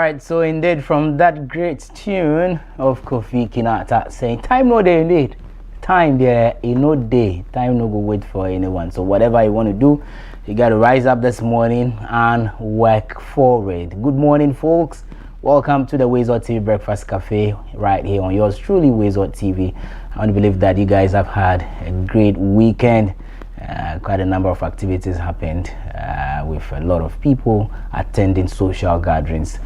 Alright, so indeed from that great tune of Kofi Kinata saying time no day indeed. Time there in no day. Time no go wait for anyone. So whatever you want to do, you gotta rise up this morning and work for it. Good morning, folks. Welcome to the WoezorTV Breakfast Cafe right here on yours truly, WoezorTV. I want to believe that you guys have had a great weekend. Quite a number of activities happened with a lot of people attending social gatherings.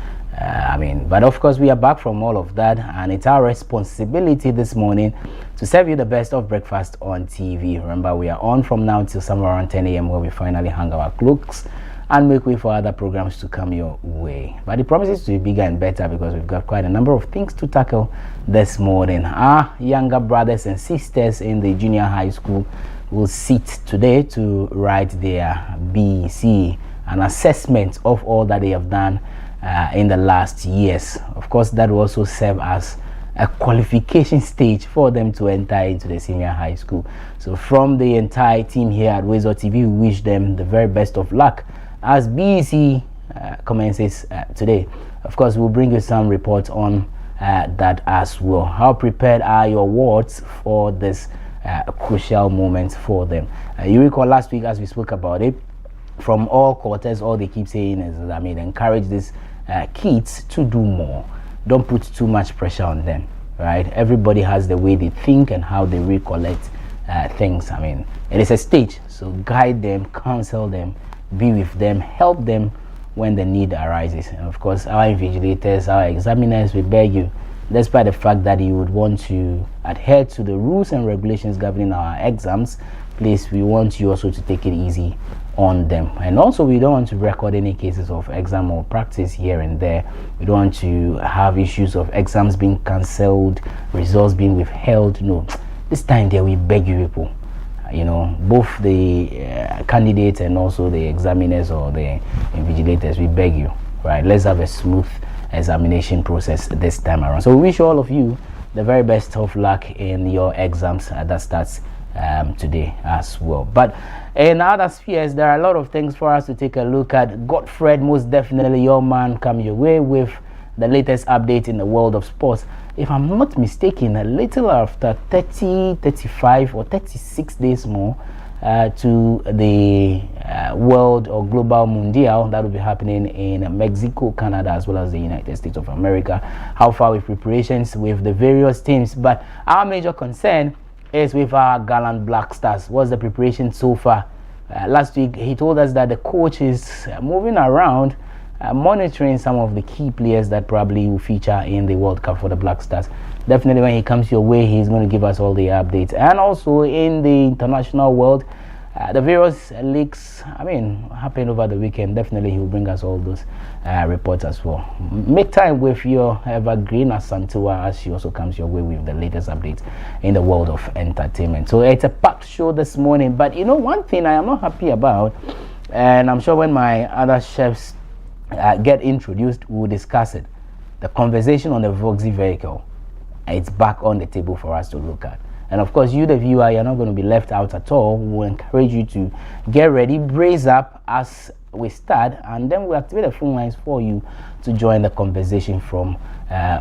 But of course we are back from all of that, and it's our responsibility this morning to serve you the best of breakfast on TV. Remember, we are on from now till somewhere around 10 a.m. where we finally hang our cloaks and make way for other programs to come your way. But it promises to be bigger and better because we've got quite a number of things to tackle this morning. Our younger brothers and sisters in the junior high school will sit today to write their BEC, an assessment of all that they have done in the last years. Of course, that will also serve as a qualification stage for them to enter into the senior high school. So from the entire team here at WoezorTV, we wish them the very best of luck as BEC commences today. Of course, we'll bring you some reports on that as well. How prepared are your wards for this crucial moment for them? You recall last week as we spoke about it, from all quarters, all they keep saying is, encourage these kids to do more. Don't put too much pressure on them, right? Everybody has the way they think and how they recollect things. It is a stage, so guide them, counsel them, be with them, help them when the need arises. And of course, our invigilators, our examiners, we beg you, despite the fact that you would want to adhere to the rules and regulations governing our exams, please, we want you also to take it easy on them. And also, we don't want to record any cases of exam or practice here and there. We don't want to have issues of exams being cancelled, results being withheld. No, this time there, we beg you people, both the candidates and also the examiners or the invigilators, we beg you, right? Let's have a smooth examination process this time around. So we wish all of you the very best of luck in your exams that starts today as well. But in other spheres, there are a lot of things for us to take a look at. Godfred, most definitely your man, come your way with the latest update in the world of sports. If I'm not mistaken, a little after 30, 35 or 36 days more to the World or Global Mundial that will be happening in Mexico, Canada, as well as the United States of America. How far with preparations with the various teams? But our major concern is with our gallant Black Stars. What's the preparation so far? Last week, he told us that the coach is moving around, monitoring some of the key players that probably will feature in the World Cup for the Black Stars. Definitely when he comes your way, he's going to give us all the updates. And also in the international world, the various leagues, happened over the weekend. Definitely he will bring us all those reports as well. Make time with your evergreen Asantua as she also comes your way with the latest updates in the world of entertainment. So it's a packed show this morning. But one thing I am not happy about, and I'm sure when my other chefs get introduced, we'll discuss it. The conversation on the Voxy vehicle, it's back on the table for us to look at. And of course, you, the viewer, you're not going to be left out at all. We'll encourage you to get ready, brace up as we start, and then we'll activate the phone lines for you to join the conversation from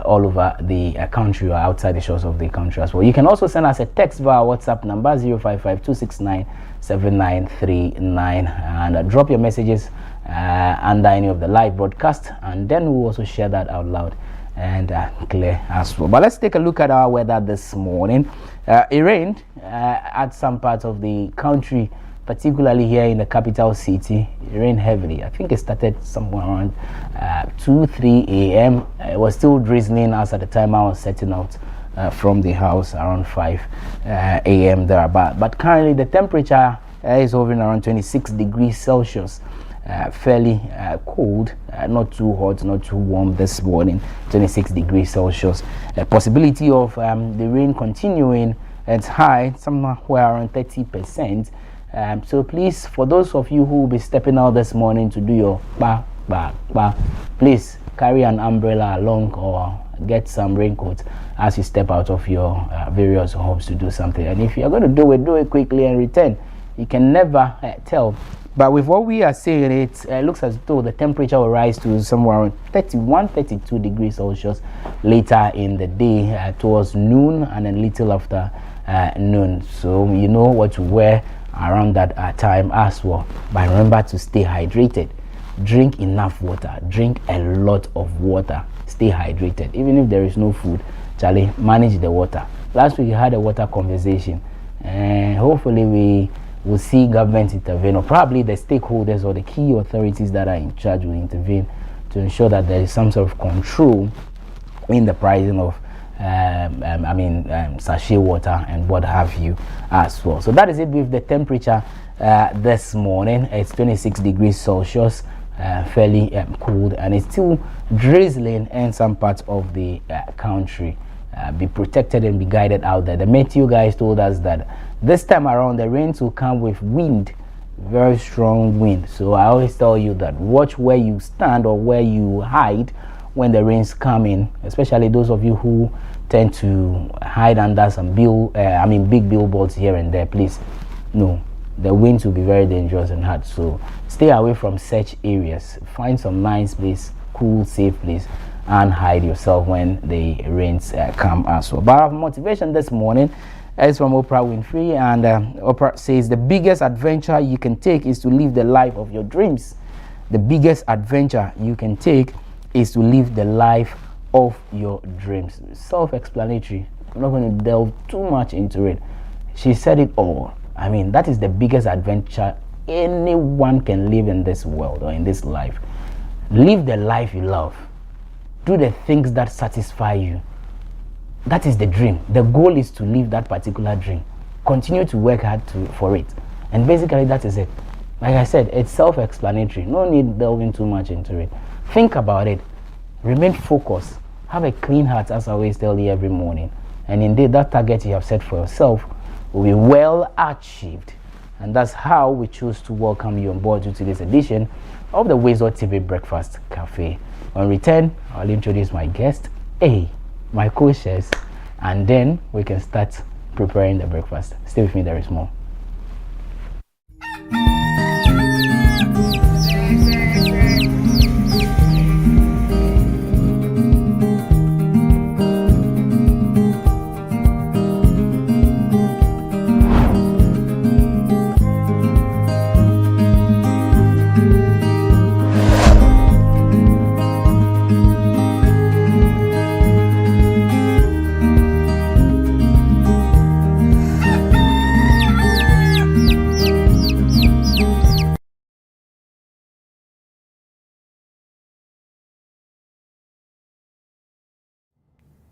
all over the country or outside the shores of the country as well. You can also send us a text via WhatsApp number 055-269-7939 and drop your messages under any of the live broadcast, and then we'll also share that out loud and clear as well. But let's take a look at our weather this morning. It rained at some parts of the country, particularly here in the capital city. It rained heavily. I think it started somewhere around 2-3 a.m. It was still drizzling as at the time I was setting out from the house around 5 a.m. thereabout. But currently the temperature is hovering around 26 degrees Celsius. Fairly cold, not too hot, not too warm this morning. 26 degrees Celsius. Possibility of the rain continuing, it's high, somewhere around 30%. So please, for those of you who will be stepping out this morning to do your please carry an umbrella along or get some raincoat as you step out of your various homes to do something. And if you're going to do it quickly and return. You can never tell But with what we are saying, it looks as though the temperature will rise to somewhere around 31, 32 degrees Celsius later in the day towards noon and a little after noon. So you know what to wear around that time as well. But remember to stay hydrated. Drink enough water. Drink a lot of water. Stay hydrated. Even if there is no food, Charlie, manage the water. Last week we had a water conversation, and hopefully we will see government intervene, or probably the stakeholders or the key authorities that are in charge will intervene to ensure that there is some sort of control in the pricing of sachet water and what have you as well. So that is it with the temperature this morning. It's 26 degrees Celsius, fairly cold, and it's still drizzling in some parts of the country. Be protected and be guided out there. The meteo guys told us that this time around the rains will come with wind, very strong wind. So I always tell you that watch where you stand or where you hide when the rains come in, especially those of you who tend to hide under some big billboards here and there. Please, no, the winds will be very dangerous and hard. So stay away from such areas. Find some nice place, cool, safe place, and hide yourself when the rains come as well. But our motivation this morning is from Oprah Winfrey, and Oprah says the biggest adventure you can take is to live the life of your dreams. The biggest adventure you can take is to live the life of your dreams. Self-explanatory. I'm not going to delve too much into it. She said it all. I mean, that is the biggest adventure anyone can live in this world or in this life. Live the life you love. Do the things that satisfy you. That is the dream. The goal is to live that particular dream. Continue to work hard for it. And basically that is it. Like I said, it's self-explanatory. No need delving too much into it. Think about it. Remain focused. Have a clean heart, as I always tell you every morning. And indeed, that target you have set for yourself will be well achieved. And that's how we choose to welcome you on board to today's edition of the WoezorTV Breakfast Cafe. On return, I'll introduce my guest, my co-chefs, and then we can start preparing the breakfast. Stay with me, there is more.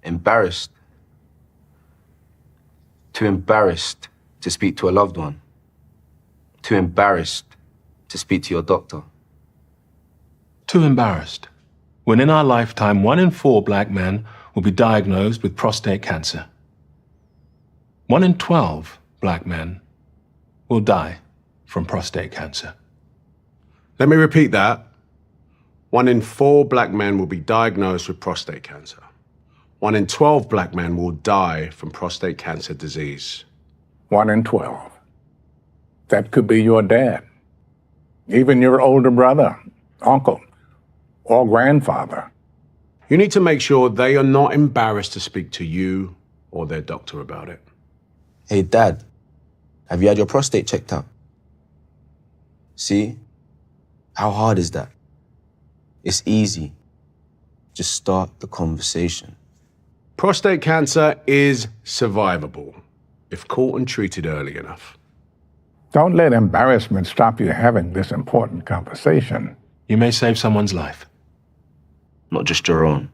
Embarrassed. Too embarrassed to speak to a loved one. Too embarrassed to speak to your doctor. Too embarrassed. When in our lifetime, 1 in 4 black men will be diagnosed with prostate cancer. 1 in 12 black men will die from prostate cancer. Let me repeat that. 1 in 4 black men will be diagnosed with prostate cancer. 1 in 12 black men will die from prostate cancer disease. 1 in 12. That could be your dad, even your older brother, uncle, or grandfather. You need to make sure they are not embarrassed to speak to you or their doctor about it. Hey, Dad, have you had your prostate checked out? See? How hard is that? It's easy. Just start the conversation. Prostate cancer is survivable if caught and treated early enough. Don't let embarrassment stop you having this important conversation. You may save someone's life. Not just your own.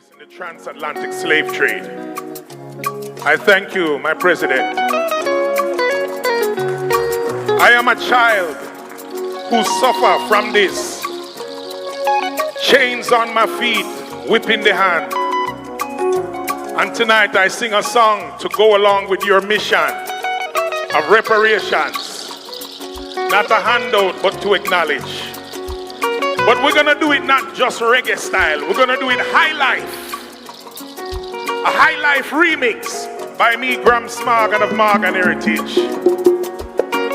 peace in the transatlantic slave trade. I thank you, my president. I am a child who suffer from this. Chains on my feet, whip in the hand. And tonight I sing a song to go along with your mission of reparations. Not a handout, but to acknowledge. But we're gonna do it not just reggae style, we're gonna do it high life. A high life remix by me, Graham Smargan of Morgan Heritage.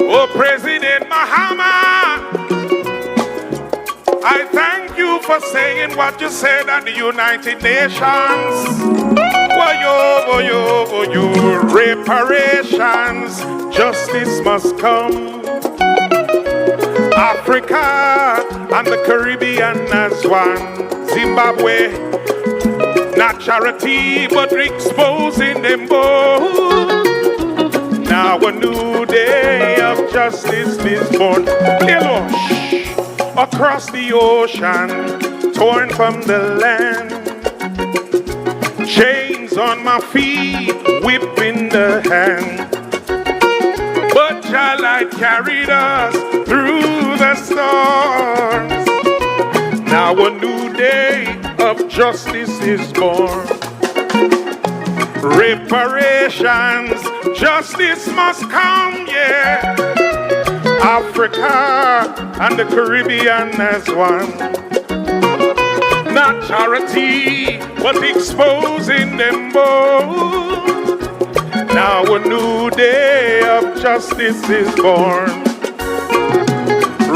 Oh, President Mahama, I thank you for saying what you said at the United Nations. Reparations, justice must come. Africa and the Caribbean as one. Zimbabwe, not charity, but exposing them both. Now a new day of justice is born. Across the ocean, torn from the land. Chains on my feet, whip in the hand. But Jah light carried us through the storms. Now a new day of justice is born. Reparations, justice must come, yeah. Africa and the Caribbean as one. Not charity, but exposing them both. Now a new day of justice is born.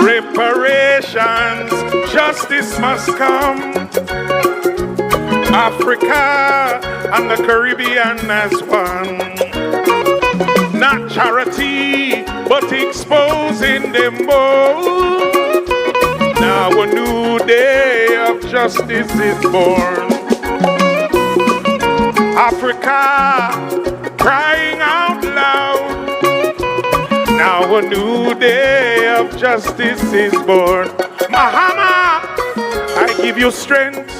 Reparations, justice must come. Africa and the Caribbean as one. Not charity, but exposing them both. Now a new day of justice is born. Africa crying out loud. Now a new day of justice is born. Mahama, I give you strength.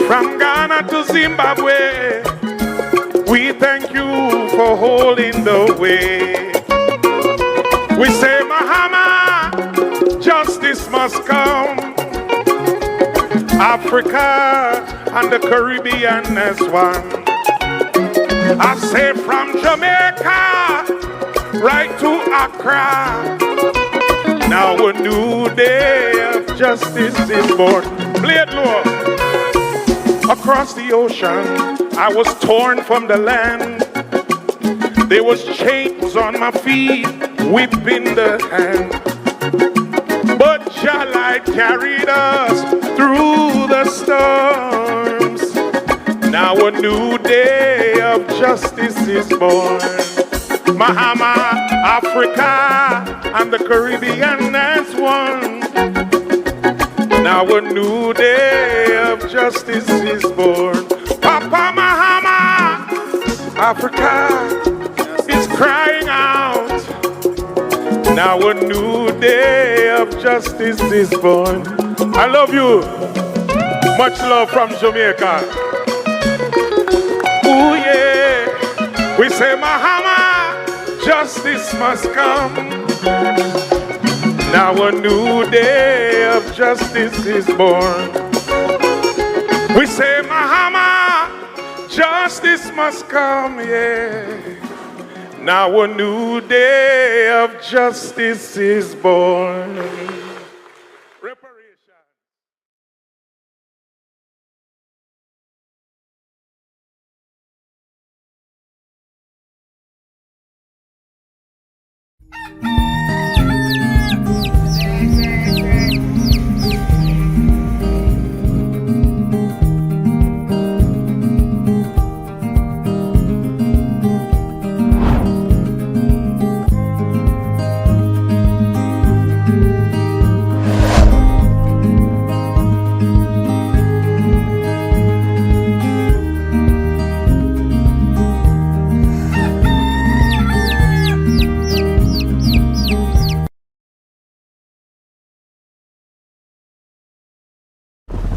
From Ghana to Zimbabwe, we thank you for holding the way. We say, Mahama, justice must come. Africa and the Caribbean as one. I say from Jamaica right to Accra. Now a new day of justice is born. Play it, Lord. Across the ocean, I was torn from the land. There was chains on my feet, whip in the hand. But Jah light carried us through the storms. Now a new day of justice is born. Mahama, Africa, and the Caribbean as one. Now a new day of justice is born. Papa Mahama, Africa is crying out. Now a new day of justice is born. I love you. Much love from Jamaica. Ooh yeah. We say Mahama, justice must come. Now a new day of justice is born. We say, Mahama, justice must come, yeah. Now a new day of justice is born. Reparation.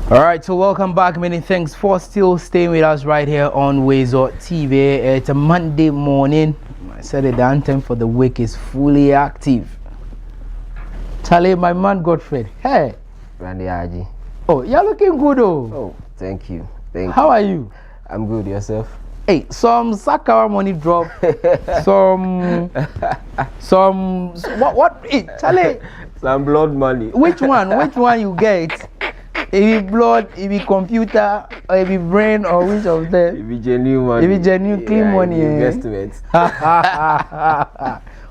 All right, so welcome back. Many thanks for still staying with us right here on WoezorTV. It's a Monday morning. I said it, the anthem for the week is fully active. Charlie, my man Godfred. Hey. Randy Aji. Oh, you're looking good, oh. Oh, thank you. How are you? I'm good. Yourself? Hey, some Sakawa money drop. some. What? Hey, Charlie. Some blood money. Which one? Which one you get? If it blood, if it computer, or if it brain, or which of them? If it genuine money. If it genuine clean money. Investments.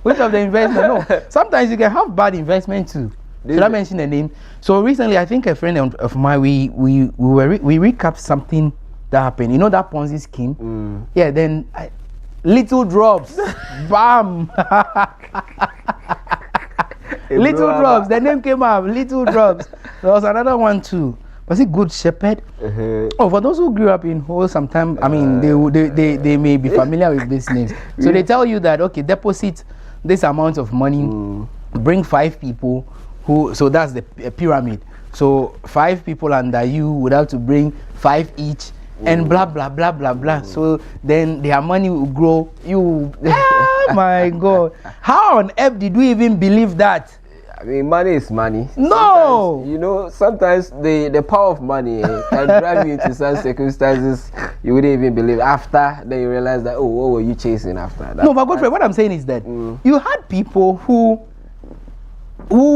Which of the investment? No. Sometimes you can have bad investment too. Should I mention the name? So recently, I think a friend of mine, we recapped something that happened. You know that Ponzi scheme? Yeah. Then little drops, bam. Little drops. The name came up. Little drops. There was another one too. Was it Good Shepherd? Oh, for those who grew up in Hull, sometimes I mean they may be familiar with these names. So they tell you that okay, deposit this amount of money, bring 5 people who. So that's the pyramid. So 5 people under you would have to bring 5 each. And blah blah blah blah blah. So then their money will grow. Oh my God! How on earth did we even believe that? I mean, money is money. No. Sometimes the power of money can drive you into some circumstances you wouldn't even believe. After then you realize that what were you chasing after that? No, but Godfrey, what I'm saying is that you had people who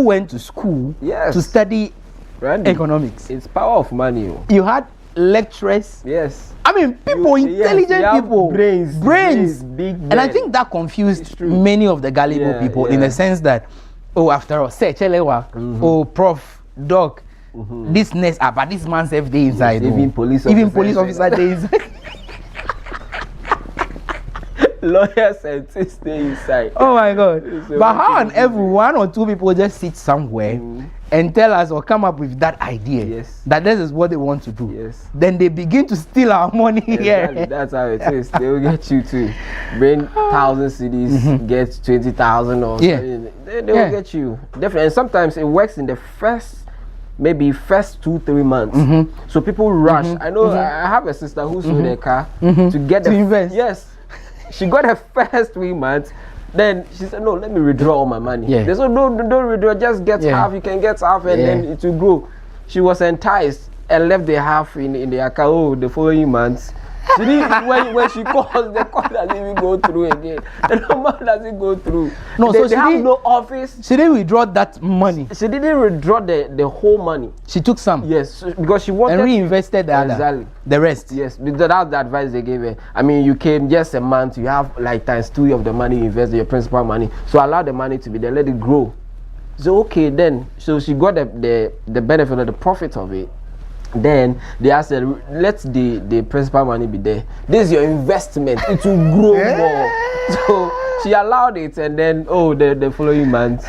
went to school to study economics. It's power of money. You had lecturers. Yes. I mean, people, intelligent people. Brains. Big brains. And I think that confused many of the gullible people in the sense that, after all, prof, doc, this nest, but this man's FD inside. Even police officer day inside. Lawyers and stay inside. Oh my God. But how on earth 1 or 2 people just sit somewhere and tell us or come up with that idea that this is what they want to do? Yes. Then they begin to steal our money here. That's how it is. They will get you to bring 1,000 CDs, get 20,000 or something. They will get you. Definitely. And sometimes it works in the first 2-3 months. So people rush. I know I have a sister who sold her car to get to invest. Yes. She got her first 3 months. Then she said, no, let me withdraw all my money. They said, no, don't withdraw, just get half. You can get half and then it will grow. She was enticed and left the half in the account the following months. She didn't, when she calls, the call doesn't even go through again. The number doesn't go through. No, so they have no office. She didn't withdraw that money. She didn't withdraw the whole money. She took some. Yes, because she wanted and reinvested the rest. Yes, that's the advice they gave her. I mean, you came just a month, you have like ×2 of the money you invested, your principal money. So allow the money to be there, let it grow. So okay, then so she got the benefit of the profit of it. Then they asked her, let the principal money be there. This is your investment. It will grow more. So she allowed it, and then the following month,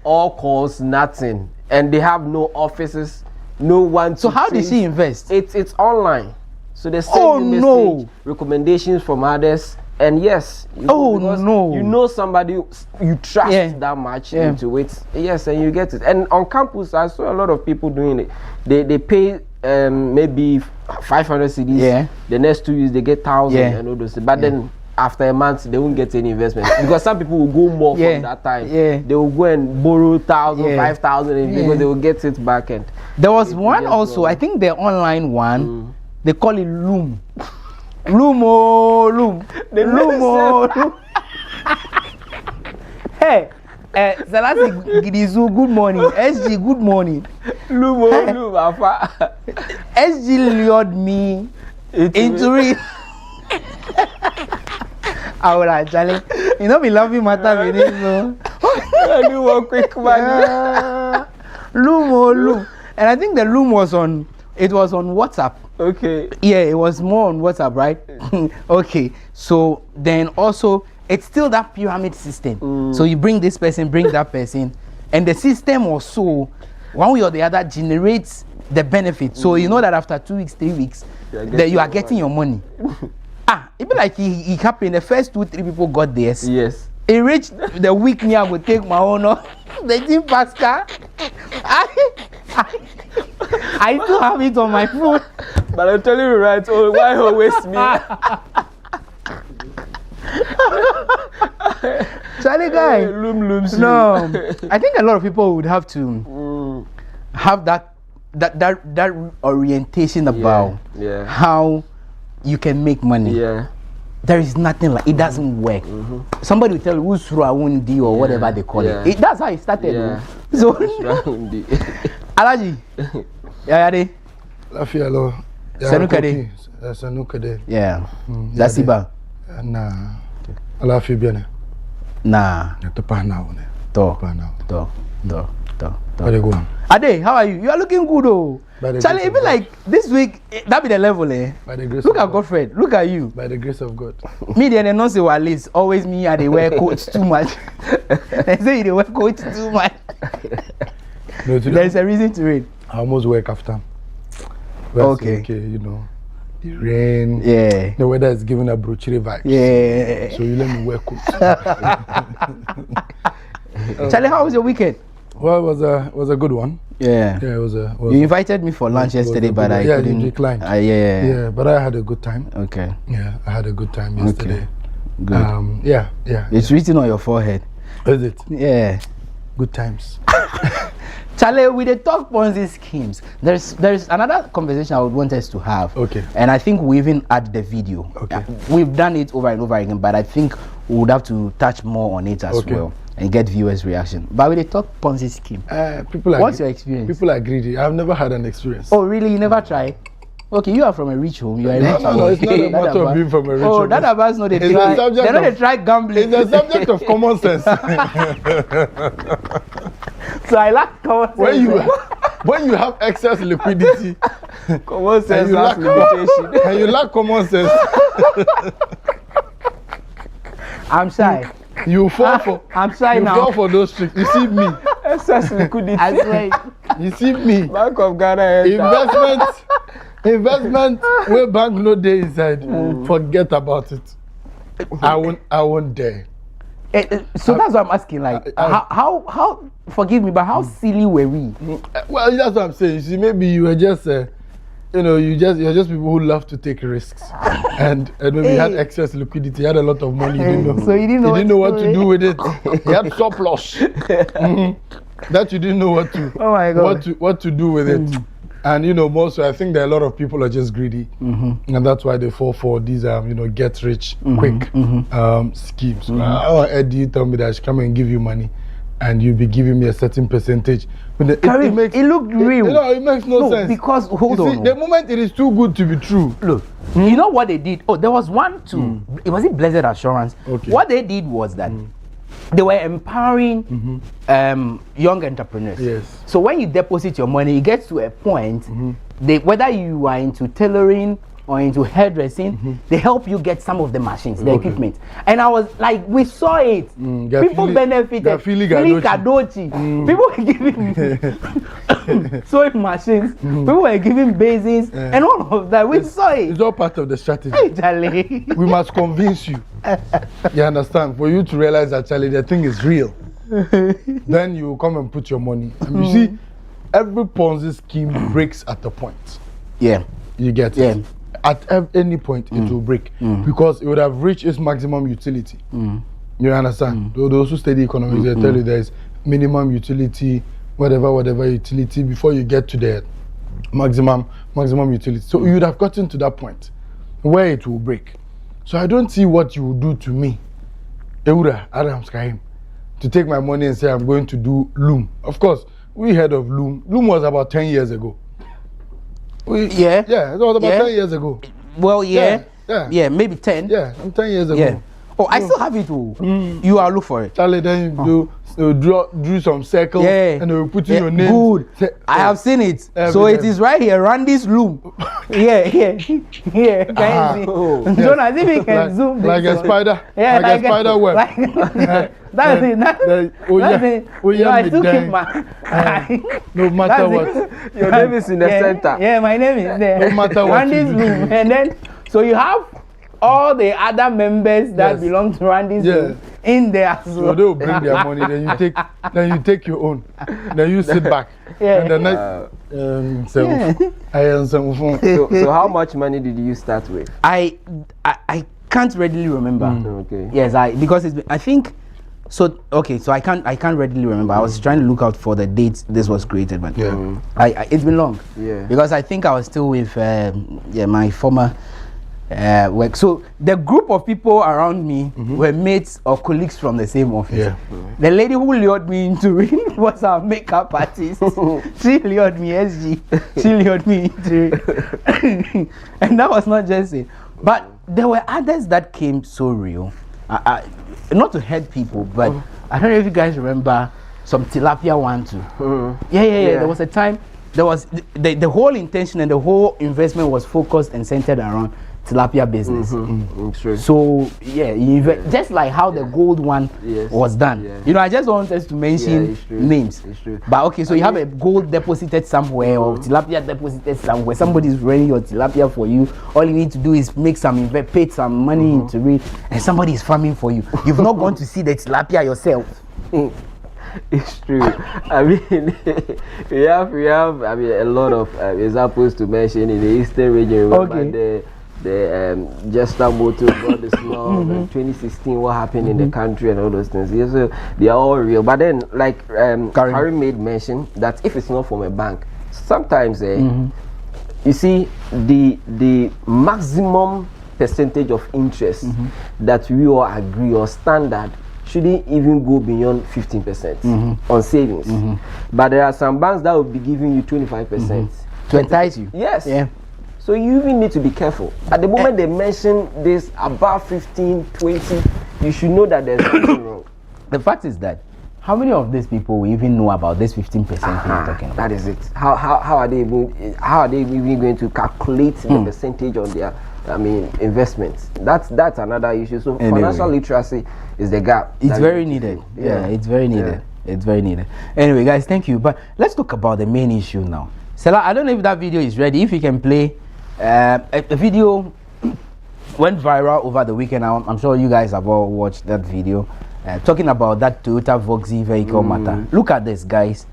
all calls, nothing, and they have no offices, no one. So how did she invest? It's online. So they send you message, recommendations from others, and yes. You know somebody you trust that much into it. Yes, and you get it. And on campus, I saw a lot of people doing it. They pay maybe 500 CDs. Yeah. The next 2 years they get 1,000 and all those. But then after a month they won't get any investment because some people will go more from that time. Yeah. They will go and borrow 1,000, 5,000 because they will get it back. And there was one also. I think the online one. They call it Loom. Loom. Hey, Salasi Gidizu, good morning. SG, good morning. Loom, SG lured me into it. I would actually, we love you, matter with this, so. You want quick money. Loom. And I think the Loom was on WhatsApp. Okay. Yeah, it was more on WhatsApp, right? Okay. So then also, it's still that pyramid system. So you bring this person, bring that person, and the system also, one way or the other, generates the benefit. So you know that after 2 weeks, 3 weeks, that you are getting your money. It be like it happened. The first 2-3 people got theirs. Yes. It reached the week me, I would take my own. The team Pascal. I still have it on my phone. But I'm telling you right, oh, why always me? Charlie guy. Loom. No, I think a lot of people would have to have that orientation about how you can make money. Yeah. There is nothing like it doesn't work. Somebody will tell you who's Rawundi or whatever they call it. That's how it started. Yeah. So Alaji. Yeah. Lafialo. Sanukade. Sanukade. Yeah. Zasiba. Nah. Alafi biene. Nah. Topa now. To. Where you going? Ade, how are you? You are looking good, oh. Charlie, even like this week, that be the level, eh? By the grace look of at Godfred. Look at you. By the grace of God. Me, they don't say at least always me. I they wear coats too much. They say they wear coats too much. No, there's a reason to it. I almost work after. Okay. Okay, you know, the rain. Yeah. The weather is giving a brochure vibe. Yeah. So you let me wear coats. Charlie, how was your weekend? Well, it was a good one. Yeah. Yeah, it was you invited me for lunch yesterday, but I couldn't. You declined. Yeah, but I had a good time. Okay. Yeah, I had a good time yesterday. Okay. Good. Yeah. It's written on your forehead. Is it? Yeah. Good times. Charlie, with the talk Ponzi schemes, there's another conversation I would want us to have. Okay. And I think we even add the video. Okay. We've done it over and over again, but I think we would have to touch more on it as well and get viewers' reaction. But with the talk Ponzi scheme, what's your experience? People are greedy. I've never had an experience. Oh, really? You never tried? Okay, you are from a rich home. You are a rich home. No, it's not a matter of being from a rich home. Oh, that about not a try. They're not a try gambling. It's a subject of common sense. So I lack common sense. When you have excess liquidity, common sense has limitation. And you lack common sense, I'm shy. You fall for. I'm shy now. You fall for those tricks. You see me. Excess liquidity. I swear. You see me. Bank of Ghana. Investment where bank no day inside. Forget about it. I won't dare. So that's what I'm asking. Like, how? Forgive me, but how silly were we? Well, that's what I'm saying. You see, maybe you were just, you're just people who love to take risks, and maybe you had excess liquidity, you had a lot of money, you didn't know. So you didn't know what to do with it. You had surplus that you didn't know what to. Oh my God. What to do with it. And more so, I think that a lot of people are just greedy, and that's why they fall for these get rich quick schemes. Eddie, you tell me that I should come and give you money, and you'll be giving me a certain percentage. But it looked real. It makes no sense. Because hold on. The moment it is too good to be true. Look, you know what they did? Oh, there was one too. It was Blessed Assurance. Okay. What they did was that they were empowering young entrepreneurs. Yes. So when you deposit your money, it gets to a point. Whether you are into tailoring or into hairdressing, they help you get some of the machines, the equipment. And I was like, we saw it. People benefited. Philly Kadochi. People were giving sewing machines. People were giving basins and all of that. We saw it. It's all part of the strategy. Hey, Charlie. We must convince you. You understand? For you to realize that, Charlie, the thing is real. Then you come and put your money. And you see, every Ponzi scheme breaks at a point. Yeah. You get it? At any point, it will break because it would have reached its maximum utility. You understand? Those who study economics, they tell you there's minimum utility, whatever utility before you get to the maximum utility. So you would have gotten to that point where it will break. So I don't see what you will do to me, Eura Adams Kaim, to take my money and say I'm going to do Loom. Of course, we heard of Loom. Loom was about 10 years ago. Yeah, it was about 10 years ago. Well, yeah, maybe 10. Yeah, 10 years ago. Yeah. Oh, I still have it. You are look for it. Charlie, then you drew some circles and they will put in your name. Good. I have seen it. So it is right here. Run this loom. Can you see? Jonas, if you can zoom this like a spider. Yeah, like a spider web. That's it. That's it. I still keep my. No matter what. Your name is in the center. Yeah, my name is there. No matter what. Run this loom, and then so you have all the other members that belong to Randy's room in there as well. So they will bring their money, then you take your own. Then you sit back. And the next so how much money did you start with? I can't readily remember. Okay. Yes, because I think so. Okay, so I can't readily remember. I was trying to look out for the dates this was created, but it's been long. Yeah. Because I think I was still with my former work. So the group of people around me were mates or colleagues from the same office. Yeah. The lady who lured me into it was our makeup artist. She lured me, SG. She lured me into it. And that was not just it. But there were others that came so real. Not to hurt people, but I don't know if you guys remember some tilapia one too. Yeah. There was a time, there was the whole intention and the whole investment was focused and centered around tilapia business. True. So just like how the gold one was done. You know, I just want us to mention names. It's true. But okay, so you have a gold deposited somewhere or tilapia deposited somewhere. Somebody's running your tilapia for you. All you need to do is make pay some money into it, and somebody is farming for you. You've not gone to see the tilapia yourself. It's true. I mean, we have a lot of examples to mention in the Eastern region. Remember the Jester Motor got the snow in 2016, what happened in the country and all those things. Yeah, so they are all real. But then, like Karim made mention that if it's not from a bank, sometimes you see the maximum percentage of interest that we all agree or standard shouldn't even go beyond 15% on savings. But there are some banks that will be giving you 25% to entice you. Yes. Yeah. So you even need to be careful. At the moment they mention this above 15, 20, you should know that there's something wrong. The fact is that how many of these people will even know about this 15% you're talking about? That is it. How are they even going to calculate the percentage on their investments? That's another issue. So financial literacy is the gap. It's very needed. Yeah, it's very needed. It's very needed. Anyway, guys, thank you. But let's talk about the main issue now. Stella, I don't know if that video is ready. If you can play a video went viral over the weekend. I'm sure you guys have all watched that video, talking about that Toyota Voxy vehicle matter. Look at this, guys.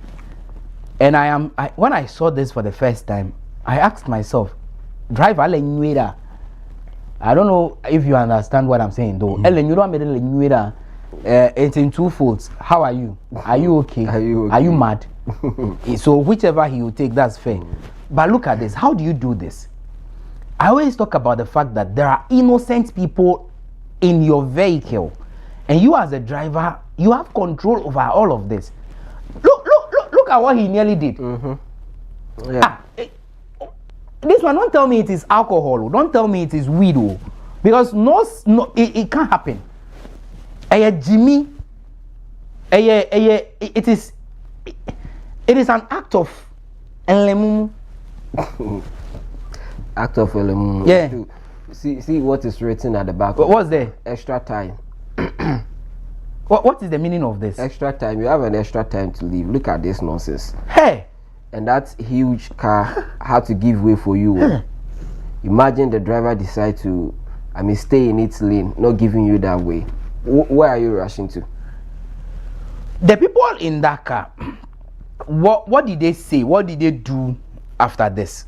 And when I saw this for the first time, I asked myself, driver Lenuera. I don't know if you understand what I'm saying though. It's in two folds. How are you? Are you okay? Are you mad? So whichever he will take, that's fair. But look at this. How do you do this? I always talk about the fact that there are innocent people in your vehicle, and you as a driver, you have control over all of this. Look at what he nearly did. This one, don't tell me it is alcohol. Don't tell me it is weed, because it can't happen. Jimmy, it is an act of act of elemu. Yeah. See what is written at the back. What's there? Extra time. What is the meaning of this? Extra time. You have an extra time to leave. Look at this nonsense. Hey. And that huge car had to give way for you. Imagine the driver decide to, stay in its lane, not giving you that way. Where are you rushing to? The people in that car, what did they say? What did they do after this?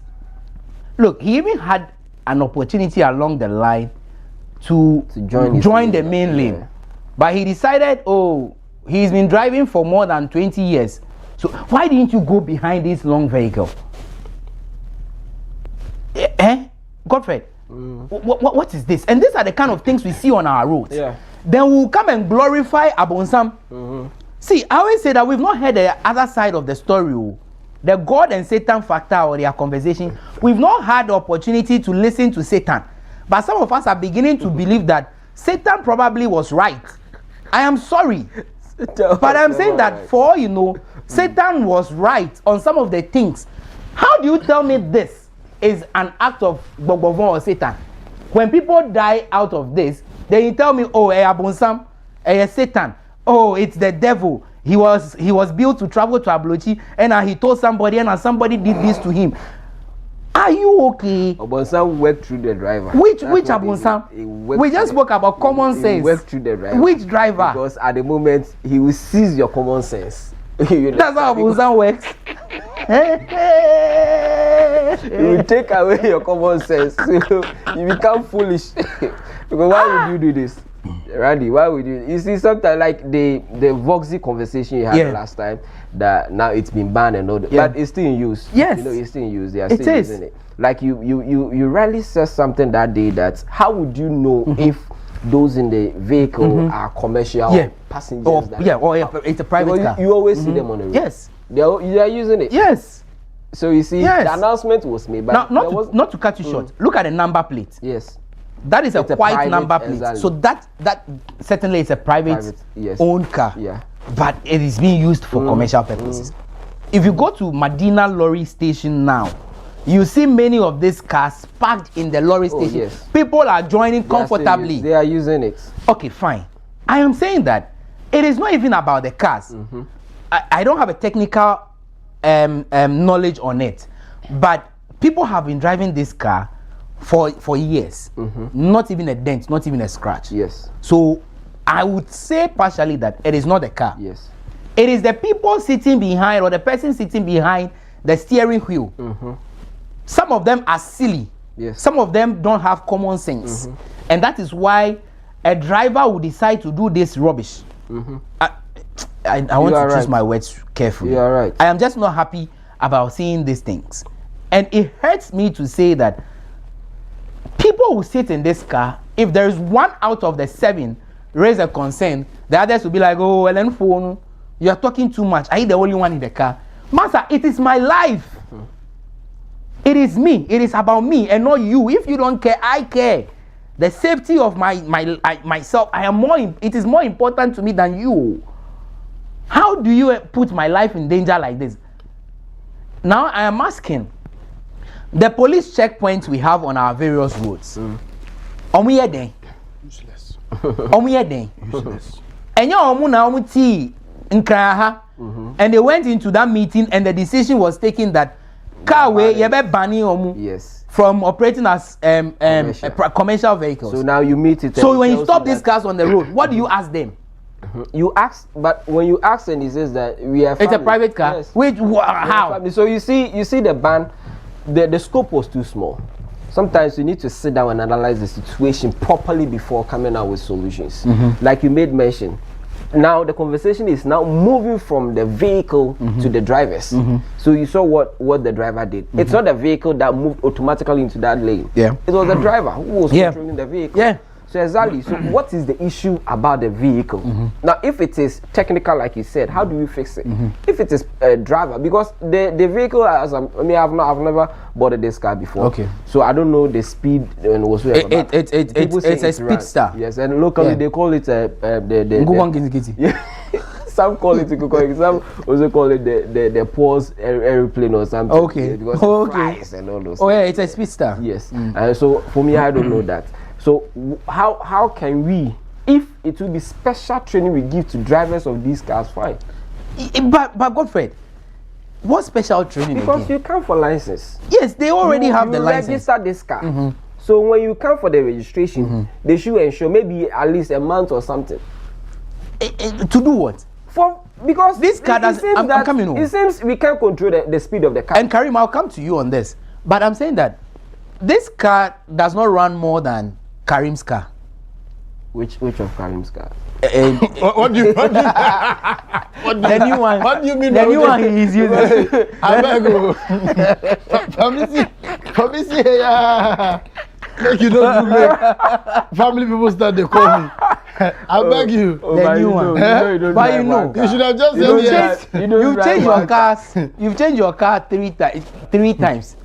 Look, he even had an opportunity along the line to join the main lane. Yeah. But he decided, he's been driving for more than 20 years. So why didn't you go behind this long vehicle? Godfrey, what is this? And these are the kind of things we see on our roads. Yeah. Then we'll come and glorify Abonsam. See, I always say that we've not heard the other side of the story. The God and Satan factor or their conversation. We've not had the opportunity to listen to Satan. But some of us are beginning to believe that Satan probably was right. I am sorry. But I'm saying that for all you know, Satan was right on some of the things. How do you tell me this is an act of Bogbovon or Satan? When people die out of this, then you tell me, Abonsam, Satan, it's the devil. He was built to travel to Ablochi, and he told somebody, and somebody did this to him. Are you okay? Obonsam worked through the driver. Which Abonsam? We just spoke about common sense. He worked through the driver. Which driver? Because at the moment he will seize your common sense. That's how Abonsam works. He will take away your common sense. You become foolish. Because why would you do this? Randy, why would you see sometimes like the Voxy conversation you had last time that now it's been banned and all that, but it's still in use. Yes, you know, it's still in use. They are still using it. Like you rarely said something that day that how would you know if those in the vehicle are commercial passengers? Or it's a private car. You always see them on the road. Yes, they are using it. Yes. So you see, the announcement was made, but not to cut you short. Look at the number plate. Yes. That is a white number plate. Exactly. So that certainly is a private owned car. Yeah. But it is being used for commercial purposes. If you go to Medina Lorry Station now, you see many of these cars parked in the lorry station. Yes. People are joining comfortably. They are using it. Okay, fine. I am saying that it is not even about the cars. I don't have a technical knowledge on it, but people have been driving this car for years. Not even a dent, not even a scratch. Yes. So I would say partially that it is not the car. Yes. It is the people sitting behind or the person sitting behind the steering wheel. Some of them are silly. Yes. Some of them don't have common sense. And that is why a driver will decide to do this rubbish. I want to choose my words carefully. You are right. I am just not happy about seeing these things. And it hurts me to say that people who sit in this car, if there is one out of the 7 raise a concern, the others will be like, oh, Ellen phone, you are talking too much. Are you the only one in the car? Master, it is my life. It is me. It is about me and not you. If you don't care, I care. The safety of myself, it is more important to me than you. How do you put my life in danger like this? Now I am asking, the police checkpoints we have on our various roads, Useless. Useless. And they went into that meeting and the decision was taken that yes, from operating as commercial vehicles. So now you meet it. So when you stop these cars on the road, what do you ask them? You ask, but when you ask and he says that we are family. It's a private car. Yes. Which how? So you see the ban, the scope was too small. Sometimes you need to sit down and analyze the situation properly before coming out with solutions. Like you made mention. Now the conversation is now moving from the vehicle to the drivers. So you saw what the driver did. It's not the vehicle that moved automatically into that lane. Yeah. It was the driver who was controlling the vehicle. Yeah. So exactly. So what is the issue about the vehicle? Now, if it is technical, like you said, how do you fix it? If it is a driver, because the vehicle, I've never bought this car before. Okay. So I don't know the speed and whatsoever. It's a speedster. Yes, and locally they call it some call it some also call it the pause airplane or something. Okay. Because it flies and all those. Oh yeah, it's a speedster. Yes. And so for me, I don't know that. So how can we, if it will be special training we give to drivers of these cars, fine. But Godfred, what special training? Because you come for license. Yes, they already have the license. Register this car. So when you come for the registration, they should ensure maybe at least a month or something. To do what? Because this car I'm coming home. It seems we can't control the speed of the car. And Karim, I'll come to you on this. But I'm saying that this car does not run more than Karim's car. Which of Karim's car? What do you the new one. What do you mean? The new one he is using. Family, yeah. Like you don't do me. Family people start they call me. I beg you. The new one. But you know, you should have just said you've changed your cars. You've changed your car three times.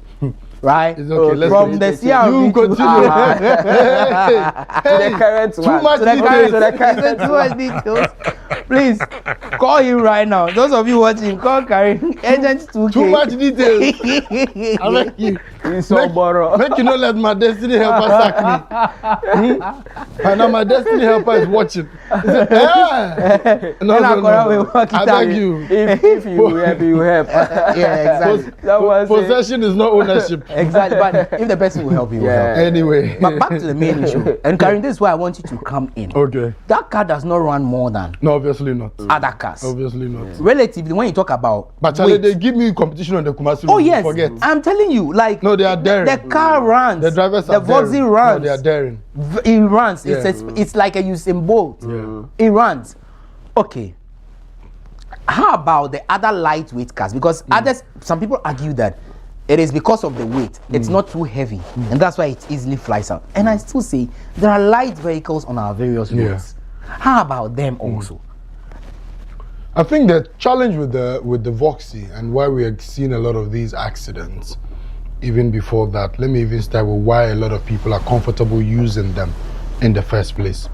Right? It's okay. Let's from the CRV you continue. The current one. Too much details. Too much details. Please call him right now. Those of you watching, call Karim. Agent 2K. Too much details. I like you. Make you not let my destiny helper sack me. And now my destiny helper is watching. He said, yeah. No. I beg you. If you help, you help. Yeah, exactly. Possession is not ownership. Exactly. But if the person will help you, will help. Anyway. But back to the main issue. And Karim, this is why I want you to come in. Okay. That car does not run more than obviously not. Other cars. Obviously not. Relatively, when you talk about but Charlie, they give me competition on the Kumasi. Oh yes, forget. I'm telling you, like no, they are daring. The car runs. The drivers the are daring. Voxy runs. No, they are daring. It runs. Yeah. It's like a Usain Bolt. It runs. Okay. How about the other lightweight cars? Because some people argue that it is because of the weight. It's not too heavy, and that's why it easily flies out. And I still say there are light vehicles on our various roads. How about them also? I think the challenge with the Voxy and why we are seeing a lot of these accidents, even before that, let me even start with why a lot of people are comfortable using them in the first place,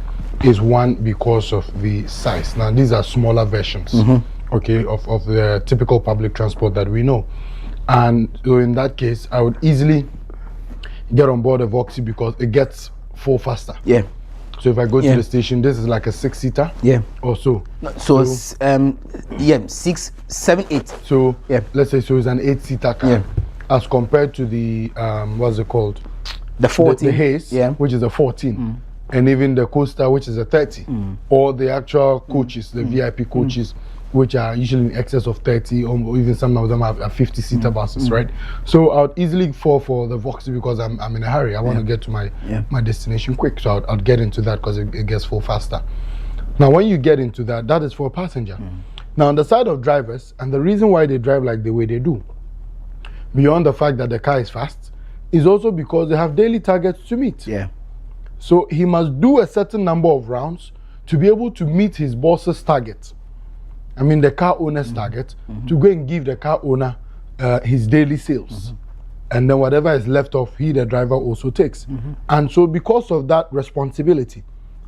is one, because of the size. Now these are smaller versions, okay, of the typical public transport that we know. And so in that case, I would easily get on board a Voxy because it gets full faster. Yeah. So if I go to the station, this is like a 6-seater. Yeah. Or so. So 6, 7, 8. So let's say so it's an 8-seater car. Yeah. As compared to the what's it called? The 14. The Haze, which is a 14. And even the Coaster, which is a 30. Or the actual coaches, the VIP coaches, which are usually in excess of 30, or even some of them have 50-seater buses, right? So I would easily fall for the Voxy because I'm in a hurry. I want to get to my destination quick, so I'd get into that because it gets full faster. Now, when you get into that, that is for a passenger. Now, on the side of drivers, and the reason why they drive like the way they do, beyond the fact that the car is fast, is also because they have daily targets to meet. Yeah. So he must do a certain number of rounds to be able to meet his boss's target. I mean the car owner's target, to go and give the car owner his daily sales. And then whatever is left off, he, the driver, also takes. And so because of that responsibility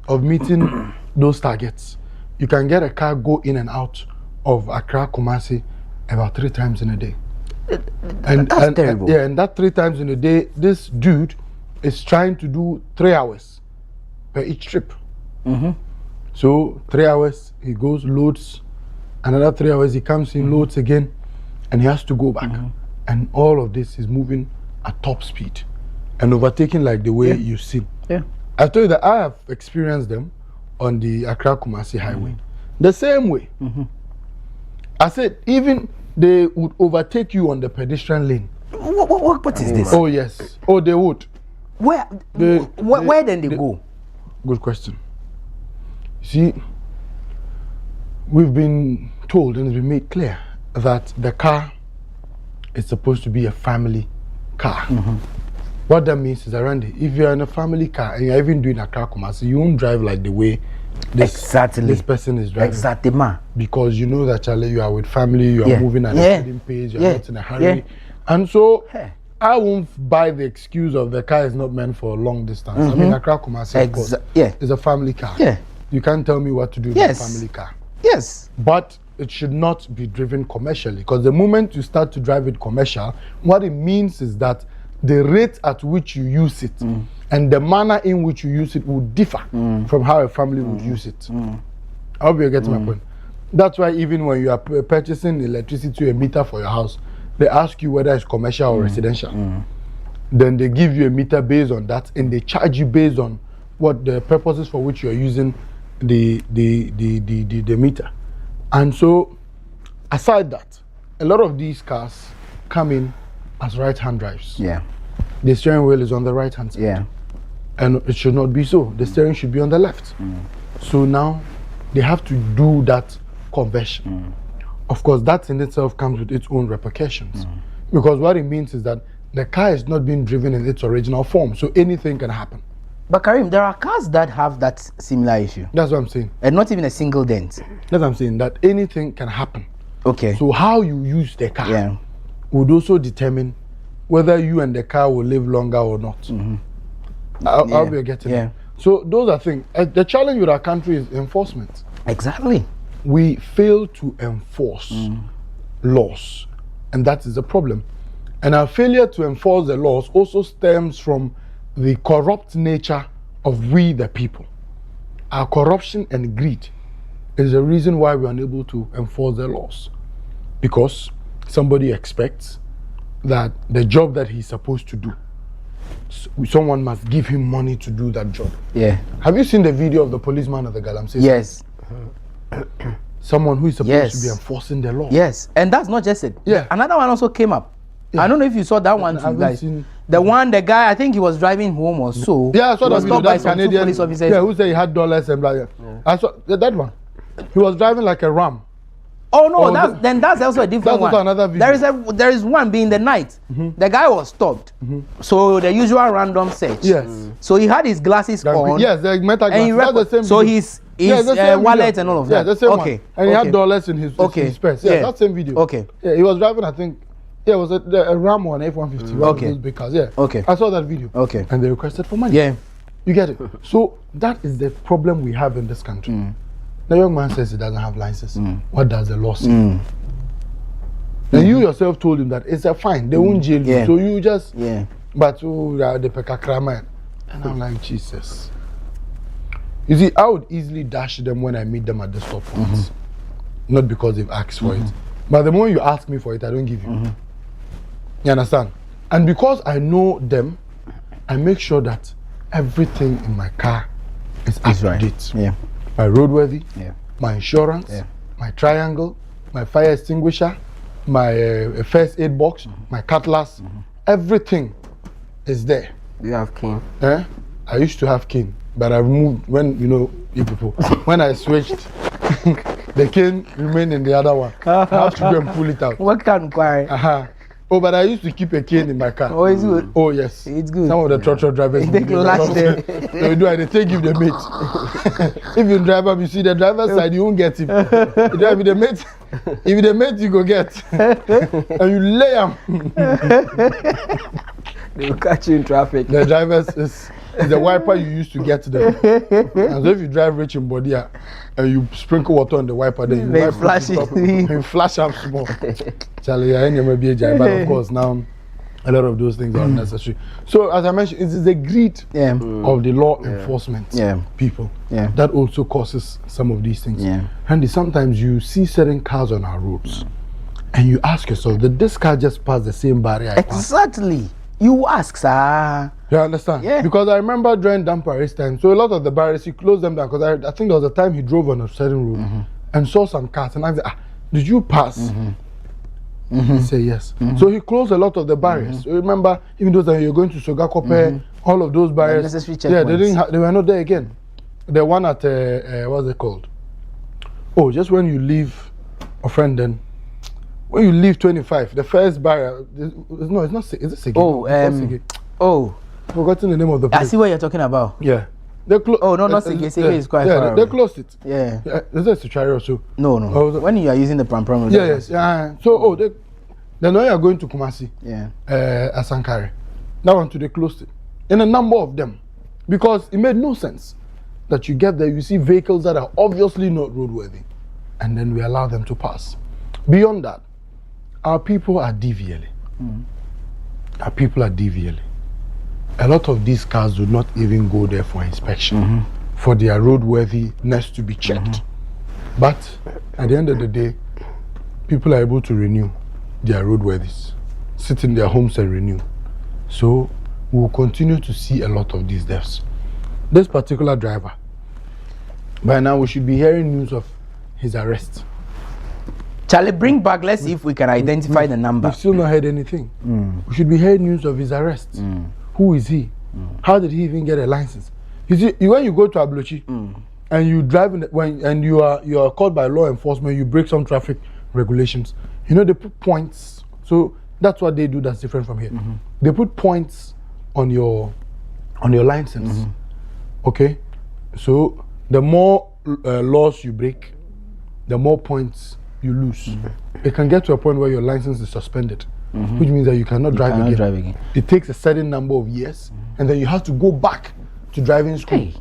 of meeting those targets, you can get a car go in and out of Accra, Kumasi about 3 times in a day. That's terrible. And that 3 times in a day, this dude is trying to do 3 hours per each trip. So 3 hours, he goes, loads. Another 3 hours, he comes in, loads again, and he has to go back. And all of this is moving at top speed and overtaking like the way you've seen. I told you that I have experienced them on the Accra Kumasi highway. The same way. I said, even they would overtake you on the pedestrian lane. What is this? Oh, yes. Oh, they would. Where then they go? Good question. See, we've been told and it's been made clear that the car is supposed to be a family car. What that means is, Randy, if you're in a family car and you're even doing a car Kumasi, you won't drive like the way this person is driving. Exactly, ma. Because you know that, Charlie, you are with family, you are moving at a steady pace, you're not in a hurry. And so, I won't buy the excuse of the car is not meant for a long distance. I mean, Accra Kumasi, of course, is a family car. You can't tell me what to do with a family car. But it should not be driven commercially, because the moment you start to drive it commercial, what it means is that the rate at which you use it and the manner in which you use it will differ from how a family would use it. I hope you're getting my point. That's why even when you are purchasing electricity to a meter for your house, they ask you whether it's commercial or residential. Then they give you a meter based on that, and they charge you based on what the purposes for which you're using the meter. And so, aside that, a lot of these cars come in as right-hand drives. The steering wheel is on the right-hand side. And it should not be so. The steering should be on the left. So now, they have to do that conversion. Of course, that in itself comes with its own repercussions. Because what it means is that the car is not being driven in its original form, so anything can happen. But Karim, there are cars that have that similar issue. That's what I'm saying. And not even a single dent. That's what I'm saying, that anything can happen. Okay. So how you use the car would also determine whether you and the car will live longer or not. I'll be getting it. So those are things. The challenge with our country is enforcement. Exactly. We fail to enforce laws, and that is the problem. And our failure to enforce the laws also stems from the corrupt nature of we the people. Our corruption and greed is the reason why we're unable to enforce the laws. Because somebody expects that the job that he's supposed to do, someone must give him money to do that job. Yeah. Have you seen the video of the policeman at the Galamsey? Yes. Someone who is supposed to be enforcing the law. Yes, and that's not just it. Yeah. Another one also came up. Yeah. I don't know if you saw that one too, guys. The guy, I think he was driving home or so. Yeah, I saw that video. That Canadian police officers. Yeah, who said he had dollars and blah. Yeah. I saw that one. He was driving like a ram. Oh no, that's also a different one. That's another video. There is one being the night. The guy was stopped. So the usual random search. Yes. So he had his glasses on. Yes, the metal glasses. And that's the same so video. his wallet and all of that. Yeah, the same one. And he had dollars in his purse. Yeah, that same video. Okay. Yeah, he was driving, I think. Yeah, it was a Ram or an F-150. Okay. Those big cars. Yeah. Okay. I saw that video. Okay. And they requested for money. Yeah. You get it? So that is the problem we have in this country. The young man says he doesn't have license. What does the law say? And you yourself told him that it's a fine. They won't jail you. So you just but the pekakraman. And I'm like, Jesus. You see, I would easily dash them when I meet them at the stop points. Not because they've asked for it. But the moment you ask me for it, I don't give you. You understand? And because I know them, I make sure that everything in my car is up to date. Yeah. My roadworthy, yeah. My insurance, my triangle, my fire extinguisher, my first aid box, my cutlass, everything is there. Do you have cane? I used to have cane, but I removed when, you know, you people, when I switched, the cane remained in the other one. I have to go and pull it out. What can inquire? Oh, but I used to keep a cane in my car. Oh, it's good. Oh, yes. It's good. Some of the trotro drivers they lash them. They do it. They take you the mate. If you drive up, you see the driver's side, you won't get him. You drive with the mate. If the mate, you go get. And you lay him. They will catch you in traffic. The drivers is the wiper you used to get to them. And so if you drive rich in body and you sprinkle water on the wiper, then you flash it. You flash up small. Charlie, I ain't never be a giant, but of course now a lot of those things are unnecessary. So as I mentioned, it is the greed of the law enforcement people that also causes some of these things. And sometimes you see certain cars on our roads and you ask yourself, did this car just pass the same barrier I passed? Exactly. You ask, sir. You understand? Yeah. Because I remember during Dampa race time, so a lot of the barriers, he closed them down because I think there was a time he drove on a certain road and saw some cars and I said, did you pass? He said yes. So he closed a lot of the barriers. So remember, even those that you're going to Sogakope, all of those barriers, they were not there again. The one at what's it called? Oh, just when you leave a friend, then when you leave 25, the first barrier. No, it's not. Is it Sege? Forgotten the name of the place. I see what you're talking about. Yeah. Not Sege. Sege is quite far. They closed it. Yeah. Is that Suchari or so? No. When you are using the pram. Yes. So then when you are going to Kumasi, Asankare, that one too, they closed it. And a number of them, because it made no sense that you get there, you see vehicles that are obviously not roadworthy, and then we allow them to pass. Beyond that, our people are DVLA. Our people are DVLA. A lot of these cars do not even go there for inspection, for their roadworthiness to be checked. But at the end of the day, people are able to renew their roadworthies, sit in their homes and renew. So we will continue to see a lot of these deaths. This particular driver, by now we should be hearing news of his arrest. Charlie, bring back, let's see if we can identify the number. We've still not heard anything. We should be hearing news of his arrest. Who is he? How did he even get a license? You see, when you go to Ablochi and you drive and you are caught by law enforcement, you break some traffic regulations. You know, they put points. So that's what they do that's different from here. They put points on your license. Okay? So the more laws you break, the more points you lose. It can get to a point where your license is suspended, which means that you cannot drive again. It takes a certain number of years, and then you have to go back to driving school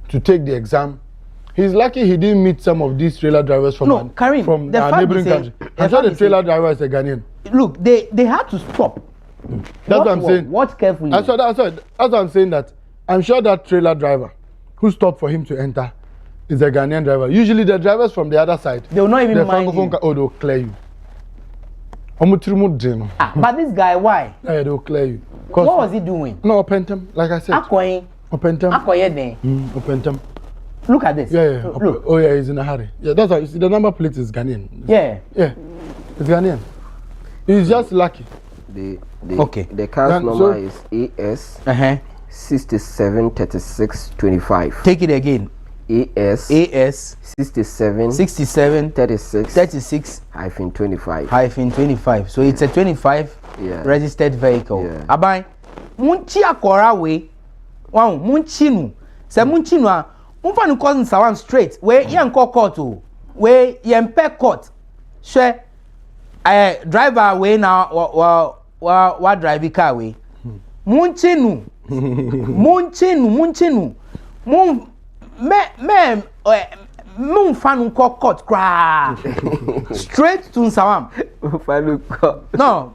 to take the exam. He's lucky he didn't meet some of these trailer drivers from our neighboring country. I'm sure the trailer driver is a Ghanaian. Look, they had to stop That's what I'm saying. What carefully? That's what I'm saying, that I'm sure that trailer driver who stopped for him to enter is a Ghanaian driver. Usually the drivers from the other side, they will not even mind you. They'll clear you. But this guy, why? Yeah, they'll clear you. What was he doing? No, Opentem, like I said. Opentem. Look at this. Yeah. Look. Oh yeah, he's in a hurry. Yeah, that's why you see the number plate is Ghanaian. Yeah, it's Ghanaian. He's just lucky. The car's number is AS 673625. Take it again. AS 67 36 -25. So it's a 25 registered vehicle. Abai, munchi akora we. Wow, munchi nu. Se munchi nu a unfa nu cousin Sawam straight. We yen court o. We yen pe court. She driver we na wa drive car we. Munchi nu. Munchi nu. Mun fanu court cry straight to Nsawam. No,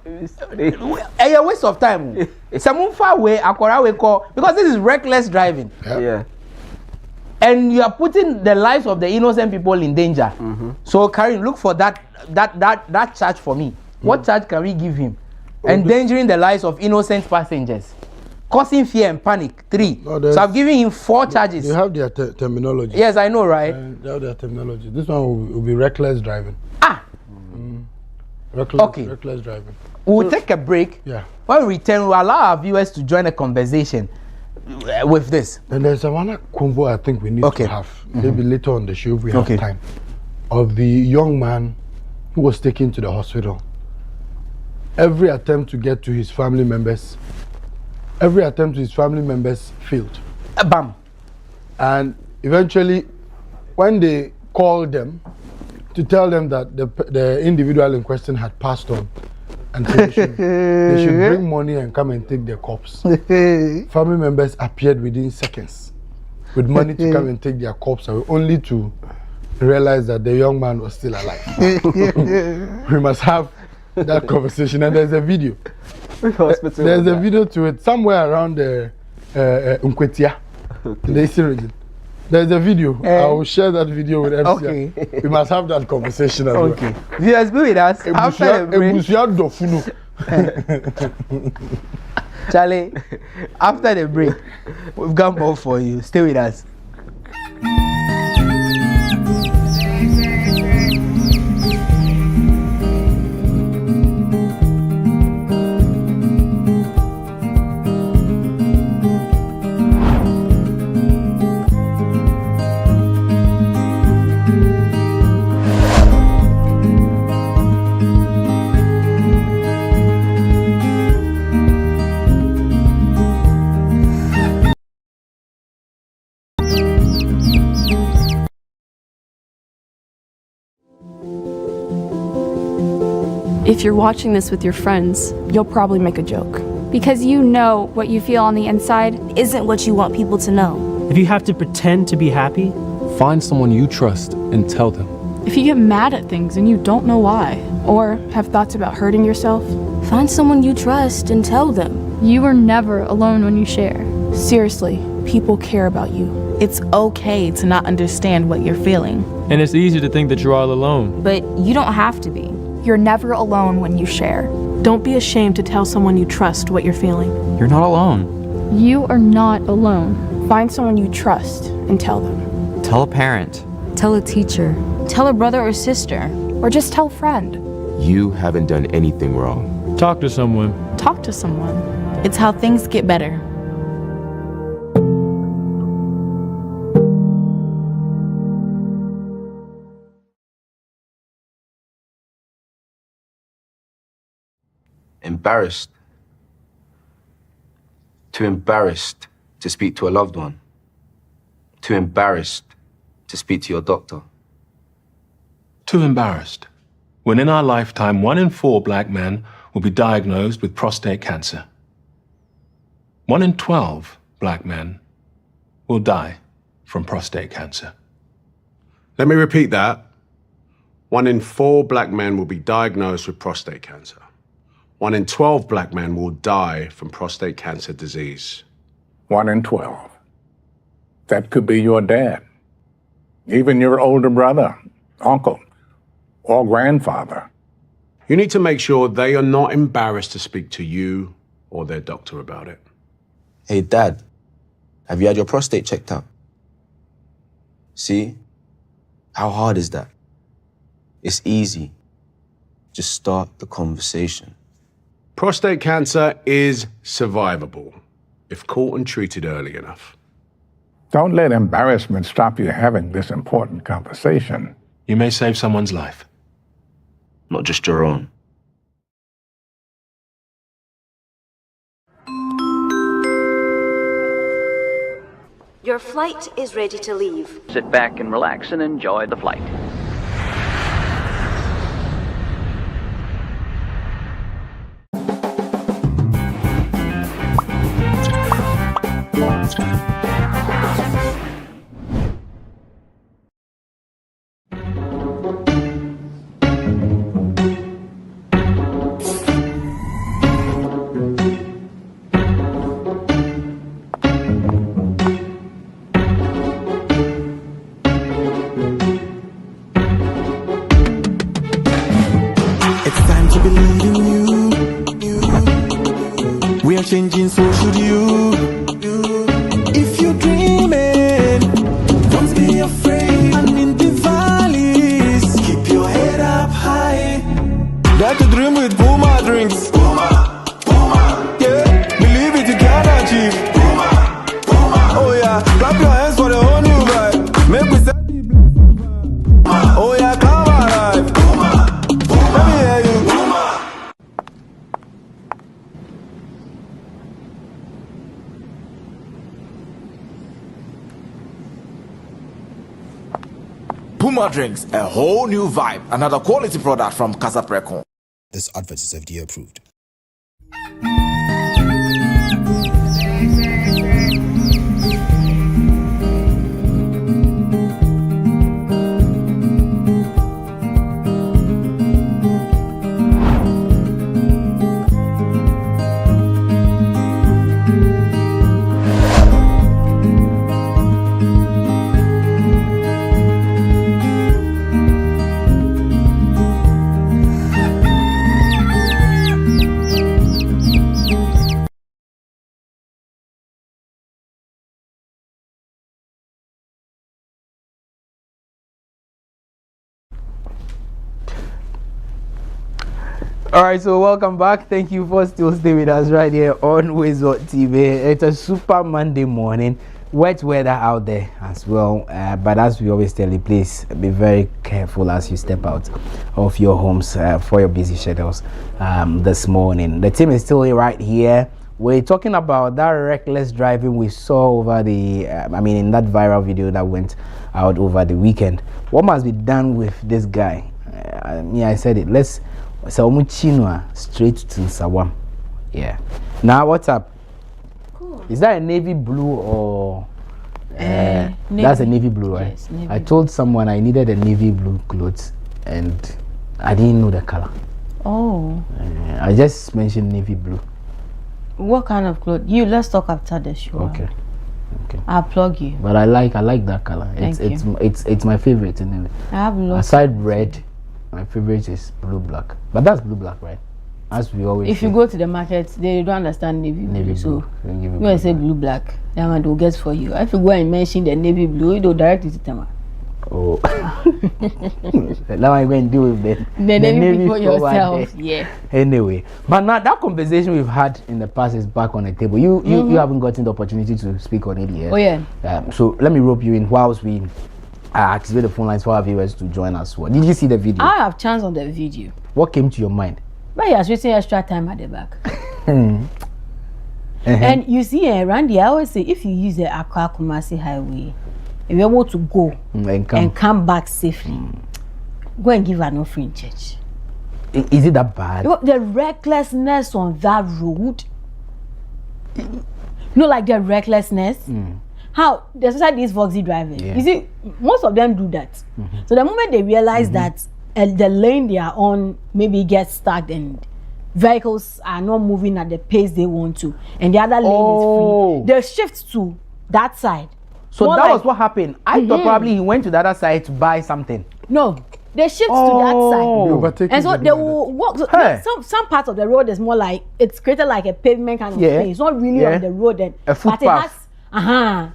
a waste of time. Some far away, akora we call, because this is reckless driving. Yeah. And you are putting the lives of the innocent people in danger. So Karim, look for that charge for me. What charge can we give him? Endangering the lives of innocent passengers, causing fear and panic. 3. So I've given him 4 charges. You have their terminology. Yes, I know, right? They have their terminology. This one will be reckless driving. Reckless driving. We'll take a break. Yeah. When we return, we'll allow our viewers to join a conversation with this. And there's one convo I think we need to have, maybe later on the show if we have time, of the young man who was taken to the hospital. Every attempt to get to his family members failed. Bam. And eventually, when they called them to tell them that the individual in question had passed on, and so they should bring money and come and take their corpse. Family members appeared within seconds with money to come and take their corpse away, only to realize that the young man was still alive. We must have that conversation, and there's a video. There's a video to it somewhere around the Nkwetia, the Eastern region. There's a video. I will share that video with MC. We must have that conversation as well. Viewers, be with us after the break. Charlie, after the break, we've got more for you. Stay with us. If you're watching this with your friends, you'll probably make a joke. Because you know what you feel on the inside isn't what you want people to know. If you have to pretend to be happy, find someone you trust and tell them. If you get mad at things and you don't know why, or have thoughts about hurting yourself, find someone you trust and tell them. You are never alone when you share. Seriously, people care about you. It's okay to not understand what you're feeling. And it's easy to think that you're all alone. But you don't have to be. You're never alone when you share. Don't be ashamed to tell someone you trust what you're feeling. You're not alone. You are not alone. Find someone you trust and tell them. Tell a parent. Tell a teacher. Tell a brother or sister. Or just tell a friend. You haven't done anything wrong. Talk to someone. Talk to someone. It's how things get better. Embarrassed. Too embarrassed to speak to a loved one. Too embarrassed to speak to your doctor. Too embarrassed. When in our lifetime, 1 in 4 black men will be diagnosed with prostate cancer. 1 in 12 black men will die from prostate cancer. Let me repeat that. 1 in 4 black men will be diagnosed with prostate cancer. 1 in 12 black men will die from prostate cancer disease. 1 in 12. That could be your dad, even your older brother, uncle, or grandfather. You need to make sure they are not embarrassed to speak to you or their doctor about it. Hey, Dad, have you had your prostate checked out? See? How hard is that? It's easy. Just start the conversation. Prostate cancer is survivable if caught and treated early enough. Don't let embarrassment stop you having this important conversation. You may save someone's life. Not just your own. Your flight is ready to leave. Sit back and relax and enjoy the flight. Changing, so should you. If you're dreaming, don't be afraid. And in the valleys, keep your head up high. Dare to dream with Puma drinks. Puma, Puma. Yeah, believe it, you can achieve. Puma, Puma. Oh yeah, clap your hands for the whole new vibe. Make we set the Puma. Oh yeah, come alive. Puma, Puma. Let me hear you. Puma. Puma drinks, a whole new vibe. Another quality product from Casa Precon. This advert is FDA approved. All right, so welcome back. Thank you for still staying with us right here on WoezorTV. It's a super Monday morning. Wet weather out there as well, but as we always tell you, please be very careful as you step out of your homes for your busy schedules this morning. The team is still right here. We're talking about that reckless driving we saw over the in that viral video that went out over the weekend. What must be done with this guy? I said it. Let's straight to Nsawam. Yeah. Now what's up? Cool. Is that a navy blue or that's a navy blue, right? Yes, navy I told someone I needed a navy blue clothes and I didn't know the color. Oh. I just mentioned navy blue. What kind of clothes? Let's talk after the show. Okay. I'll plug you. But I like that color. It's my favorite anyway. I have lots. Aside red, my favorite is blue black. But that's blue black, right? As we always if say. You go to the market, they don't understand navy blue. So when I say blue black, that one will get for you. If you go and mention the navy blue, it will direct you to them. Oh. Now I'm going to deal with the navy for yourself. Yeah. Anyway, but now that conversation we've had in the past is back on the table. You haven't gotten the opportunity to speak on it yet. Oh yeah. So let me rope you in whilst we activate the phone lines for our viewers to join us. What did you see the video? I have chance on the video. What came to your mind? But he has written extra time at the back. And you see, Randy, I always say if you use the Accra Kumasi highway, if you're able to go and come back safely, go and give an offering in church. Is it that bad? The recklessness on that road, like the recklessness. How especially these Voxy drivers, you see, most of them do that. So the moment they realize that the lane they are on maybe gets stuck and vehicles are not moving at the pace they want to, and the other lane is free, they shift to that side. So that was what happened. I thought probably he went to the other side to buy something. No, they shift to that side, and so they will walk. So some parts of the road is more like it's created like a pavement kind of thing. It's not really on the road, and a footpath. And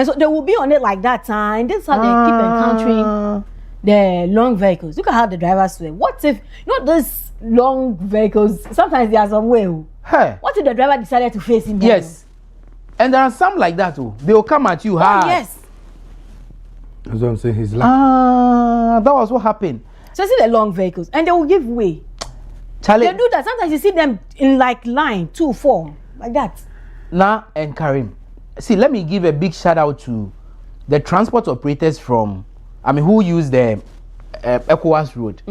so they will be on it like that, and this is how they keep encountering the long vehicles. Look at how the drivers swim. What if not these long vehicles? Sometimes they are somewhere. What if the driver decided to face him? Yes, and there are some like that too. They will come at you hard. Yes. That's what I'm saying. He's like, that was what happened. So see the long vehicles, and they will give way. Charlie, they do that. Sometimes you see them in like line 2, 4, like that. Nah, and Karim, see, let me give a big shout out to the transport operators from, who use the ECOWAS road.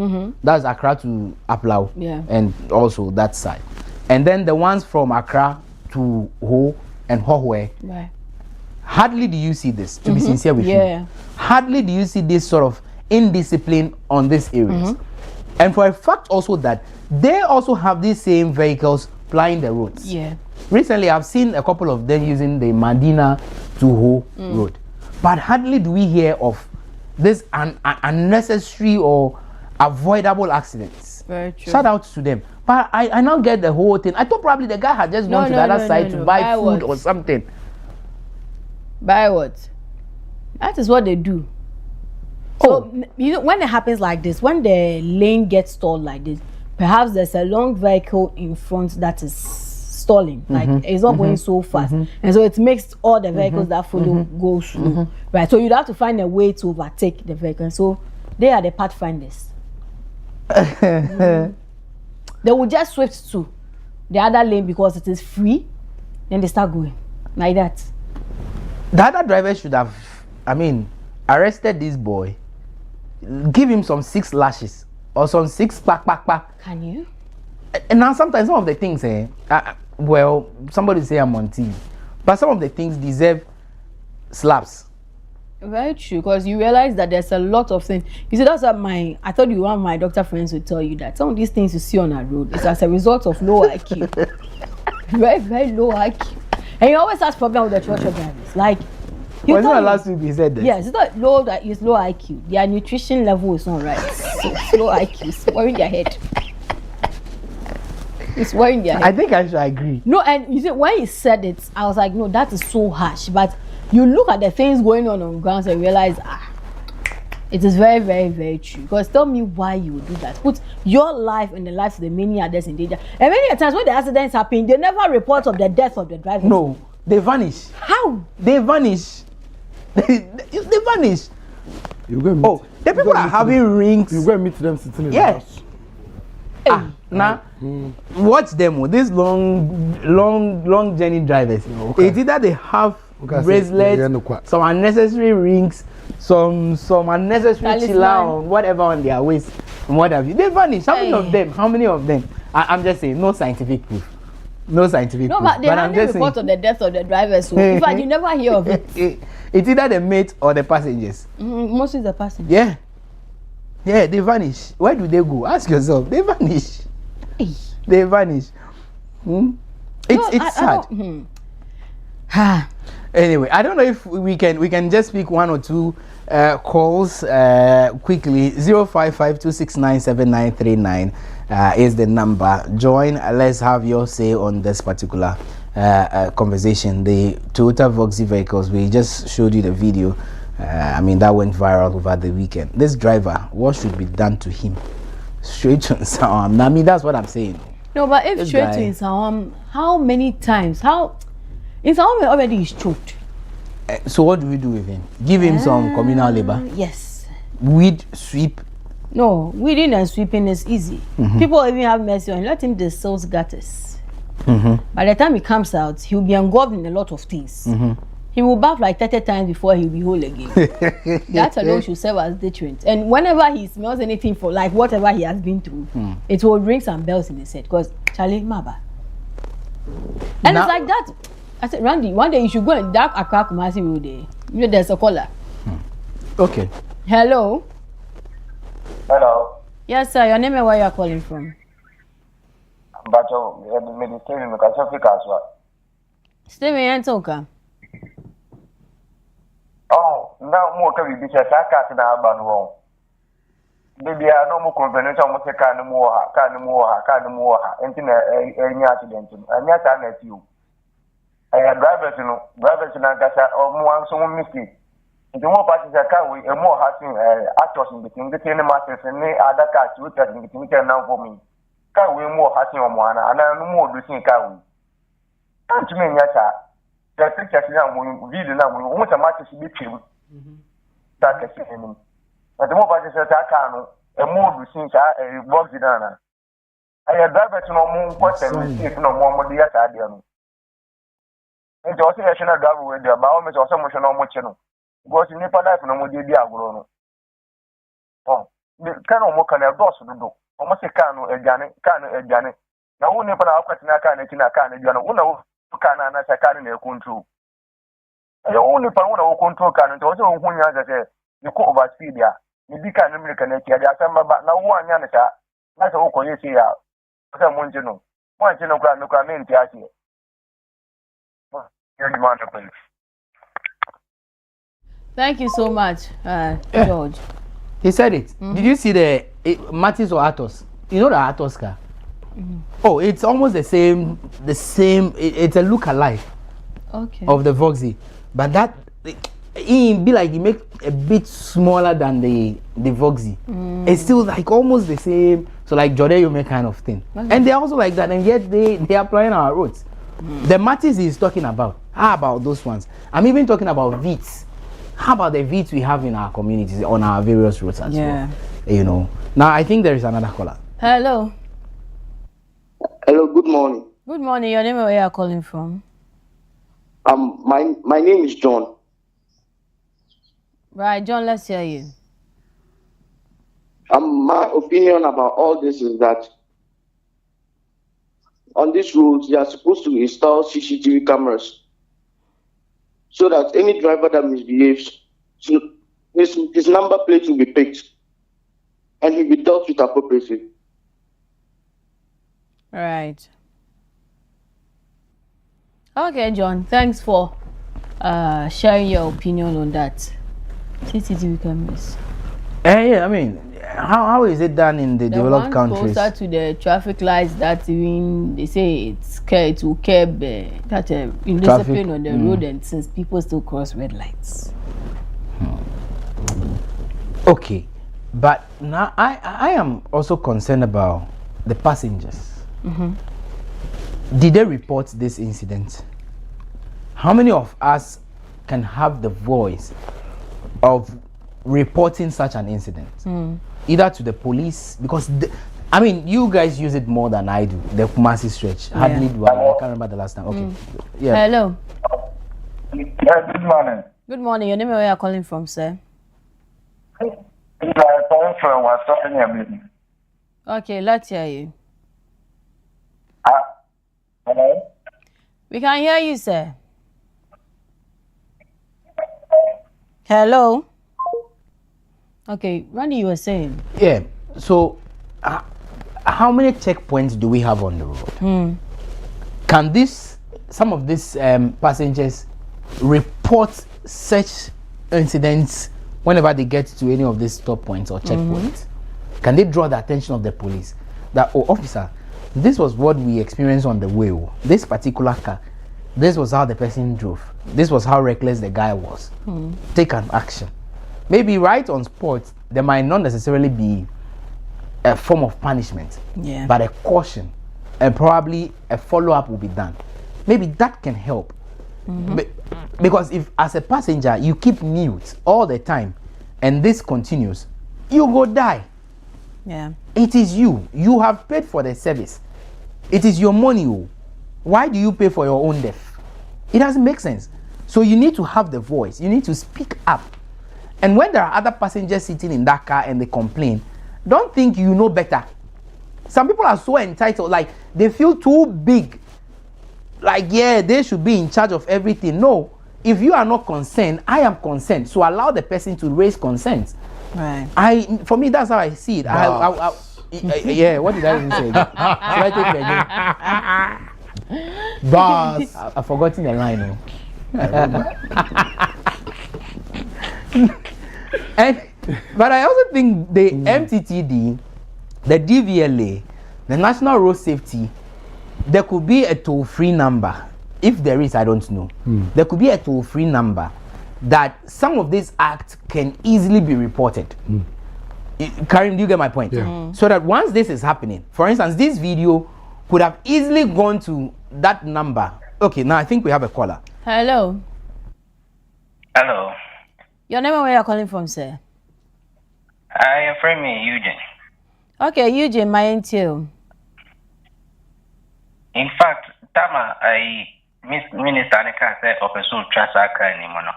That's Accra to Aplau, and also that side, and then the ones from Accra to Ho and Hohwe. Right. Hardly do you see this, to be sincere with you. Hardly do you see this sort of indiscipline on these areas. And for a fact also that they also have these same vehicles plying the roads. Recently, I've seen a couple of them using the Madina to Ho road. But hardly do we hear of this unnecessary or avoidable accidents. Very true. Shout out to them. But I now get the whole thing. I thought probably the guy had just gone to the other side to buy food or something. Buy what? That is what they do. So you know, when it happens like this, when the lane gets stalled like this, perhaps there's a long vehicle in front that is stalling, like it's not going so fast, and so it makes all the vehicles that follow go slow, right? So you'd have to find a way to overtake the vehicle. And so they are the pathfinders. They will just switch to the other lane because it is free, then they start going like that. The other driver should have, arrested this boy, give him some 6 lashes or some 6 pack. Can you? And now sometimes some of the things, well, somebody say I'm on TV, but some of the things deserve slaps. Very true, because you realize that there's a lot of things. You see, that's what I thought you want my doctor friends to tell you that some of these things you see on our road is as a result of low IQ. Very, very low IQ. And you always have problems with the truck drivers. Like, was it last week he said that? Yes, it's not low, it's low IQ. Their nutrition level is not right. So it's low IQ. It's worrying their head. It's worrying their head. I think I should agree. No, and you see, when he said it, I was like, no, that is so harsh. But you look at the things going on ground and realize, it is very, very, very true. Because tell me why you would do that. Put your life and the lives of the many others in danger. And many times when the accidents happen, they never report of the death of the driver. No, they vanish. How? They vanish. They vanish. You go meet, the people are having rings. You go and meet them sitting in the house. Now, watch them. These long journey drivers. It's either they have bracelets, some unnecessary rings, some unnecessary chiller on whatever on their waist, and what have you. They vanish. How many of them? I'm just saying, no scientific proof. No scientific proof. But they have no report of the death of the drivers. So in fact, you never hear of it. It's either the mate or the passengers. Mostly the passengers. Yeah, they vanish. Where do they go? Ask yourself. They vanish. They vanish. It's sad. Anyway, I don't know if we can just speak 1 or 2 calls quickly. 0552697939 is the number. Join. Let's have your say on this particular conversation. The Toyota Voxy vehicles. We just showed you the video. That went viral over the weekend. This driver, what should be done to him? Straight to Nsawam. That's what I'm saying. No, but if this straight to Nsawam, how many times? Nsawam already is choked. So what do we do with him? Give him some communal labor? Yes. Weed, sweep? No, weeding and sweeping is easy. People even have mercy on him. Let him distill gutters. By the time he comes out, he'll be involved in a lot of things. He will bath like 30 times before he'll be whole again. That alone should serve as deterrent. And whenever he smells anything for like whatever he has been through, it will ring some bells in his head. Because Charlie Maba. And it's like that. I said, Randy, one day you should go and dark Accra Kumasi Road there. You know, there's a caller. Okay. Hello. Hello. Yes, sir. Your name and where you are calling from? But the medicine because of the Stay me and talk. Oh, now more can be just a cat in our band wrong. Baby, I no more convention almost a kind of more, and any accident. And yet I met you. I had drivers in Ankasa or more some mistake. The more parties are carry a more hashing actors in between the masters and other cats with that in between now for me. Can we more hashing on one and I no more do think I will. Can't you mean yes, sir? The pictures now will read the number, we want a match to be him. That is him. But the more parties are can a more do think a box in Anna. I had drivers no more question, if no more yes, I didn't. And also, I should not go with the Bahamas or some motion on much. Because in Nepal life, no more did the agro. Oh, the canoe more can have doors to do. Almost a canoe, a Janet. Now, only for our question, I can't, you know, can as a can in a control. And only for one of control can also when you say you could overspeed ya. You can American, but now one yanata. That's all you see. Someone you know. One you know, no comment here. Thank you so much, George. He said it. Did you see the Mattis or Atos? You know the Atos car? Oh, it's almost the same. It's a look-alike of the Voxy, but that it be like it make a bit smaller than the Voxy. It's still like almost the same. So like Jordan, you make kind of thing, and they're also like that, and yet they are playing our roads. The Mattis is talking about. How about those ones? I'm even talking about VITs. How about the VITs we have in our communities on our various roads as well? You know. Now I think there is another caller. Hello. Hello. Good morning. Good morning. Your name and where you are calling from? My name is John. Right, John. Let's hear you. My opinion about all this is that on these roads, they are supposed to install CCTV cameras so that any driver that misbehaves, his number plate will be picked and he'll be dealt with appropriately. Right. Okay, John. Thanks for sharing your opinion on that. CCTV cameras. Yeah, I mean, how is it done in the developed countries? Closer to the traffic lights that even they say it will curb that indiscipline on the road, and since people still cross red lights. Okay, but now I am also concerned about the passengers. Did they report this incident? How many of us can have the voice of reporting such an incident, either to the police, because I mean you guys use it more than I do, the massive stretch. Hardly do I can't remember the last time. Okay. Hello. Good morning. Good morning. Your name and where you are calling from, sir? I'm calling from Western. Okay, let's hear you. Hello? We can hear you, sir. Hello? Okay, Randy, you were saying? Yeah, so how many checkpoints do we have on the road? Can some of these passengers report such incidents whenever they get to any of these stop points or checkpoints? Can they draw the attention of the police that, oh, officer, this was what we experienced on the way. This particular car, this was how the person drove. This was how reckless the guy was. Take an action. Maybe right on spot, there might not necessarily be a form of punishment, but a caution, and probably a follow-up will be done. Maybe that can help. Because if, as a passenger, you keep mute all the time, and this continues, you go die. It is you. You have paid for the service. It is your money. Why do you pay for your own death? It doesn't make sense. So you need to have the voice. You need to speak up. And when there are other passengers sitting in that car and they complain, don't think you know better. Some people are so entitled, like they feel too big. Like, yeah, they should be in charge of everything. No, if you are not concerned, I am concerned. So allow the person to raise concerns. Right. For me, that's how I see it. Yeah, what did I even say again? Should I take it again? Bars. I've forgotten the line. No? But I also think the MTTD, the DVLA, the National Road Safety, there could be a toll-free number. If there is, I don't know. There could be a toll-free number that some of these acts can easily be reported. Karim, do you get my point? Yeah. So that once this is happening, for instance, this video could have easily gone to that number. Okay, now I think we have a caller. Hello. Hello. Your name and where you're calling from, sir? I am from Eugene. Okay, Eugene, my entail. In fact, Tama, I miss Minister Nika said Operation Trasaka anymore.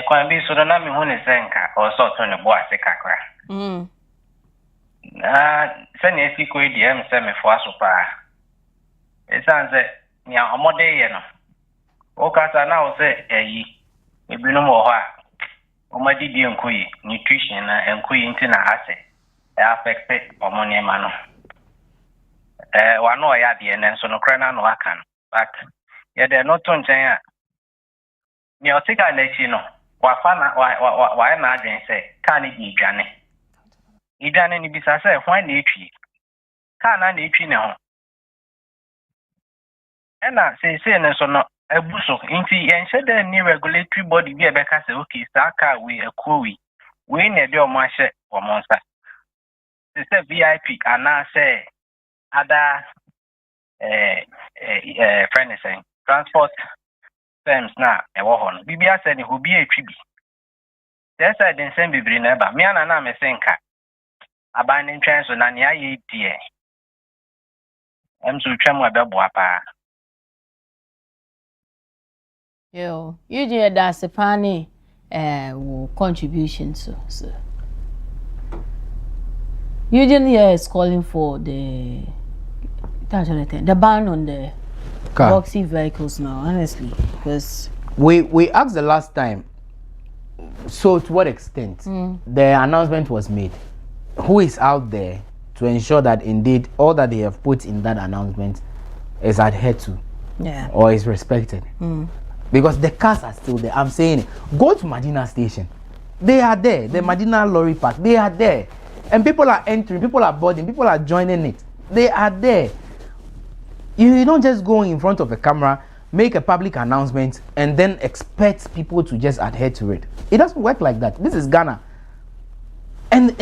Kwan bi so na me hu ne senka o so to ne bo ase kakra. Se ne esi ko di em se me fo aso pa. Esanze nya omode ye no. O kasa na o se eyi ebinu mo ho a omadi di enkoyi nutrition na enkoyi nti na ase e affect omone ma no. Wa no ya de ne so no kra na no aka no. But ye de no to nchen a ni o tika na chi no wa na adwen se ka ne di idwane ni bisa se hwan na etwi ka na etwi ne ho ena se ne so no ebuso nti yenhye de ni regulatory body bi ebeka se okay saka we ekowi we na de omo ahye omo nsa se VIP ana se ada friend saying transport terms na ewo ho no bibia se ne hobi etwi bi desa den sem bibiri na ba me ana na me senka aban ne ntwen so na ne aye die em so twam abebo apa yo you do that sepani contribution so Eugene here is calling for the ban on the boxy vehicles now, honestly, because we asked the last time. So to what extent the announcement was made? Who is out there to ensure that indeed all that they have put in that announcement is adhered to, or is respected? Because the cars are still there. I'm saying it. Go to Medina Station. They are there. The Medina Lorry Park. They are there. And people are entering, people are boarding, people are joining it. They are there. You don't just go in front of a camera, make a public announcement, and then expect people to just adhere to it. It doesn't work like that. This is Ghana. And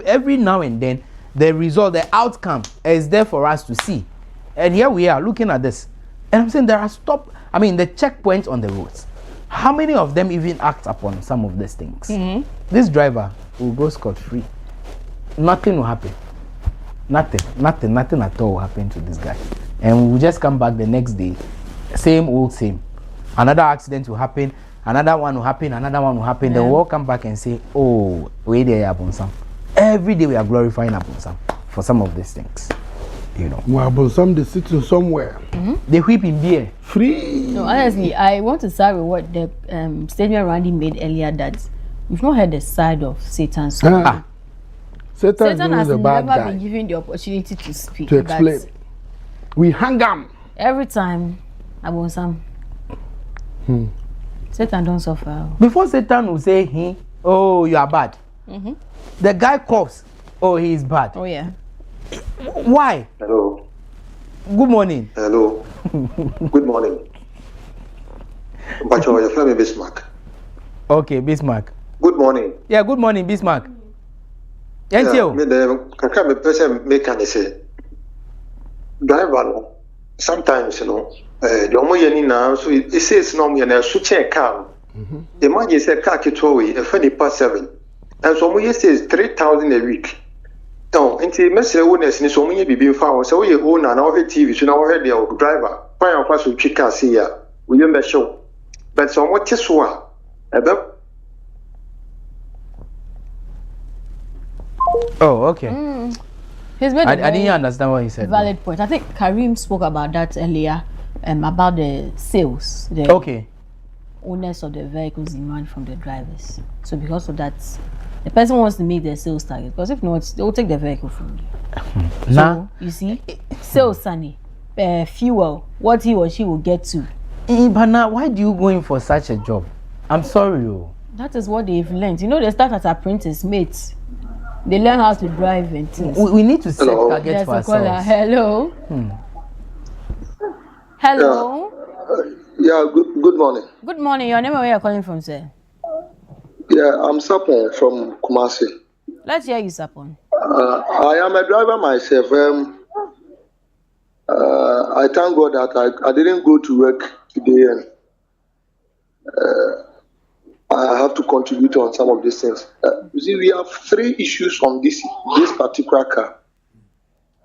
every now and then, the result, the outcome is there for us to see. And here we are looking at this. And I'm saying there are the checkpoints on the roads. How many of them even act upon some of these things? This driver will go scot-free. Nothing will happen. Nothing at all will happen to this guy. And we'll just come back the next day. Same old same. Another accident will happen. Another one will happen. Another one will happen. Then we'll all come back and say, oh, we there Abonsam. Every day we are glorifying Abonsam for some of these things. You know. Well, Abonsam, they sitting somewhere. They whip in beer. Free. No, honestly, I want to start with what the statement Randy made earlier, that we've not heard the side of Satan's story. Satan has never been given the opportunity to speak. To explain. We hang him. Every time Abonsam. Satan don't suffer. Before Satan will say, oh, you are bad. The guy coughs, oh, he is bad. Oh, yeah. Why? Hello. Good morning. Hello. Good morning. But your friend is Bismarck. Okay, Bismarck. Good morning. Yeah, good morning, Bismarck. Driver, sometimes, the only now, so it says no, we are switch a car. The money is a car kitoway, a funny past 7. And so we says 3,000 a week. No, until Mr. Owners in so many be found, so we own an over TV, so now already our driver. Fire of us will check us here. We don't show. But so what is one? Oh, okay. He's made I didn't understand what he said. Valid point. I think Karim spoke about that earlier, about the sales, the owners of the vehicles demand from the drivers. So because of that, the person wants to meet their sales target. Because if not, they will take the vehicle from you. Now, so, you see, sales, Sunny, fuel, what he or she will get to. But now, why do you go in for such a job? I'm sorry, oh. That is what they've learned. You know, they start as apprentice mates. They learn how to drive and things. We need to set targets for ourselves. Hello. Hello. Yeah. Good morning. Good morning. Your name and where you're calling from, sir? Yeah, I'm Sapon from Kumasi. Let's hear you, Sapon. I am a driver myself. I thank God that I didn't go to work today, and I have to contribute on some of these things. You see, we have 3 issues on this particular car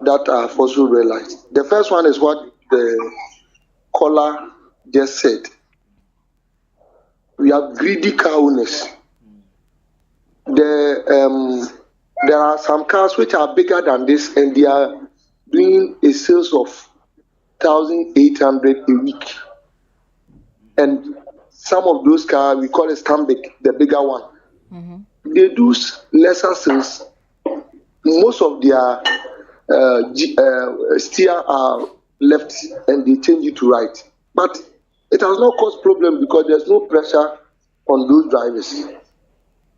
that I have also realized. The first one is what the caller just said. We have greedy car owners. There are some cars which are bigger than this, and they are doing a sales of 1,800 a week. And some of those cars, we call it Stambik, the bigger one. They do lesser sales. Most of their steer are left and they change it to right. But it has not caused problem because there's no pressure on those drivers.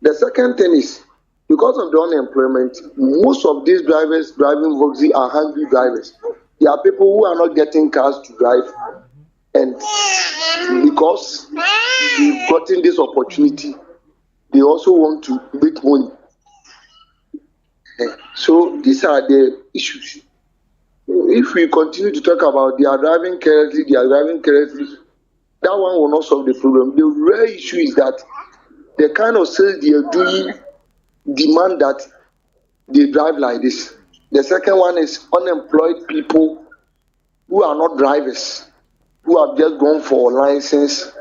The second thing is, because of the unemployment, most of these drivers driving Voxy are hungry drivers. There are people who are not getting cars to drive, and because they've gotten this opportunity, they also want to make money. So these are the issues. If we continue to talk about they are driving carelessly, that one will not solve the problem. The real issue is that the kind of sales they are doing demand that they drive like this. The second one is unemployed people who are not drivers, who have just gone for a license,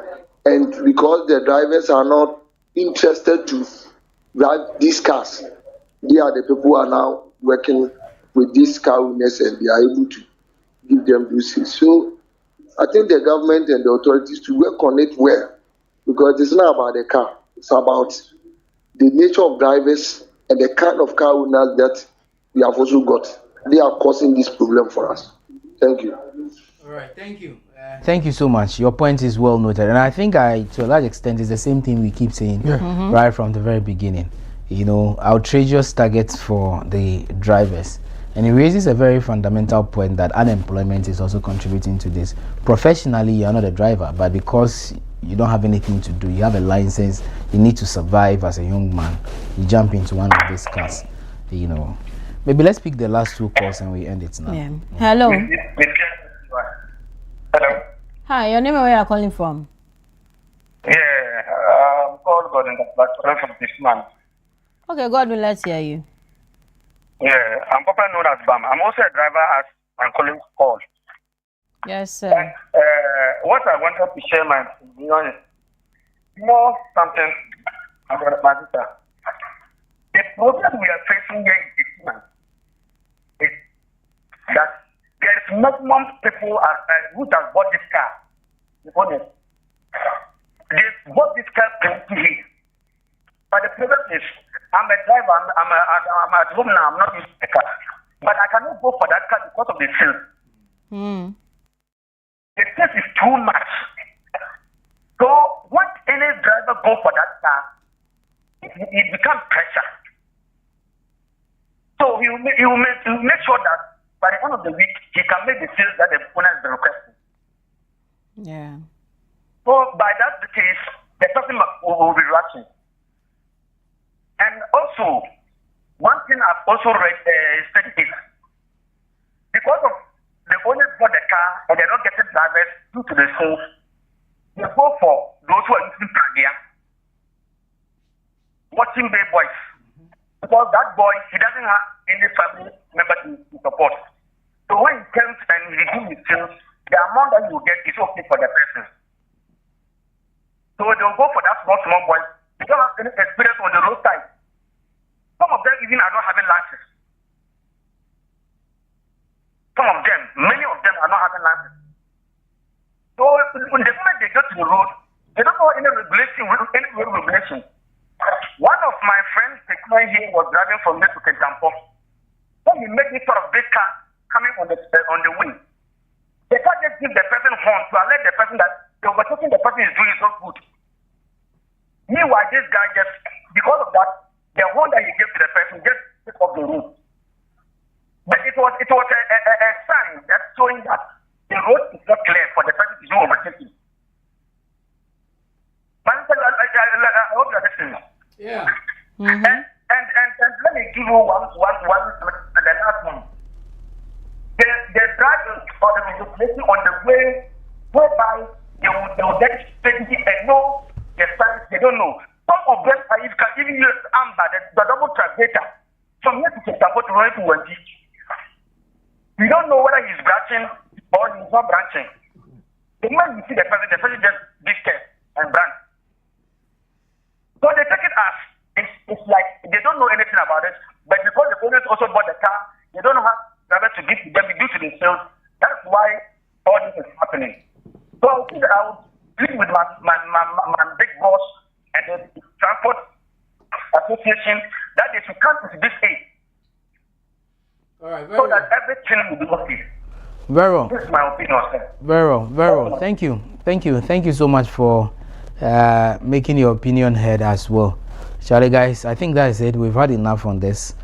and because the drivers are not interested to drive these cars, they are the people who are now working with these car owners and they are able to give them those things. So I think the government and the authorities to work on it well, because it's not about the car, it's about the nature of drivers and the kind of car owners that we have also got. They are causing this problem for us. Thank you. All right, thank you. Thank you so much. Your point is well noted, and I think to a large extent, is the same thing we keep saying right from the very beginning. You know, outrageous targets for the drivers, and it raises a very fundamental point that unemployment is also contributing to this. Professionally, you are not a driver, but because you don't have anything to do, you have a license, you need to survive as a young man, you jump into one of these cars. You know, maybe let's pick the last 2 calls and we end it now. Yeah. Hello. Hello. Hi, your name and where you're calling from? Yeah, I'm called Gordon, but from this month. Okay, Godwin, let's hear you. Yeah, I'm Papa known as Bam. I'm also a driver as I'm calling call. Yes, sir. What I wanted to share my opinion is more something about my sister. The problem we are facing here in this month is that there is maximum people who have bought this car. Honest. They bought this car 20 years. But the problem is, I'm a driver, I'm at home now, I'm not using the car. But I cannot go for that car because of the sales. The sales is too much. So when any driver go for that car, it becomes pressure. So he will make sure that by the end of the week, he can make the sales that the owner is requesting. Yeah. So by that case, the person will be rushing. And also, one thing I've also read studied is because of the owners bought the car and they're not getting drivers due to the sales, they go for those who are using Pragia, watching their boys. Because that boy, he doesn't have any family member to support. So when he comes and he gives his sales, the amount that you get is okay for the person. So they'll go for that small boy. They don't have any experience on the roadside. Some of them even are not having license. Some of them, many of them are not having license. So when the moment they get to the road, they don't know any regulation, any regulation. One of my friends, the client here, was driving from there to Kentampo. When he made this sort of big car coming on the way, the car just gives the person horn to alert the person that the overtaking the person is doing so good. Meanwhile, this guy just, because of that, the horn that he gave to the person just took off the road. But it was a sign that's showing that the road is not clear for the person to do overtaking. But I hope you are listening. Yeah. And let me give you one the last one. The driving or the manipulation on the way whereby they will get steady and know the signs they don't know. Some of them are even use AMBA, the double translator, from here to Kentampo to Roy to Wendy. We don't know whether he's branching or he's not branching. The moment you see the person just disconnect and branch. So they take it as it's like they don't know anything about it, but because the owners also bought the car, they don't know how driver to give to them due to the sales. That's why all this is happening. So I would plead with my big boss and the transport association that they should come to this aid. All right, so that everything will be okay. Very well. This is my opinion, sir. Very well. Thank you so much for making your opinion heard as well. Charlie, guys, I think that is it. We've had enough on this.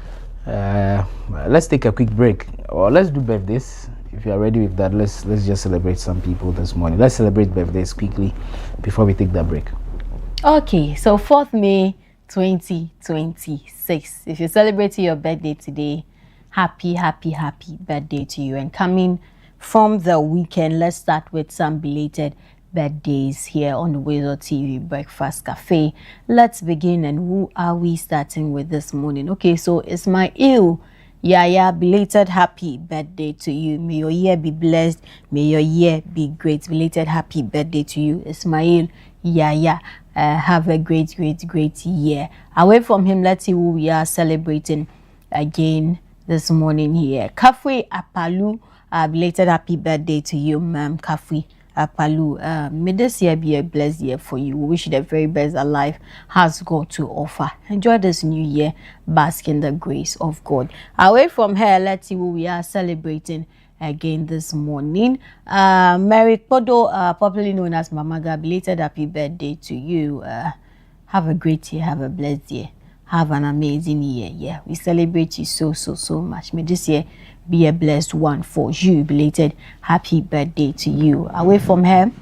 Let's take a quick break, or let's do birthdays. If you are ready with that, let's just celebrate some people this morning. Let's celebrate birthdays quickly before we take that break. Okay, so 4th May 2026. If you're celebrating your birthday today, happy birthday to you. And coming from the weekend, let's start with some belated birthdays here on the WoezorTV Breakfast Cafe. Let's begin. And who are we starting with this morning? Okay, so Ismail Yaya, belated happy birthday to you. May your year be blessed. May your year be great. Belated happy birthday to you, Ismail Yaya. Have a great year. Away from him, let's see who we are celebrating again this morning here. Café Apalu, belated happy birthday to you, ma'am. Café Apalu, may this year be a blessed year for you. We wish you the very best that life has got to offer. Enjoy this new year, bask in the grace of God. Away from her, let's see who we are celebrating again this morning. Mary Kodo, popularly known as Mamaga, belated happy birthday to you. Have a great year, have a blessed year, have an amazing year. Yeah, we celebrate you so much. May this year be a blessed one for you. Belated happy birthday to you. Away from her,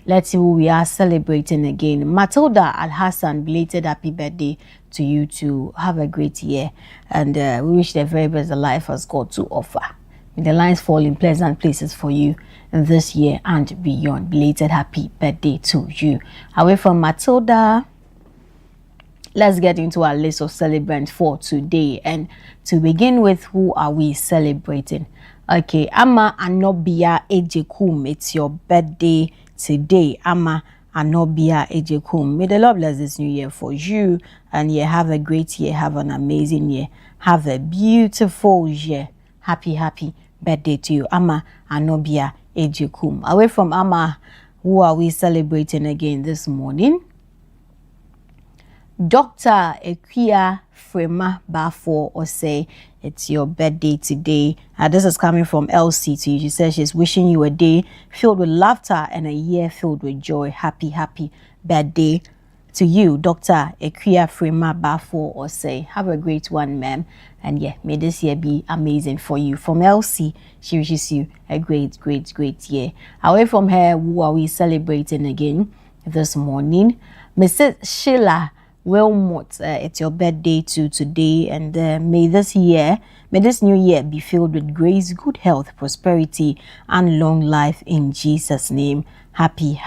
let's see who we are celebrating again. Matilda Al-Hassan, belated happy birthday to you to have a great year. And we wish the very best the life has got to offer. May the lines fall in pleasant places for you this year and beyond. Belated happy birthday to you. Away from Matilda, let's get into our list of celebrants for today. And to begin with, who are we celebrating? Okay, Ama Anobia Ejekum, it's your birthday today. Ama Anobia Ejekum. May the Lord bless this new year for you. And yeah, have a great year, have an amazing year, have a beautiful year. Happy birthday to you, Ama Anobia Ejekum. Away from Ama, who are we celebrating again this morning? Dr. Ekia Frema Bafo or say it's your birthday today. This is coming from Elsie to you. She says she's wishing you a day filled with laughter and a year filled with joy. Happy birthday to you, Dr. Ekia Frema Bafo or say. Have a great one, ma'am. And yeah, may this year be amazing for you. From Elsie, she wishes you a great year. Away from her, who are we celebrating again this morning? Mrs. Sheila Wilmot, it's your birthday too today, and may this new year be filled with grace, good health, prosperity, and long life in Jesus' name. Happy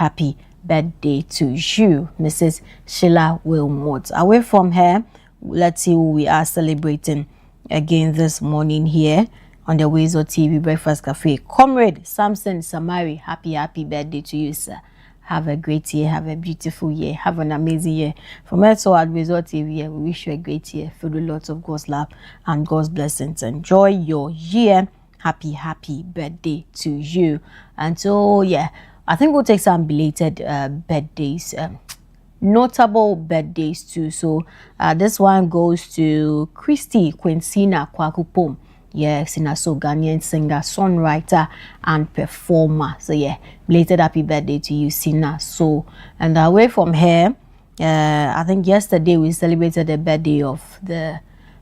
birthday to you, Mrs. Sheila Wilmot. Away from her, let's see who we are celebrating again this morning here on the WoezorTV Breakfast Cafe. Comrade Samson Samari, happy birthday to you, sir. Have a great year, have a beautiful year, have an amazing year. From us all at WoezorTV, we wish you a great year filled with lots of God's love and God's blessings. Enjoy your year. Happy birthday to you. And so, yeah, I think we'll take some belated birthdays notable birthdays too. So this one goes to Christy Quintina Kwakupom. Yes, in a so Ghanaian singer, songwriter, and performer. So yeah, belated happy birthday to you, Sina. So, and away from here, I think yesterday we celebrated the birthday of the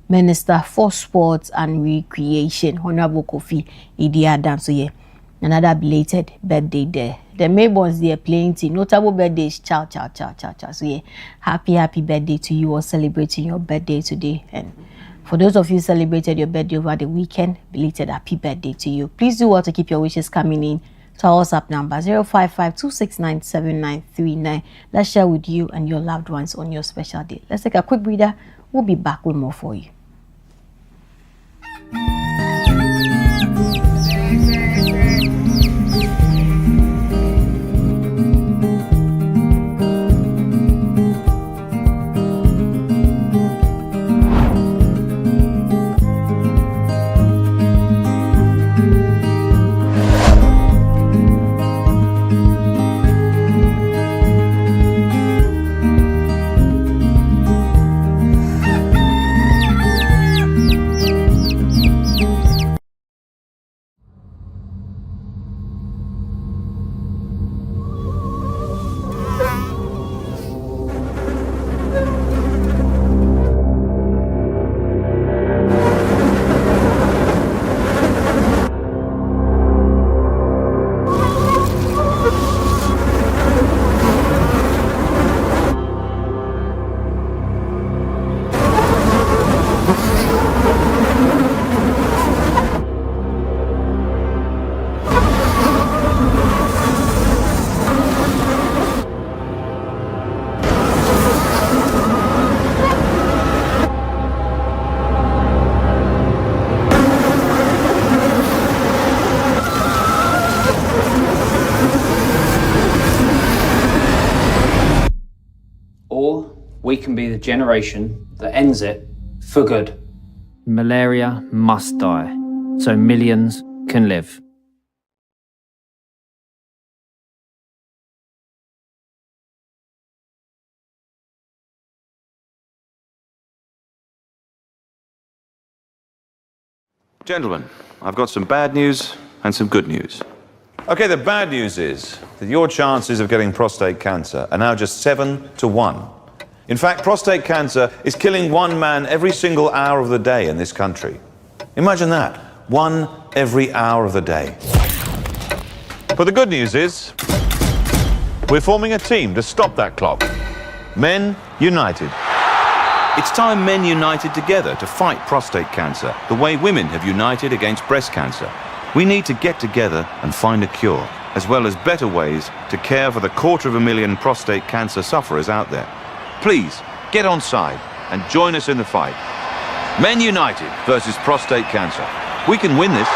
Minister for Sports and Recreation, Honorable Kofi Idi Adam. So yeah, another belated birthday there. The Maybons, they are plenty. Notable birthdays, ciao. So yeah, happy birthday to you all celebrating your birthday today. And for those of you who celebrated your birthday over the weekend, belated happy birthday to you. Please do want to keep your wishes coming in to our WhatsApp number 055-269-7939. Let's share with you and your loved ones on your special day. Let's take a quick breather. We'll be back with more for you. We can be the generation that ends it for good. Malaria must die, so millions can live. Gentlemen, I've got some bad news and some good news. Okay, the bad news is that your chances of getting prostate cancer are now just 7 to 1. In fact, prostate cancer is killing one man every single hour of the day in this country. Imagine that, one every hour of the day. But the good news is, we're forming a team to stop that clock. Men United. It's time men united together to fight prostate cancer, the way women have united against breast cancer. We need to get together and find a cure, as well as better ways to care for the 250,000 prostate cancer sufferers out there. Please, get on side and join us in the fight. Men United versus prostate cancer. We can win this.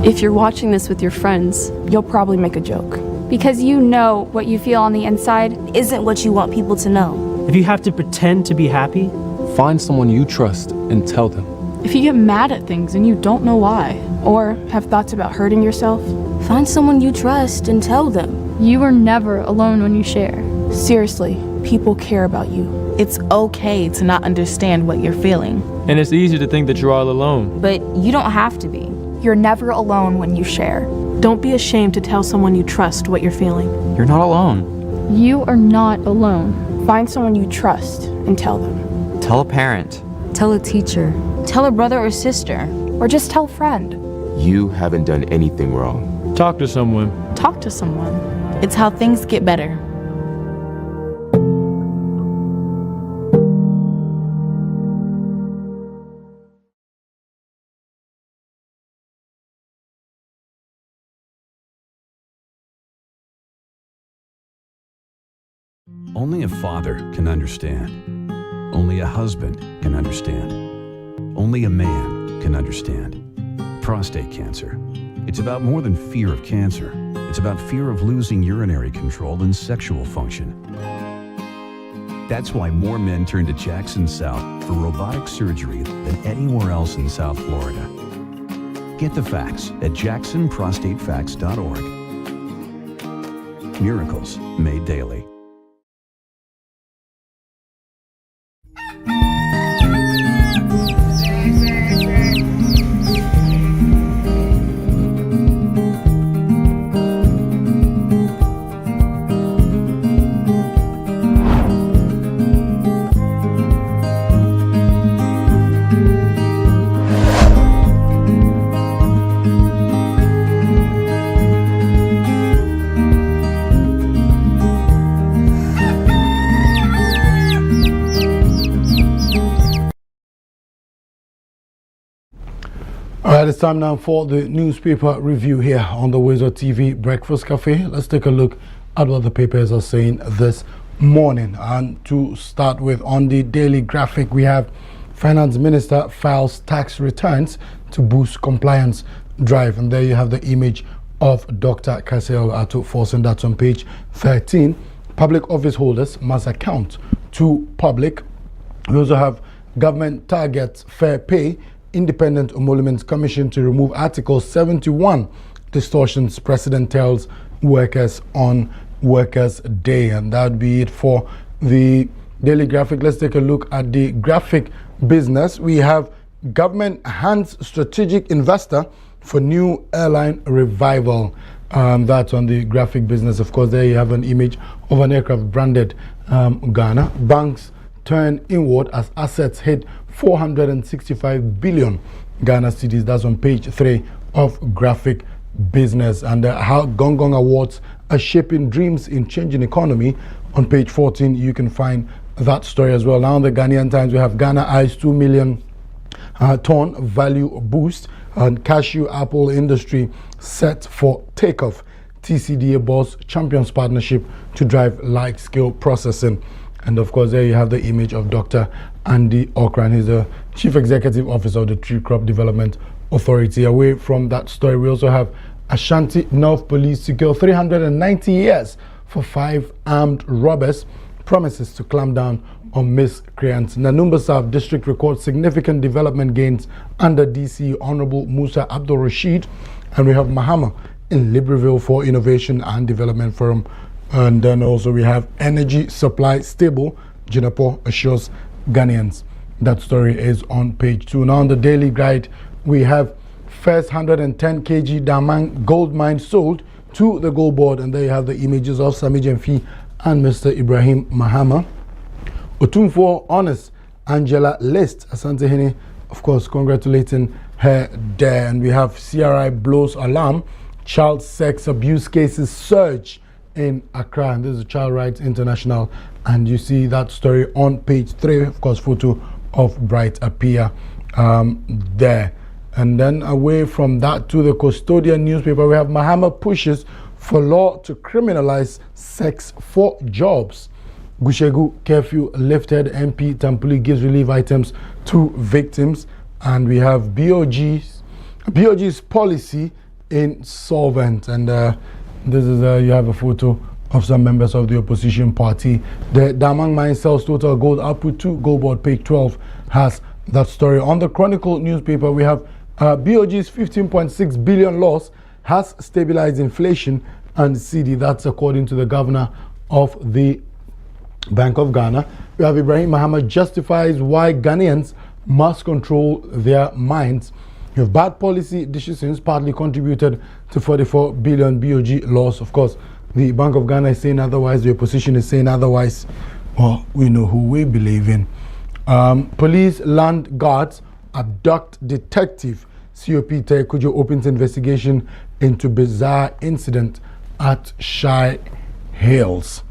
If you're watching this with your friends, you'll probably make a joke. Because you know what you feel on the inside isn't what you want people to know. If you have to pretend to be happy, find someone you trust and tell them. If you get mad at things and you don't know why, or have thoughts about hurting yourself, Find someone you trust and tell them. You are never alone when you share. Seriously, people care about you. It's okay to not understand what you're feeling. And it's easy to think that you're all alone. But you don't have to be. You're never alone when you share. Don't be ashamed to tell someone you trust what you're feeling. You're not alone. You are not alone. Find someone you trust and tell them. Tell a parent. Tell a teacher. Tell a brother or sister. Or just tell a friend. You haven't done anything wrong. Talk to someone. Talk to someone. It's how things get better. Only a father can understand. Only a husband can understand. Only a man can understand. Prostate cancer. It's about more than fear of cancer. It's about fear of losing urinary control and sexual function. That's why more men turn to Jackson South for robotic surgery than anywhere else in South Florida. Get the facts at jacksonprostatefacts.org. Miracles made daily. All right, it's time now for the newspaper review here on the WoezorTV Breakfast Cafe. Let's take a look at what the papers are saying this morning. And to start with, on the Daily Graphic, we have Finance Minister files tax returns to boost compliance drive. And there you have the image of Dr. Kaseo Ato Forsen. That's on page 13. Public office holders must account to public. We also have government targets fair pay. Independent Emoluments Commission to remove Article 71 distortions. President tells workers on Workers' Day. And that would be it for the Daily Graphic. Let's take a look at the graphic business. We have government hands strategic investor for new airline revival. That's on the graphic business. Of course, there you have an image of an aircraft branded Ghana. Banks turn inward as assets hit 465 billion Ghana cedis. That's on page 3 of graphic business. And how Gong Gong Awards are shaping dreams in changing economy. On page 14, you can find that story as well. Now in the Ghanaian Times, we have Ghana eyes 2 million ton value boost, and cashew apple industry set for takeoff. TCDA boss champions partnership to drive large-scale processing. And of course, there you have the image of Dr. Andy Okran. He's the Chief Executive Officer of the Tree Crop Development Authority. Away from that story, we also have Ashanti North Police secure 390 years for 5 armed robbers. Promises to clamp down on miscreants. Nanumba South District records significant development gains under DC Honorable Musa Abdul Rashid. And we have Mahama in Libreville for Innovation and Development Forum. And then also we have energy supply stable. Jinapo assures Ghanaians. That story is on page 2. Now on the Daily Guide, we have first 110 kg Damang gold mine sold to the gold board. And there you have the images of Sami Jemfi and Mr. Ibrahim Mahama. Otumfo honors Angela List. Asante Hene, of course, congratulating her there. And we have CRI blows alarm. Child sex abuse cases surge in Accra, and this is Child Rights International, and you see that story on page 3. Of course, photo of Bright Appear there. And then away from that to the Custodian newspaper, we have Mahama pushes for law to criminalize sex for jobs. Gushegu curfew lifted. MP Tampuli gives relief items to victims, and we have BOG's policy insolvent. And this is you have a photo of some members of the opposition party. The Damang mine sells total gold output to gold board. Page 12 has that story. On the Chronicle newspaper, we have BOG's 15.6 billion loss has stabilized inflation and CD. That's according to the governor of the Bank of Ghana. We have Ibrahim Mahama justifies why Ghanaians must control their minds. You have bad policy decisions partly contributed to 44 billion BOG loss. Of course, the Bank of Ghana is saying otherwise, the opposition is saying otherwise. Well, we know who we believe in. Police land guards abduct detective. COP Kujo opens investigation into bizarre incident at Shy Hills.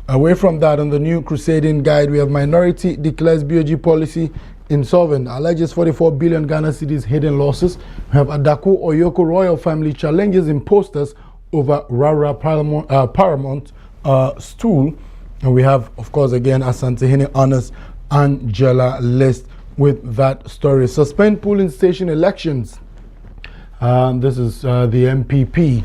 Away from that, on the new Crusading Guide, we have minority declares BOG policy insolvent, alleges 44 billion Ghana cedis hidden losses. We have Adaku Oyoko royal family challenges imposters over Rara Paramount stool. And we have, of course, again, Asante Hene honors Angela List with that story. Suspend polling station elections. This is the MPP.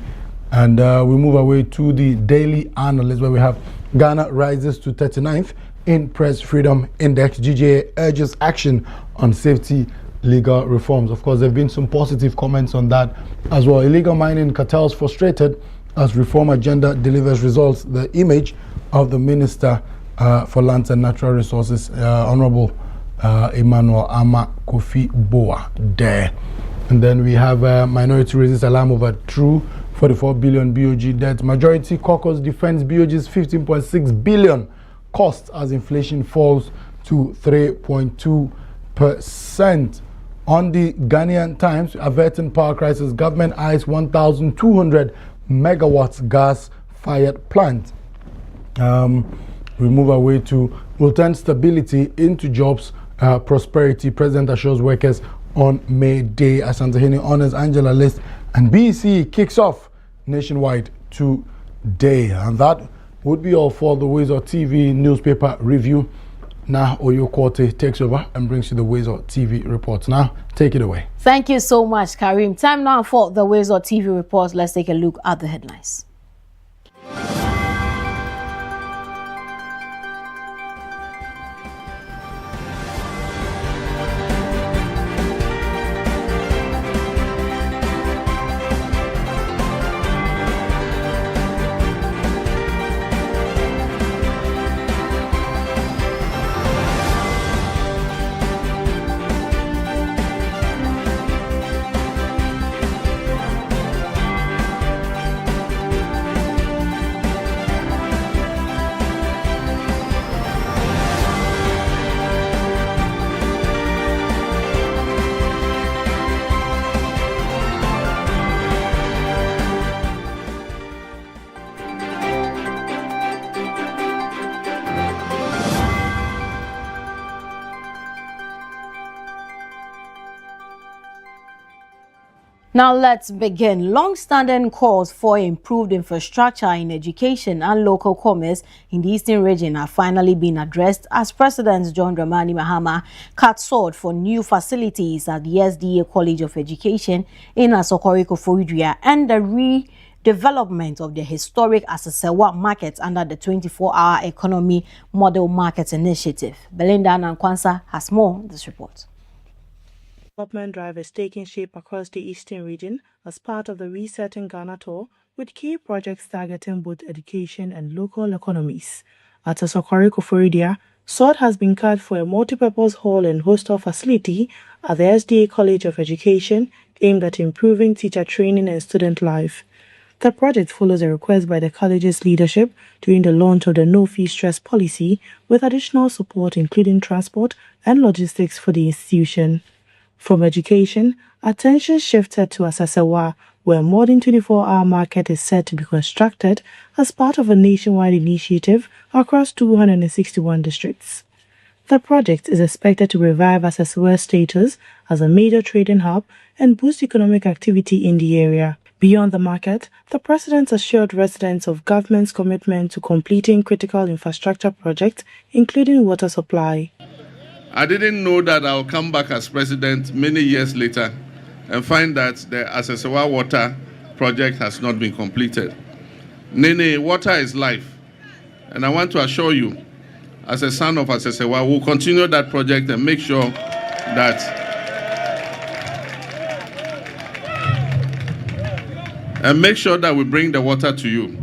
And we move away to the Daily Analyst, where we have Ghana rises to 39th in Press Freedom Index. GJA urges action on safety legal reforms. Of course, there have been some positive comments on that as well. Illegal mining cartels frustrated as reform agenda delivers results. The image of the Minister for Lands and Natural Resources, Honorable Emmanuel Ama Kofi Boa there. And then we have minority raises alarm over true 44 billion BOG debt. Majority caucus defends BOG's 15.6 billion cost as inflation falls to 3.2%. On the Ghanaian Times, averting power crisis, government eyes 1,200 megawatts gas-fired plant. We move away to will turn stability into jobs, prosperity. President assures workers on May Day. Asantehene honors Angela List, and BC kicks off nationwide today. And that would be all for the WoezorTV newspaper review. Now Oyo Korte takes over and brings you the WoezorTV reports. Now, take it away. Thank you so much, Karim. Time now for the WoezorTV reports. Let's take a look at the headlines. Now let's begin. Long-standing calls for improved infrastructure in education and local commerce in the Eastern region are finally being addressed as President John Dramani Mahama cut sword for new facilities at the SDA College of Education in Asokore Koforidua and the redevelopment of the historic Asesewa market under the 24-hour economy model market initiative. Belinda Nankwansa has more on this report. Development drive is taking shape across the Eastern region as part of the Resetting Ghana tour, with key projects targeting both education and local economies. At Asokore Koforidua, sword has been cut for a multipurpose hall and hostel facility at the SDA College of Education aimed at improving teacher training and student life. The project follows a request by the college's leadership during the launch of the no-fee stress policy, with additional support including transport and logistics for the institution. From education, attention shifted to Asasewa, where a modern 24-hour market is set to be constructed as part of a nationwide initiative across 261 districts. The project is expected to revive Asasewa's status as a major trading hub and boost economic activity in the area. Beyond the market, the president assured residents of government's commitment to completing critical infrastructure projects, including water supply. I didn't know that I'll come back as president many years later and find that the Asesewa water project has not been completed. Nene, water is life. And I want to assure you, as a son of Asesewa, we'll continue that project and make sure that we bring the water to you.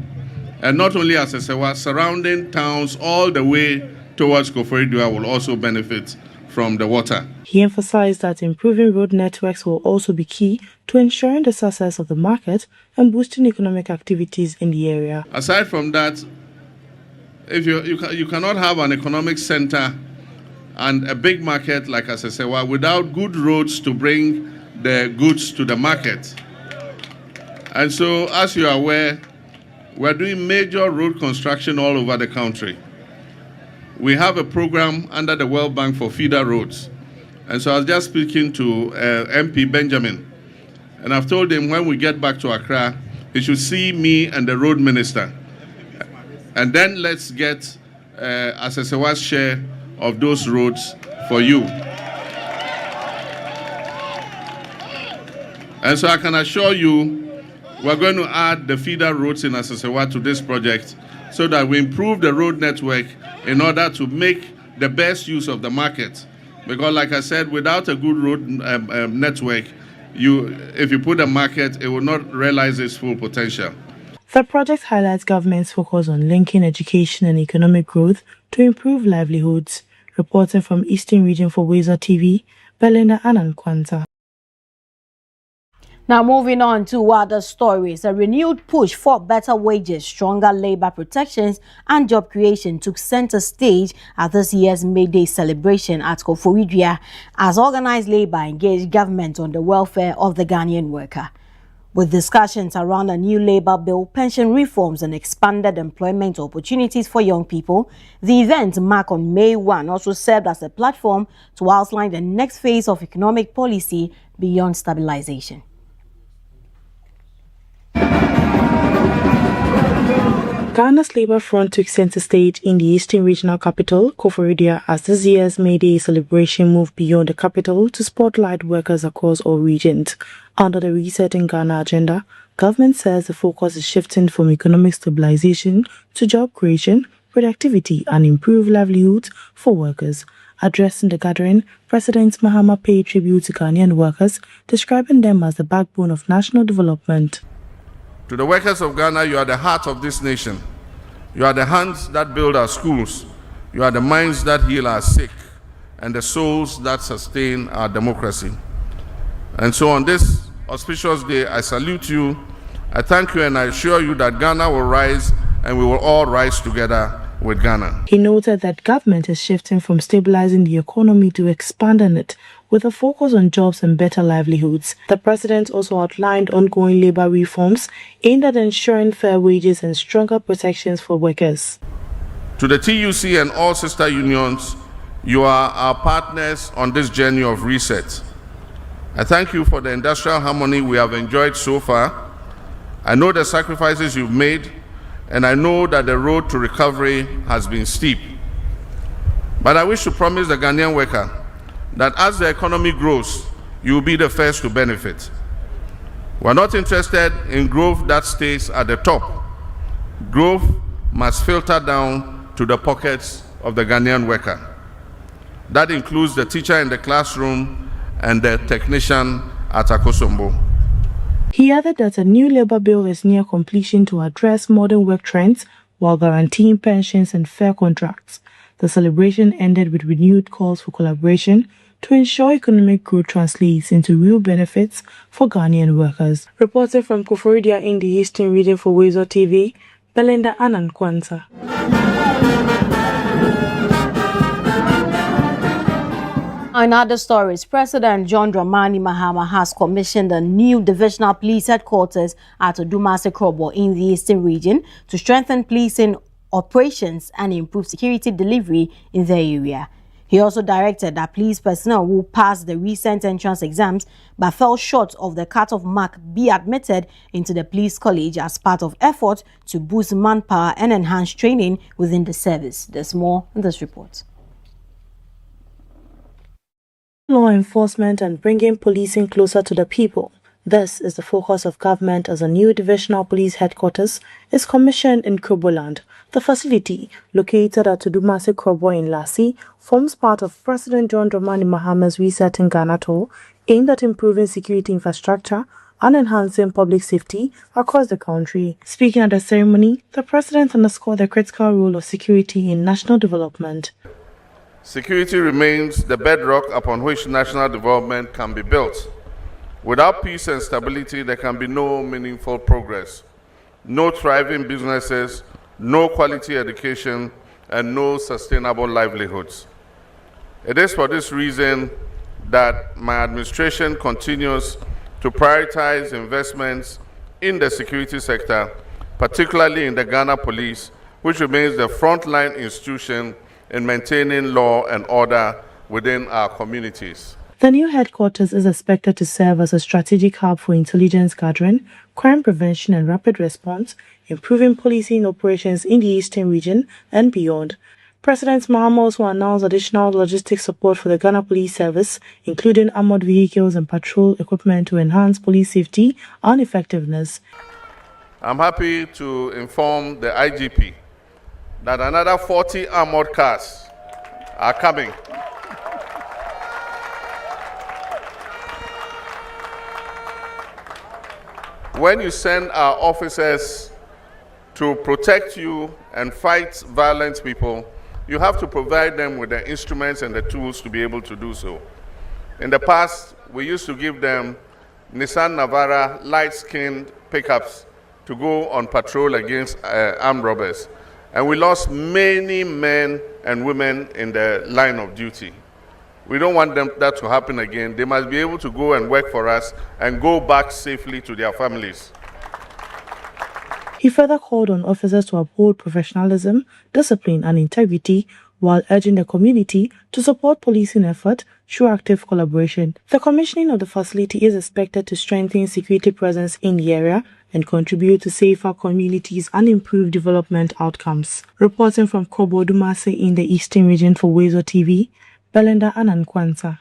And not only Asesewa, surrounding towns all the way towards Koforidua will also benefit from the water. He emphasized that improving road networks will also be key to ensuring the success of the market and boosting economic activities in the area. Aside from that, if you cannot have an economic center and a big market like Asesewa without good roads to bring the goods to the market. And so, as you are aware, we're doing major road construction all over the country. We have a program under the World Bank for feeder roads. And so I was just speaking to MP Benjamin, and I've told him when we get back to Accra, he should see me and the road minister. And then let's get Asesewa's share of those roads for you. And so I can assure you, we're going to add the feeder roads in Asesewa to this project so that we improve the road network in order to make the best use of the market Because like I said, without a good road network, if you put a market, it will not realize its full potential. The project highlights government's focus on linking education and economic growth to improve livelihoods. Reporting from Eastern Region for WoezorTV, Belinda Anankwanta. Now moving on to other stories, a renewed push for better wages, stronger labor protections and job creation took center stage at this year's May Day celebration at Koforidua as organized labor engaged government on the welfare of the Ghanaian worker. With discussions around a new labor bill, pension reforms and expanded employment opportunities for young people, the event marked on May 1 also served as a platform to outline the next phase of economic policy beyond stabilization. Ghana's Labour Front took center stage in the Eastern Regional Capital, Koforidua, as this year's May Day celebration moved beyond the capital to spotlight workers across all regions. Under the Resetting Ghana agenda, government says the focus is shifting from economic stabilization to job creation, productivity and improved livelihoods for workers. Addressing the gathering, President Mahama paid tribute to Ghanaian workers, describing them as the backbone of national development. To the workers of Ghana, you are the heart of this nation. You are the hands that build our schools. You are the minds that heal our sick and the souls that sustain our democracy. And so on this auspicious day, I salute you, I thank you, and I assure you that Ghana will rise and we will all rise together with Ghana. He noted that government is shifting from stabilizing the economy to expanding it, with a focus on jobs and better livelihoods. The president also outlined ongoing labor reforms aimed at ensuring fair wages and stronger protections for workers. To the TUC and all sister unions, you are our partners on this journey of reset. I thank you for the industrial harmony we have enjoyed so far. I know the sacrifices you've made, and I know that the road to recovery has been steep. But I wish to promise the Ghanaian worker that as the economy grows, you will be the first to benefit. We're not interested in growth that stays at the top. Growth must filter down to the pockets of the Ghanaian worker. That includes the teacher in the classroom and the technician at Akosombo. He added that a new labor bill is near completion to address modern work trends while guaranteeing pensions and fair contracts. The celebration ended with renewed calls for collaboration to ensure economic growth translates into real benefits for Ghanaian workers. Reported from Koforidua in the Eastern Region for WoezorTV, Belinda Anankwanta. In other stories, President John Dramani Mahama has commissioned a new divisional police headquarters at Odumase Krobo in the Eastern Region to strengthen policing operations and improve security delivery in the area. He also directed that police personnel who passed the recent entrance exams but fell short of the cut-off mark be admitted into the police college as part of effort to boost manpower and enhance training within the service. There's more in this report. Law enforcement and bringing policing closer to the people. This is the focus of government as a new divisional police headquarters is commissioned in Kroboland. The facility, located at Odumase Krobo in Lassie, forms part of President John Dramani Mahama's Resetting Ghana tour aimed at improving security infrastructure and enhancing public safety across the country. Speaking at the ceremony, the president underscored the critical role of security in national development. Security remains the bedrock upon which national development can be built. Without peace and stability, there can be no meaningful progress, no thriving businesses, no quality education, and no sustainable livelihoods. It is for this reason that my administration continues to prioritize investments in the security sector, particularly in the Ghana Police, which remains the frontline institution in maintaining law and order within our communities. The new headquarters is expected to serve as a strategic hub for intelligence gathering, crime prevention and rapid response, improving policing operations in the Eastern Region and beyond. President Mahama also announced additional logistics support for the Ghana Police Service, including armored vehicles and patrol equipment to enhance police safety and effectiveness. I'm happy to inform the IGP that another 40 armored cars are coming when you send our officers to protect you and fight violent people, you have to provide them with the instruments and the tools to be able to do so. In the past, we used to give them Nissan Navara light-skinned pickups to go on patrol against armed robbers. And we lost many men and women in the line of duty. We don't want that to happen again. They must be able to go and work for us and go back safely to their families. He further called on officers to uphold professionalism, discipline, and integrity while urging the community to support policing effort through active collaboration. The commissioning of the facility is expected to strengthen security presence in the area and contribute to safer communities and improve development outcomes. Reporting from Kobo Dumase in the Eastern Region for WoezorTV, Belinda Anankwansa.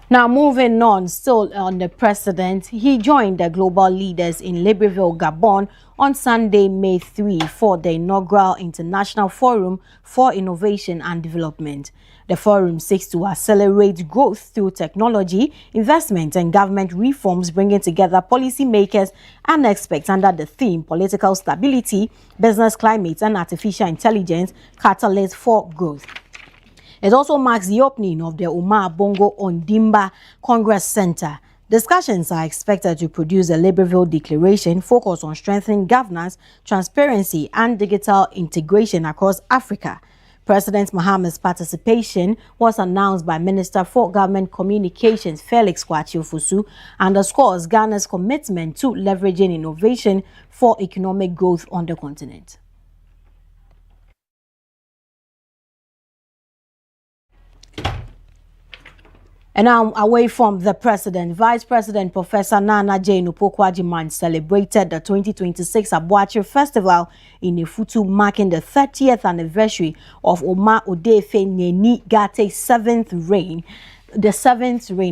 Now, moving on, still on the president, he joined the global leaders in Libreville, Gabon on Sunday, May 3 for the inaugural International Forum for Innovation and Development. The forum seeks to accelerate growth through technology, investment and government reforms, bringing together policymakers and experts under the theme Political Stability, Business Climate and Artificial Intelligence, Catalyst for Growth. It also marks the opening of the Omar Bongo Ondimba Congress Center. Discussions are expected to produce a Libreville declaration focused on strengthening governance, transparency, and digital integration across Africa. President Mahama's participation was announced by Minister for Government Communications Felix Kwasi-Ofosu, underscores Ghana's commitment to leveraging innovation for economic growth on the continent. And now, away from the president, Vice President Professor Nana Jane Opoku-Agyeman celebrated the 2026 Aboakye Festival in Efutu, marking the 30th anniversary of Omar Odefe Neni Gate's seventh reign,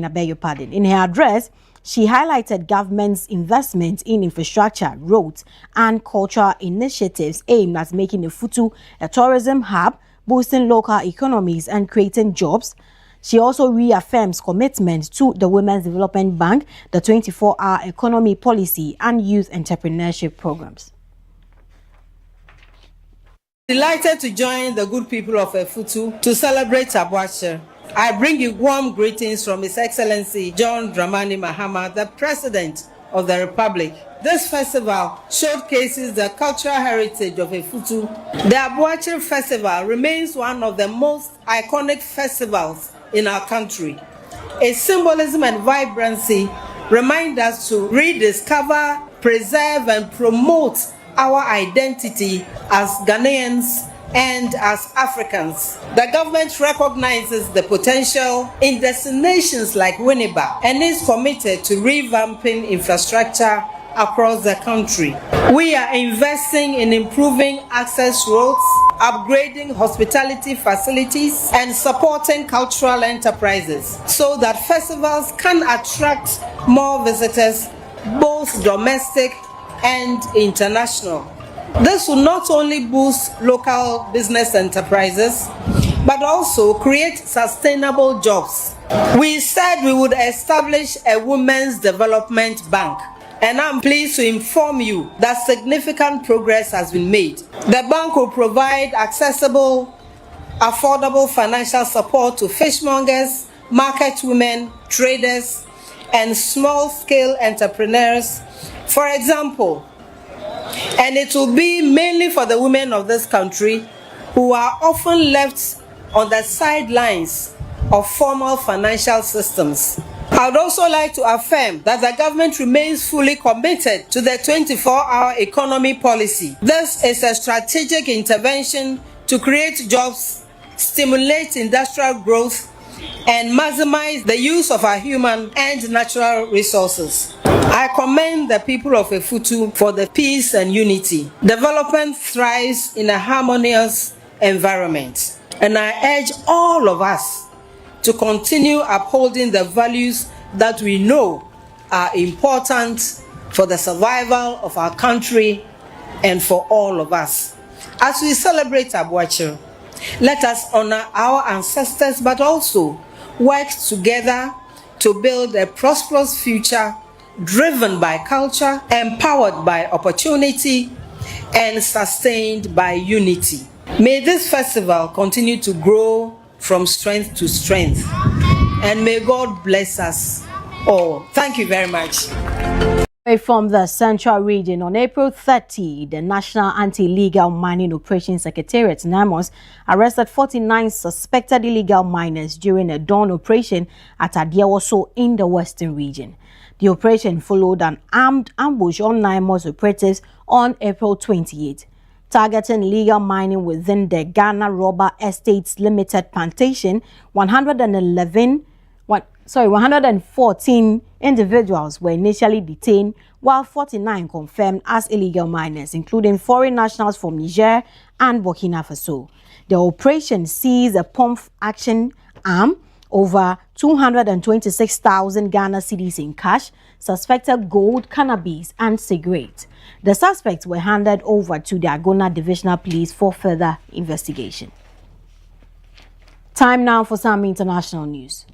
I beg your pardon. In her address, she highlighted government's investment in infrastructure, roads, and cultural initiatives aimed at making Efutu a tourism hub, boosting local economies, and creating jobs. She also reaffirms commitment to the Women's Development Bank, the 24-hour economy policy, and youth entrepreneurship programs. Delighted to join the good people of Efutu to celebrate Aboakye. I bring you warm greetings from His Excellency John Dramani Mahama, the President of the Republic. This festival showcases the cultural heritage of Efutu. The Aboakye Festival remains one of the most iconic festivals in our country. Its symbolism and vibrancy remind us to rediscover, preserve, and promote our identity as Ghanaians and as Africans. The government recognizes the potential in destinations like Winneba and is committed to revamping infrastructure across the country. We are investing in improving access roads, upgrading hospitality facilities, and supporting cultural enterprises so that festivals can attract more visitors, both domestic and international. This will not only boost local business enterprises, but also create sustainable jobs. We said we would establish a Women's Development Bank, and I'm pleased to inform you that significant progress has been made. The bank will provide accessible, affordable financial support to fishmongers, market women, traders, and small-scale entrepreneurs, for example. And it will be mainly for the women of this country who are often left on the sidelines of formal financial systems. I would also like to affirm that the government remains fully committed to the 24-hour economy policy. This is a strategic intervention to create jobs, stimulate industrial growth, and maximize the use of our human and natural resources. I commend the people of Efutu for the peace and unity. Development thrives in a harmonious environment, and I urge all of us to continue upholding the values that we know are important for the survival of our country and for all of us. As we celebrate Aboakye, Let us honor our ancestors, but also work together to build a prosperous future driven by culture, empowered by opportunity, and sustained by unity. May this festival continue to grow from strength to strength, and may God bless us all. Thank you very much. From the Central Region, on April 30, the National Anti-Illegal Mining Operations Secretariat, NAMOS, arrested 49 suspected illegal miners during a dawn operation at Adiawoso in the Western Region. The operation followed an armed ambush on NAMOS operatives on April 28, targeting illegal mining within the Ghana Rubber Estates Limited Plantation. 114 individuals were initially detained, while 49 confirmed as illegal miners, including foreign nationals from Niger and Burkina Faso. The operation seized a pump action arm, over 226,000 Ghana cedis in cash, suspected gold, cannabis, and cigarettes. The suspects were handed over to the Agona Divisional Police for further investigation. Time now for some international news.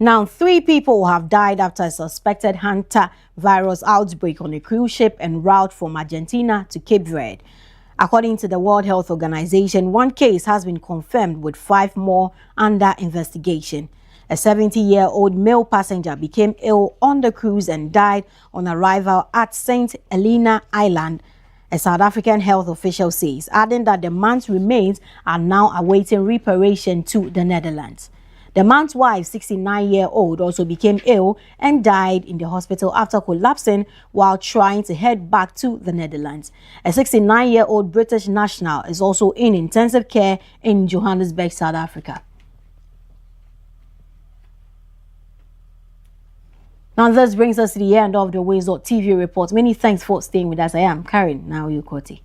Now, 3 people have died after a suspected hantavirus outbreak on a cruise ship en route from Argentina to Cape Verde. According to the World Health Organization, 1 case has been confirmed with 5 more under investigation. A 70-year-old male passenger became ill on the cruise and died on arrival at St. Helena Island, a South African health official says, adding that the man's remains are now awaiting repatriation to the Netherlands. The man's wife, 69-year-old, also became ill and died in the hospital after collapsing while trying to head back to the Netherlands. A 69-year-old British national is also in intensive care in Johannesburg, South Africa. Now this brings us to the end of the WoezorTV report. Many thanks for staying with us. I am Karen Nauyukoti.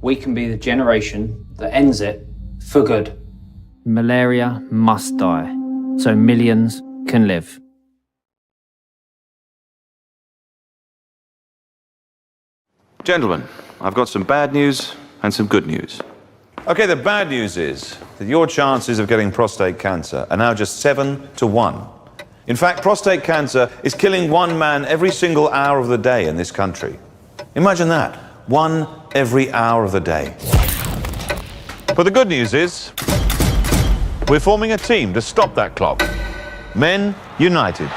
We can be the generation that ends it for good. Malaria must die, so millions can live. Gentlemen, I've got some bad news and some good news. Okay, the bad news is that your chances of getting prostate cancer are now just 7 to 1. In fact, prostate cancer is killing 1 man every single hour of the day in this country. Imagine that, 1 every hour of the day. But the good news is, we're forming a team to stop that clock. Men United.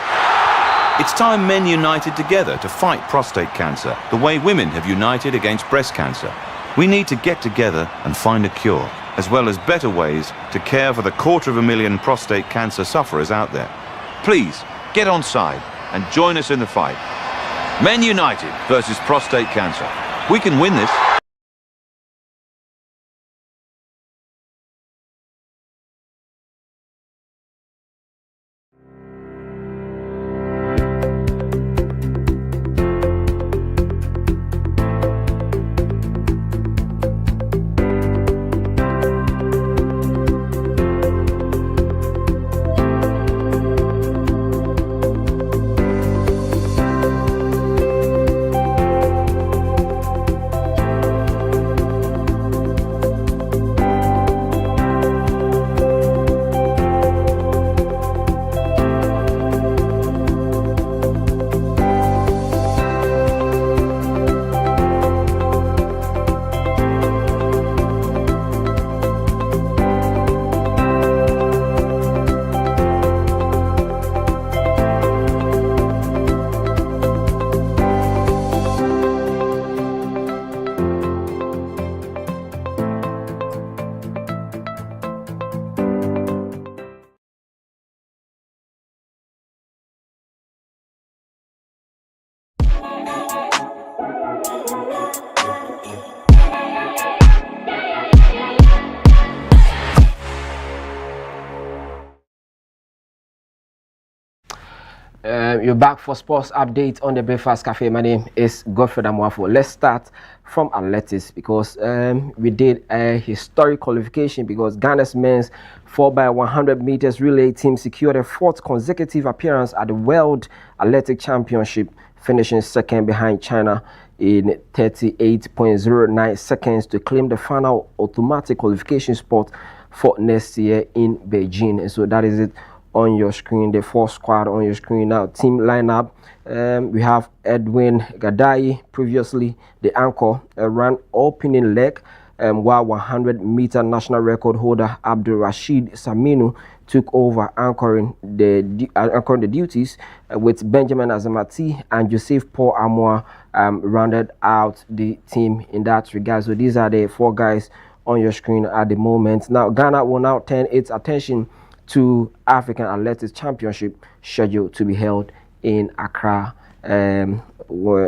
It's time men united together to fight prostate cancer, the way women have united against breast cancer. We need to get together and find a cure, as well as better ways to care for the 250,000 prostate cancer sufferers out there. Please, get on side and join us in the fight. Men United versus prostate cancer. We can win this. You're back for sports update on the Breakfast Cafe. My name is Godfred Amwafo. Let's start from athletics because we did a historic qualification because Ghana's men's 4x100 meters relay team secured a 4th consecutive appearance at the World Athletic Championship, finishing second behind China in 38.09 seconds to claim the final automatic qualification spot for next year in Beijing. And so that is it on your screen, the 4 squad on your screen now. Team lineup, we have Edwin Gadai, previously the anchor, ran opening leg, while 100-meter national record holder Abdul Rashid Saminu took over anchoring the duties, with Benjamin Azamati and Joseph Paul Amoa rounded out the team in that regard. So these are the 4 guys on your screen at the moment. Now Ghana will now turn its attention to African Athletics Championship scheduled to be held in Accra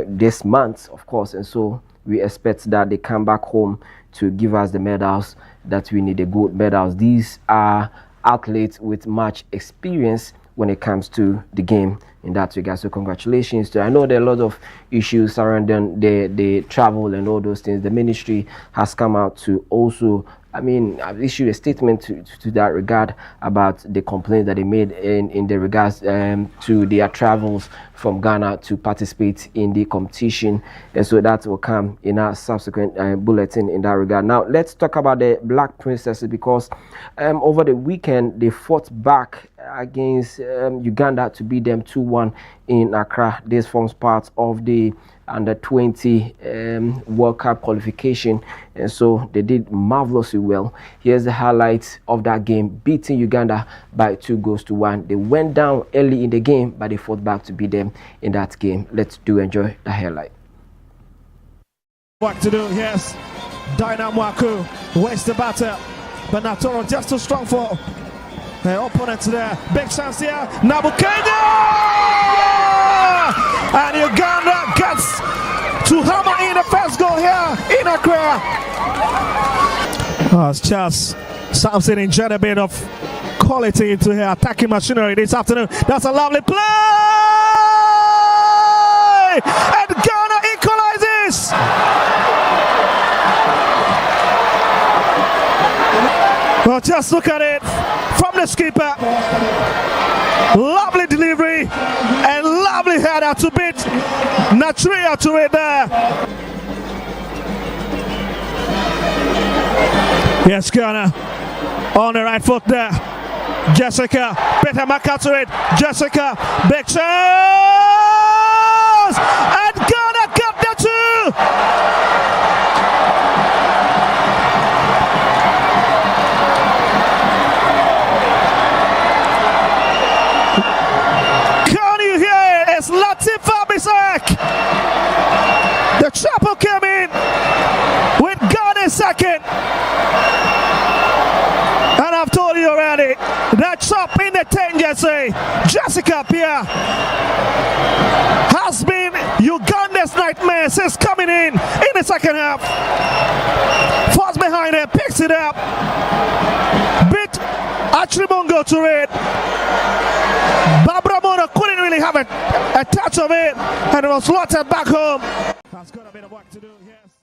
this month, of course, and so we expect that they come back home to give us the medals that we need, the gold medals. These are athletes with much experience when it comes to the game in that regard. So congratulations to, I know there are a lot of issues surrounding the travel and all those things. The ministry has come out to also, I've issued a statement to that regard about the complaints that they made in the regards to their travels from Ghana to participate in the competition. And so that will come in our subsequent bulletin in that regard. Now, let's talk about the Black Princesses because over the weekend, they fought back against Uganda to beat them 2-1 in Accra. This forms part of the Under-20 World Cup qualification, and so they did marvelously well. Here's the highlights of that game, beating Uganda by 2-1. They went down early in the game, but they fought back to beat them in that game. Let's enjoy the highlight. What to do, yes. Dynamwaku, waste the batter, but Natoro just too strong for the opponent there. Big chance here, Nabukenya! And Uganda gets to hammer in the first goal here in Accra. It's just something in a bit of quality into her attacking machinery this afternoon. That's a lovely play! And Ghana equalizes! Well, just look at it from the skipper. Lovely delivery and lovely header to beat Natria to it there. Yes, Ghana on the right foot there. Jessica, Peter Maka to it. Jessica, big chance! And Ghana got the 2! The chopper came in with Ghana second. And I've told you already, that chop in the 10 Jessica Pierre has been Uganda's nightmare since coming in the second half. Falls behind her, picks it up, bit Achrimongo to it. Barbara Mona couldn't really have a touch of it, and it was slotted back home. That's got a bit of work to do, yes.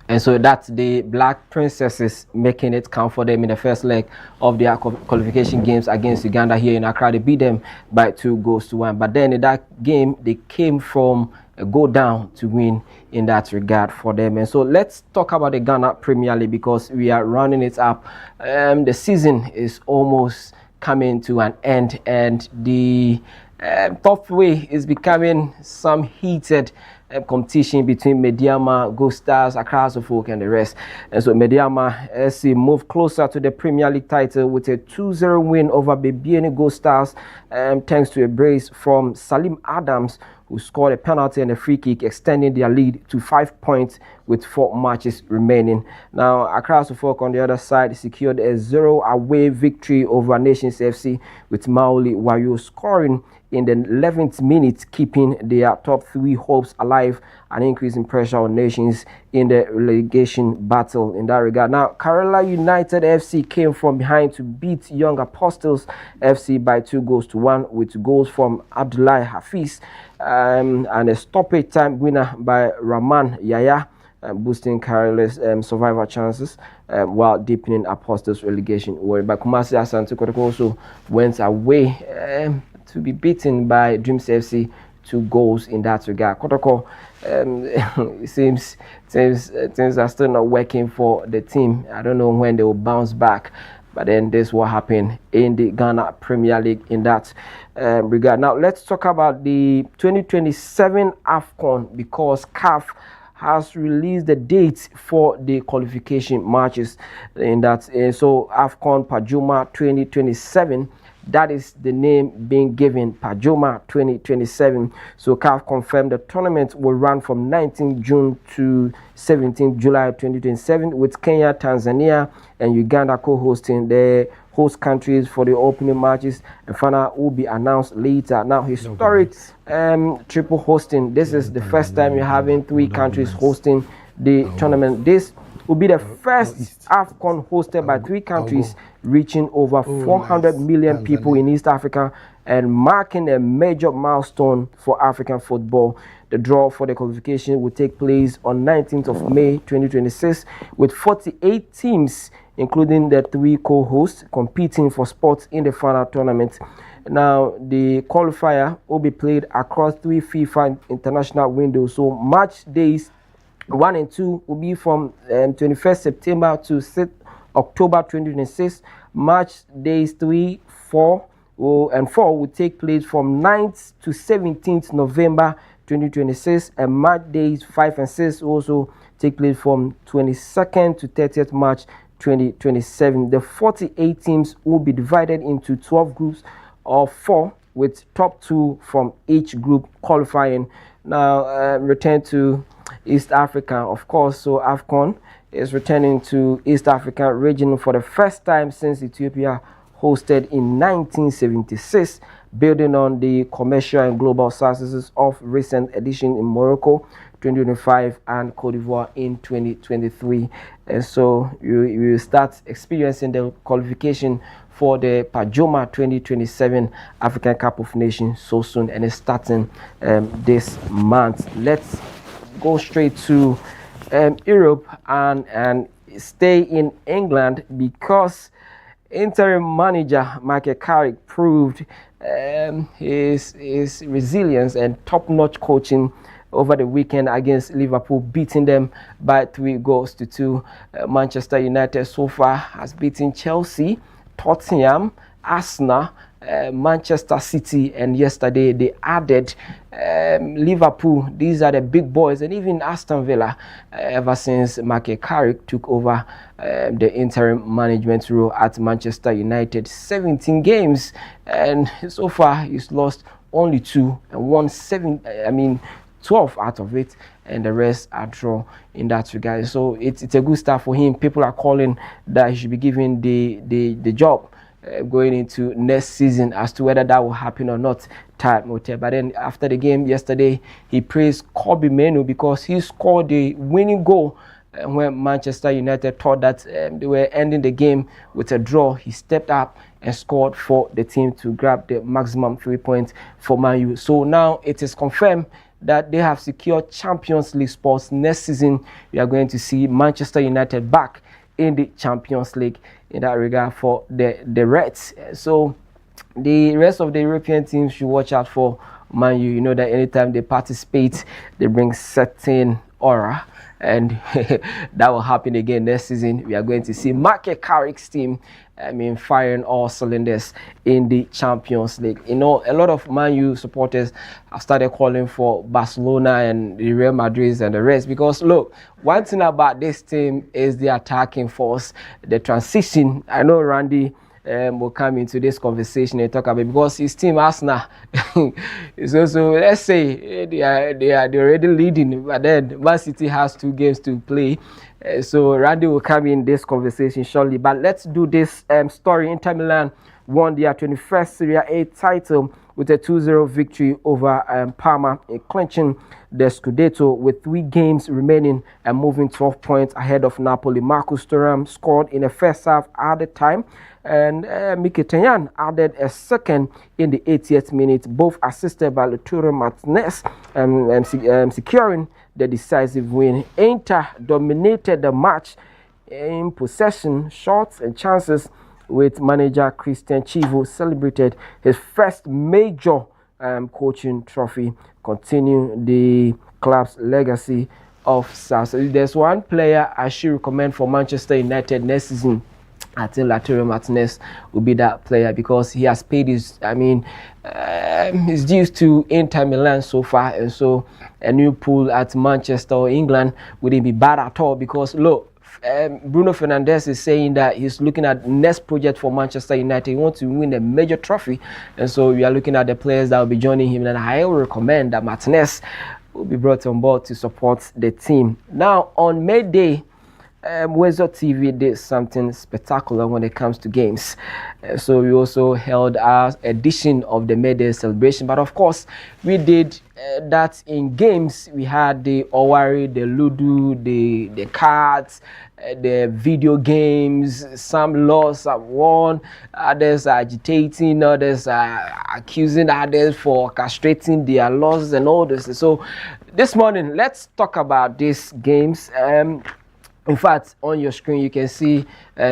And so that's the Black Princesses making it count for them in the first leg of their qualification games against Uganda here in Accra. They beat them by 2-1. But then in that game, they came from a go down to win in that regard for them. And so let's talk about the Ghana Premier League because we are rounding it up. The season is almost coming to an end, and the top way is becoming some heated competition between Mediama, Go Stars, Accra Folk and the rest. And so Mediama SC moved closer to the Premier League title with a 2-0 win over Bebiani Go Stars, thanks to a brace from Salim Adams, who scored a penalty and a free kick, extending their lead to 5 points with 4 matches remaining. Now, Accra Folk on the other side secured a 0 away victory over Nations FC, with Maoli Wayo scoring in the 11th minute, keeping their top 3 hopes alive and increasing pressure on nations in the relegation battle in that regard. Now, Kerala United FC came from behind to beat Young Apostles FC by 2-1 with goals from Abdullahi Hafiz and a stoppage time winner by Rahman Yaya, boosting Kerala's survival chances while deepening Apostles' relegation worry. But Kumasi Asante Kotoko also went away to be beaten by Dreams FC 2 goals in that regard. Kotoko, it seems things are still not working for the team. I don't know when they will bounce back. But then this will happen in the Ghana Premier League in that regard. Now, let's talk about the 2027 AFCON, because CAF has released the dates for the qualification matches in that. So AFCON Pajuma 2027, that is the name being given, Pajuma 2027. So CAF confirmed the tournament will run from 19 June to 17 July 2027, with Kenya, Tanzania, and Uganda co-hosting the host countries for the opening matches, and final will be announced later. Now, historic triple hosting. This is the first time you're having 3 countries hosting the tournament. This will be the first AFCON hosted by 3 countries, reaching over 400 million people in East Africa and marking a major milestone for African football. The draw for the qualification will take place on 19th of May 2026, with 48 teams, including the 3 co-hosts, competing for spots in the final tournament. Now, the qualifier will be played across 3 FIFA international windows. So match days 1 and 2 will be from 21st September to 6th October 2026. Match days 3, 4 and 4 will take place from 9th to 17th November 2026, and match days 5 and 6 also take place from 22nd to 30th March 2027. The 48 teams will be divided into 12 groups of 4, with top 2 from each group qualifying. Now, return to East Africa, of course. So AFCON is returning to East Africa region for the first time since Ethiopia hosted in 1976, building on the commercial and global successes of recent edition in Morocco 2025 and Cote d'Ivoire in 2023. And so you start experiencing the qualification for the Pajoma 2027 African Cup of Nations so soon, and it's starting this month. Let's go straight to Europe and stay in England, because interim manager Michael Carrick proved his resilience and top-notch coaching over the weekend against Liverpool, beating them by 3-2. Manchester United so far has beaten Chelsea, Tottenham, Arsenal, Manchester City, and yesterday they added Liverpool. These are the big boys, and even Aston Villa ever since Michael Carrick took over the interim management role at Manchester United. 17 games, and so far he's lost only 2 and won 12 out of it, and the rest are draw in that regard. So it's a good start for him. People are calling that he should be given the job going into next season. As to whether that will happen or not, time will tell. But then after the game yesterday, he praised Kobbie Mainoo because he scored the winning goal when Manchester United thought that they were ending the game with a draw. He stepped up and scored for the team to grab the maximum 3 points for Man U. So now it is confirmed that they have secured Champions League spots. Next season, we are going to see Manchester United back in the Champions League in that regard for the Reds. So the rest of the European teams should watch out for Man U. You know that anytime they participate, they bring certain aura, and that will happen again next season. We are going to see Michael Carrick's team firing all cylinders in the Champions League. You know, a lot of Man U supporters have started calling for Barcelona and the Real Madrid and the rest, because look, one thing about this team is the attacking force, the transition. I know Randy will come into this conversation and talk about, because his team Arsenal is also, let's say they're already leading, but then Man City has 2 games to play. So Randy will come in this conversation shortly. But let's do this story. Inter Milan won their 21st Serie A title with a 2-0 victory over Parma, clinching the Scudetto with 3 games remaining and moving 12 points ahead of Napoli. Marcus Thuram scored in the first half added time, and Mkhitaryan added a second in the 80th minute, both assisted by Lautaro Martinez, securing the decisive win. Inter dominated the match in possession, shots and chances, with manager Christian Chivo celebrated his first major coaching trophy, continuing the club's legacy of success. There's one player I should recommend for Manchester United next season. I think Lautaro Martinez will be that player because he has paid his, his dues to Inter Milan so far, and so a new pool at Manchester or England wouldn't be bad at all because look, Bruno Fernandes is saying that he's looking at next project for Manchester United. He wants to win a major trophy, and so we are looking at the players that will be joining him, and I will recommend that Martinez will be brought on board to support the team. Now on May Day, WoezorTV did something spectacular when it comes to games. So we also held our edition of the May Day celebration, but of course we did that in games. We had the Owari, the Ludo, the cards, the video games. Some lost, some won, others are agitating, others are accusing others for castrating their losses and all this. So this morning, let's talk about these games. In fact, on your screen, you can see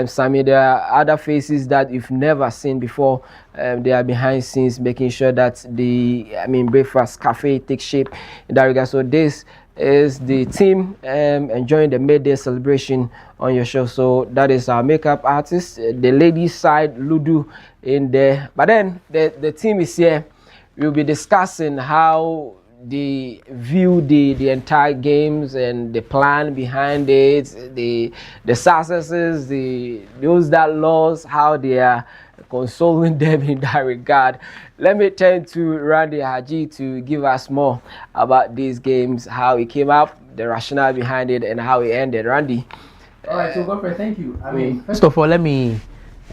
Sammy, there are other faces that you've never seen before. They are behind scenes, making sure that the, Breakfast Cafe takes shape in that regard. So this is the team enjoying the May Day celebration on your show. So that is our makeup artist, the ladies side, Ludu in there. But then the team is here. We'll be discussing how they view the entire games and the plan behind it, the successes, those that lost, how they are consoling them in that regard. Let me turn to Randy Haji to give us more about these games, how it came up, the rationale behind it, and how it ended. Randy. All right, so Godfrey, thank you. First of all, let me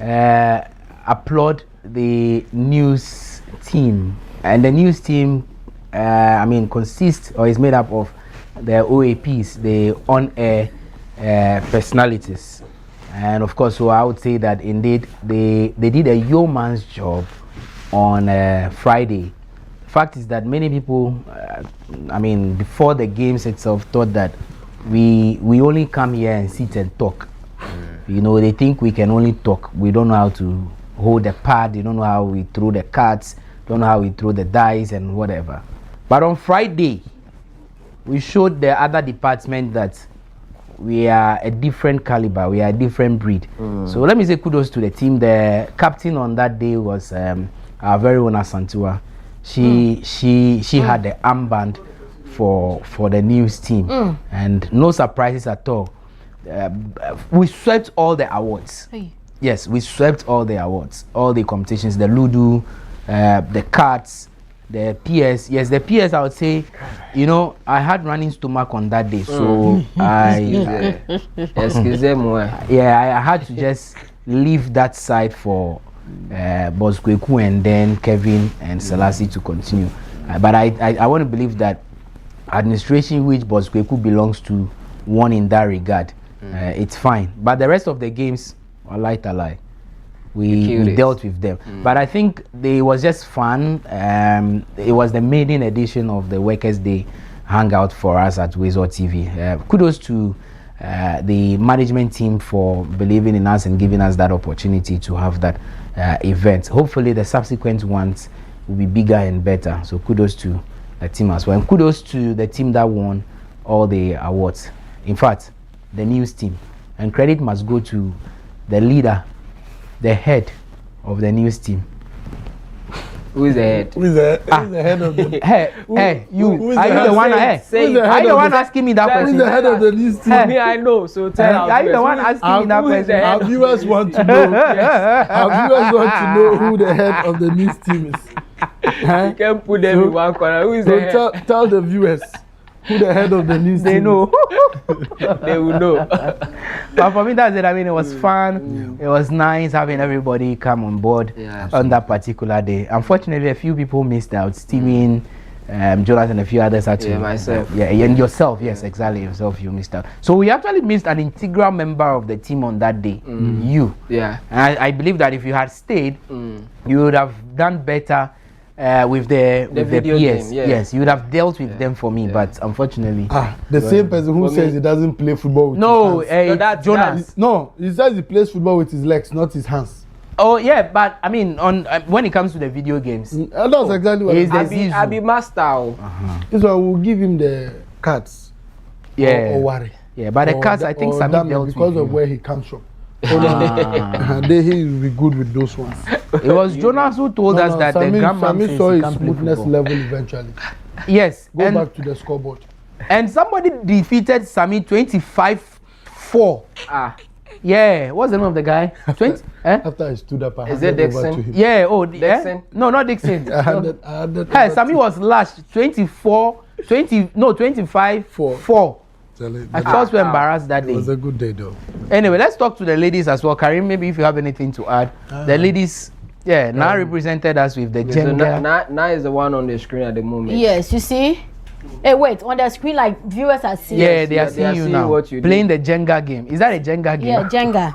applaud the news team, and the news team consists or is made up of the OAPs, the on-air personalities, and of course, so I would say that indeed they did a yeoman's job on Friday. Fact is that many people, before the games itself, thought that we only come here and sit and talk. They think we can only talk. We don't know how to hold the pad. They don't know how we throw the cards. Don't know how we throw the dice and whatever. But on Friday, we showed the other department that we are a different caliber, we are a different breed. So let me say kudos to the team. The captain on that day was our very own Asantua. She had the armband for the news team, and no surprises at all. We swept all the awards. Yes, we swept all the awards, all the competitions, the Ludo, the cards, the PS. Yes, the PS, I would say, I had running stomach on that day, so I had to just leave that side for Bosqueku and then Kevin and Selassie to continue. But I want to believe that administration, which Bosqueku belongs to, won in that regard. It's fine. But the rest of the games, lie. We dealt with them, but I think it was just fun. It was the maiden edition of the Workers' Day hangout for us at WoezorTV. Kudos to the management team for believing in us and giving us that opportunity to have that event. Hopefully the subsequent ones will be bigger and better, so kudos to the team as well, and kudos to the team that won all the awards. In fact, the news team, and credit must go to the leader, the head of the news team. Who is the head? Who is the head of the Hey, you. Are you the one? Are you the one asking me that question? Who is the head of the news team? Me, I know. So tell us. Are you the one asking me that question? Our viewers want to know. Our viewers want to know who the head of the news team is. You can put them in one corner. Who is the head? Tell the viewers who the head of the news They team know. They will know. But for me, that's it. I mean, it was fun. It was nice having everybody come on board on that particular day. Unfortunately, a few people missed out. Steven, Jonas, and a few others had to. Yeah, myself. And yourself. Yes, exactly. Yourself, you missed out. So we actually missed an integral member of the team on that day. You. Yeah. And I believe that if you had stayed, you would have done better. With the video PS, game, yeah. Yes, you would have dealt with them for me, but unfortunately, the same person who says he doesn't play football with his hands. that's Jonas. No, he says he plays football with his legs, not his hands. Oh yeah, but I mean, on when it comes to the video games, that's exactly what I be master. This one will give him the cards. Yeah, or worry. Yeah, but the cards, I think Sami dealt with because of where he comes from. He will be good with those ones. It was Jonas who told us that the grandma saw his smoothness level eventually. Yes. Go back to the scoreboard. And somebody defeated Sami 25-4. Yeah, what's the name of the guy? 20? After I stood up, I handed over to him. Yeah, Dixon? No, not Dixon. I handed hey, Sami was lashed 25-4. I felt so embarrassed that day. It was a good day though. Anyway, let's talk to the ladies as well. Karim, maybe if you have anything to add. The ladies, now represented us with the Jenga. Now is the one on the screen at the moment. Yes, you see? Hey, wait, on the screen, like viewers are seeing. Yeah, they are seeing you now. Playing the Jenga game. Is that a Jenga game? Yeah, Jenga.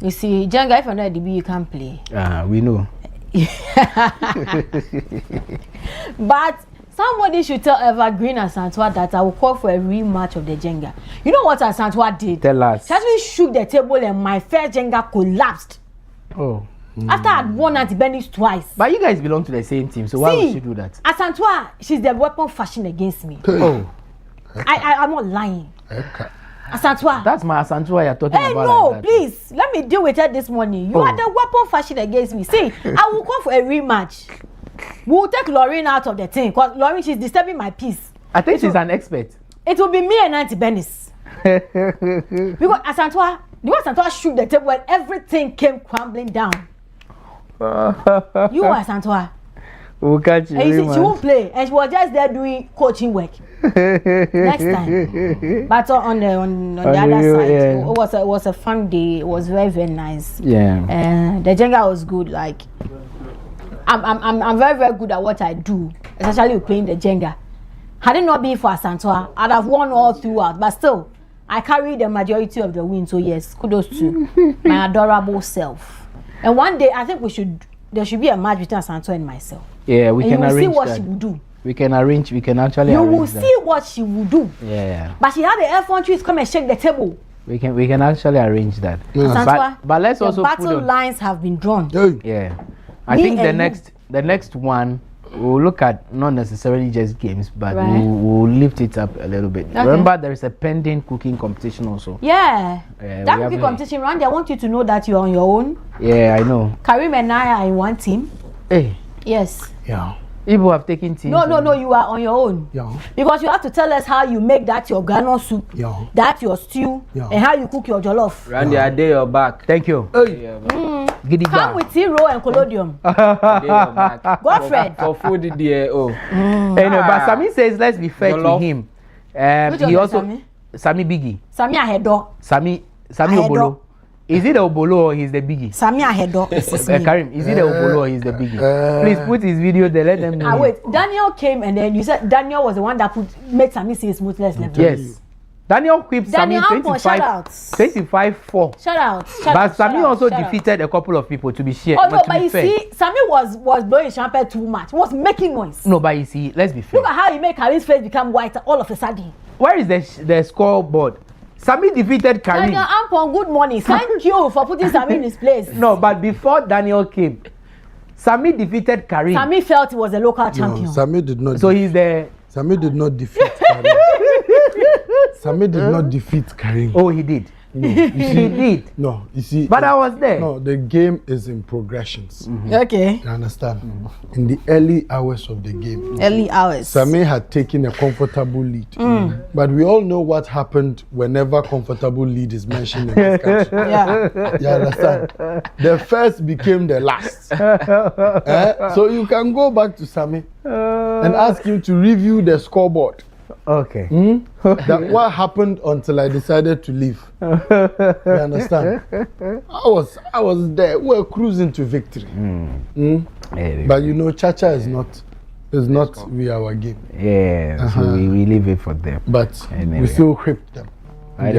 You see, Jenga, if you're not a DB, you can't play. We know. But somebody should tell Evergreen and Santua that I will call for a rematch of the Jenga. You know what Santua did? Tell us. She actually shook the table and my first Jenga collapsed. Oh. After I'd won Auntie Benny's twice. But you guys belong to the same team, so why would she do that? Santua, she's the weapon fashioned against me. Oh. I'm not lying. Santua. That's my Santua you're talking about. No, like please. Let me deal with her this morning. You are the weapon fashioned against me. See, I will call for a rematch. We'll take Lauren out of the thing because Lauren, she's disturbing my peace. I think she's an expert. It will be me and Auntie Bennis. Because Santua, the way Santua shook the table and everything came crumbling down. You are Santua. We'll catch you. And she won't play, and she was just there doing coaching work. Next time, but on the other side, it was a fun day. It was very, very nice. Yeah. The Jenga was good. Like I'm very, very good at what I do, especially with playing the Jenga. Had it not been for Santua, I'd have won all throughout. But still, I carry the majority of the win. So yes, kudos to my adorable self. And one day, I think there should be a match between Santua and myself. Yeah, we can arrange that. You will see what she will do. We can actually arrange that. You will see what she will do. Yeah. But she had the F1 come and shake the table. We can actually arrange that. Santua, but let's also battle lines have been drawn. Yeah. I think the next one we'll look at not necessarily just games, but we'll lift it up a little bit. Okay. Remember, there is a pending cooking competition also. Yeah. That cooking competition, Randy, I want you to know that you're on your own. Yeah, I know. Karim and I are in one team. Hey. Yes. Yeah. People have taken teams. No, you are on your own. Yeah. Because you have to tell us how you make that your granule soup, that your stew, and how you cook your jollof. Randy, I dare your back. Thank you. Hey. Come with zero and collodium. Godfred. For food, Anyway, but Sami says let's be fair to him. He also Sami Biggie. Sami Ahedo. Sami Obolo. Is it the Obolo or he's the Biggie? Sami Ahedo. Karim, is it the Obolo or he's the Biggie? Please put his video there. Let them know. Wait, Daniel came and then you said Daniel was the one that made Sami say smoothness level. Yes. Daniel whipped Sami 25-4. Shout out. But Sami also defeated a couple of people to be shared. Oh no, but you see, Sami was blowing champagne too much. He was making noise. No, but you see, let's be fair. Look at how he made Karim's face become white all of a sudden. Where is the scoreboard? Sami defeated Karim. Daniel Ampon, good morning. Thank you for putting Sami in his place. No, but before Daniel came, Sami defeated Karim. Sami felt he was a local champion. No, Sami did not. So he's the. Sami did not defeat Karim. Sami did not defeat Karim. Oh, he did. No, you see, he did. No, you see. But I was there. No, the game is in progressions. Okay. You understand? In the early hours of the game. Early hours. Sami had taken a comfortable lead. But we all know what happened whenever comfortable lead is mentioned in this country. Yeah. You understand? The first became the last. So you can go back to Sami and ask him to review the scoreboard. Okay. That what happened until I decided to leave. You understand? I was there. We were cruising to victory. But you know, Cha-Cha is not really our game. Yeah, so we leave it for them. But anyway. We still whipped them. It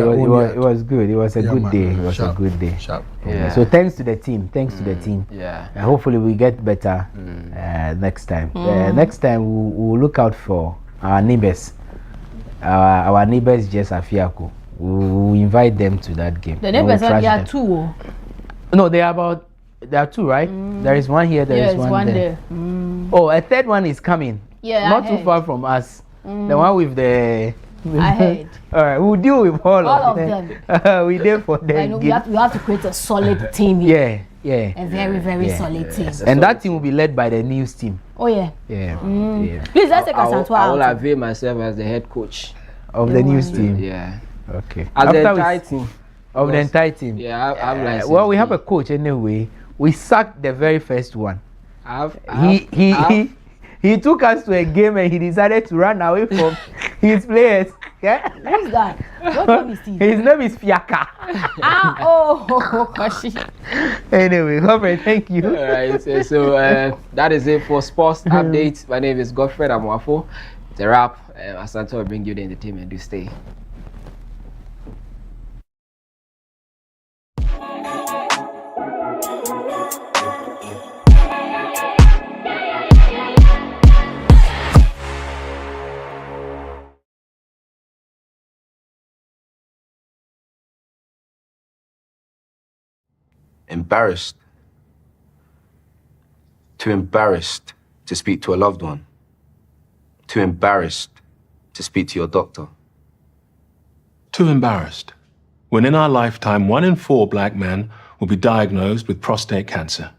was good. It was a good day. It was a good day. Yeah. So thanks to the team. Yeah. And hopefully we get better next time. Next time we'll look out for our neighbors. Our neighbors just Afiako. We'll invite them to that game. The neighbors are two. No, there are two, right? There is one here. There is one there. Oh, a third one is coming. Yeah, not too far from us. The one with the. I heard. All right, we'll deal with all of them. We did for them. I know we have to create a solid team here. Yeah. A very, very solid team. And that team will be led by the news team. Oh yeah. Yeah. Please let's take us out. I will avail myself as the head coach of the news team. Yeah. Okay. As the entire team. Of the entire team. Yeah, I'm like. Well, we have a coach anyway. We sacked the very first one. He took us to a game and he decided to run away from his players. Yeah? Who's that? What name is he? His name is Fiaka. Anyway, Godfrey, thank you. All right, so that is it for sports updates. My name is Godfrey Amwafo. It's a wrap. Asante will bring you the entertainment. Do stay. Embarrassed. Too embarrassed to speak to a loved one. Too embarrassed to speak to your doctor. Too embarrassed. When in our lifetime, 1 in 4 black men will be diagnosed with prostate cancer.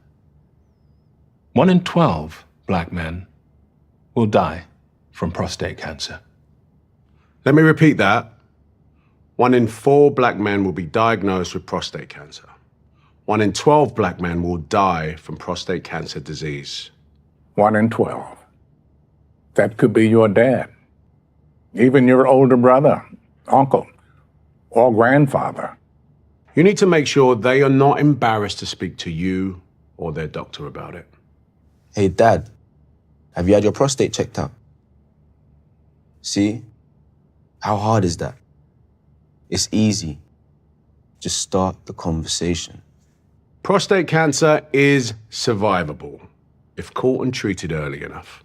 1 in 12 black men will die from prostate cancer. Let me repeat that. 1 in 4 black men will be diagnosed with prostate cancer. 1 in 12 black men will die from prostate cancer disease. 1 in 12. That could be your dad, even your older brother, uncle, or grandfather. You need to make sure they are not embarrassed to speak to you or their doctor about it. Hey, Dad, have you had your prostate checked out? See? How hard is that? It's easy. Just start the conversation. Prostate cancer is survivable if caught and treated early enough.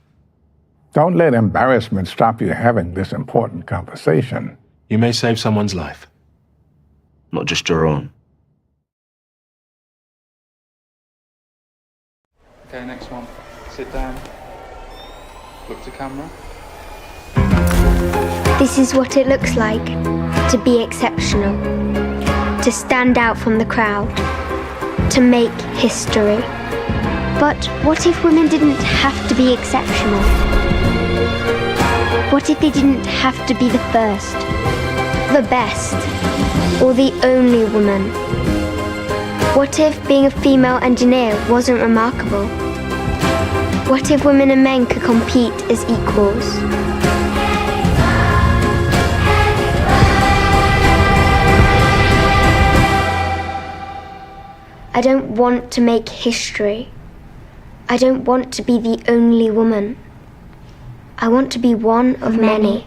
Don't let embarrassment stop you having this important conversation. You may save someone's life. Not just your own. Okay, next one. Sit down. Look to camera. This is what it looks like to be exceptional, to stand out from the crowd, to make history. But what if women didn't have to be exceptional? What if they didn't have to be the first, the best, or the only woman? What if being a female engineer wasn't remarkable? What if women and men could compete as equals? I don't want to make history. I don't want to be the only woman. I want to be one of many.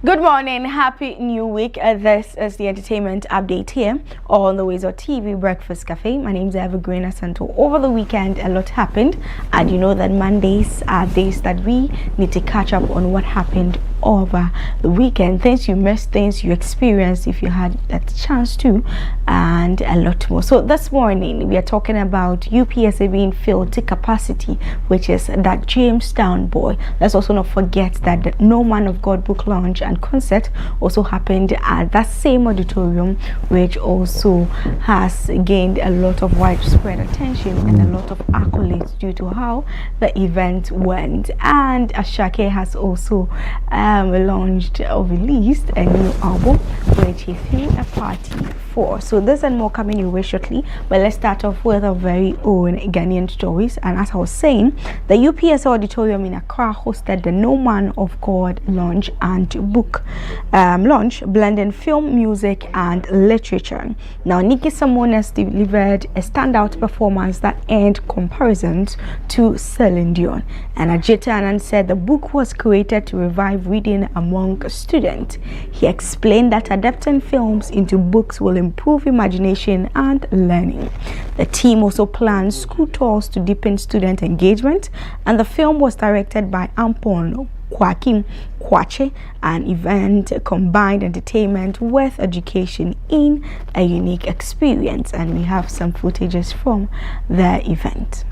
Good morning, happy new week. This is the entertainment update here on the WoezorTV Breakfast Cafe. My name is Evergreen Asanto. Over the weekend, a lot happened, and you know that Mondays are days that we need to catch up on what happened over the weekend, things you missed, things you experienced if you had that chance to, and a lot more. So this morning we are talking about UPSA being filled to capacity, which is that Jamestown boy. Let's also not forget that the No Man of God book launch and concert also happened at that same auditorium, which also has gained a lot of widespread attention and a lot of accolades due to how the event went. And Ashake has also launched or released a new album which he threw a party for. So this and more coming your way shortly, but let's start off with our very own Ghanaian stories. And as I was saying, the UPS Auditorium in Accra hosted the No Man of God launch and book launch, blending film, music and literature. Now Nikki Samones delivered a standout performance that earned comparisons to Celine Dion. And Ajita Anand said the book was created to revive reading among students. He explained that adapting films into books will improve imagination and learning. The team also planned school tours to deepen student engagement, and the film was directed by Ampon Kwache, an event combined entertainment with education in a unique experience. And we have some footages from the event.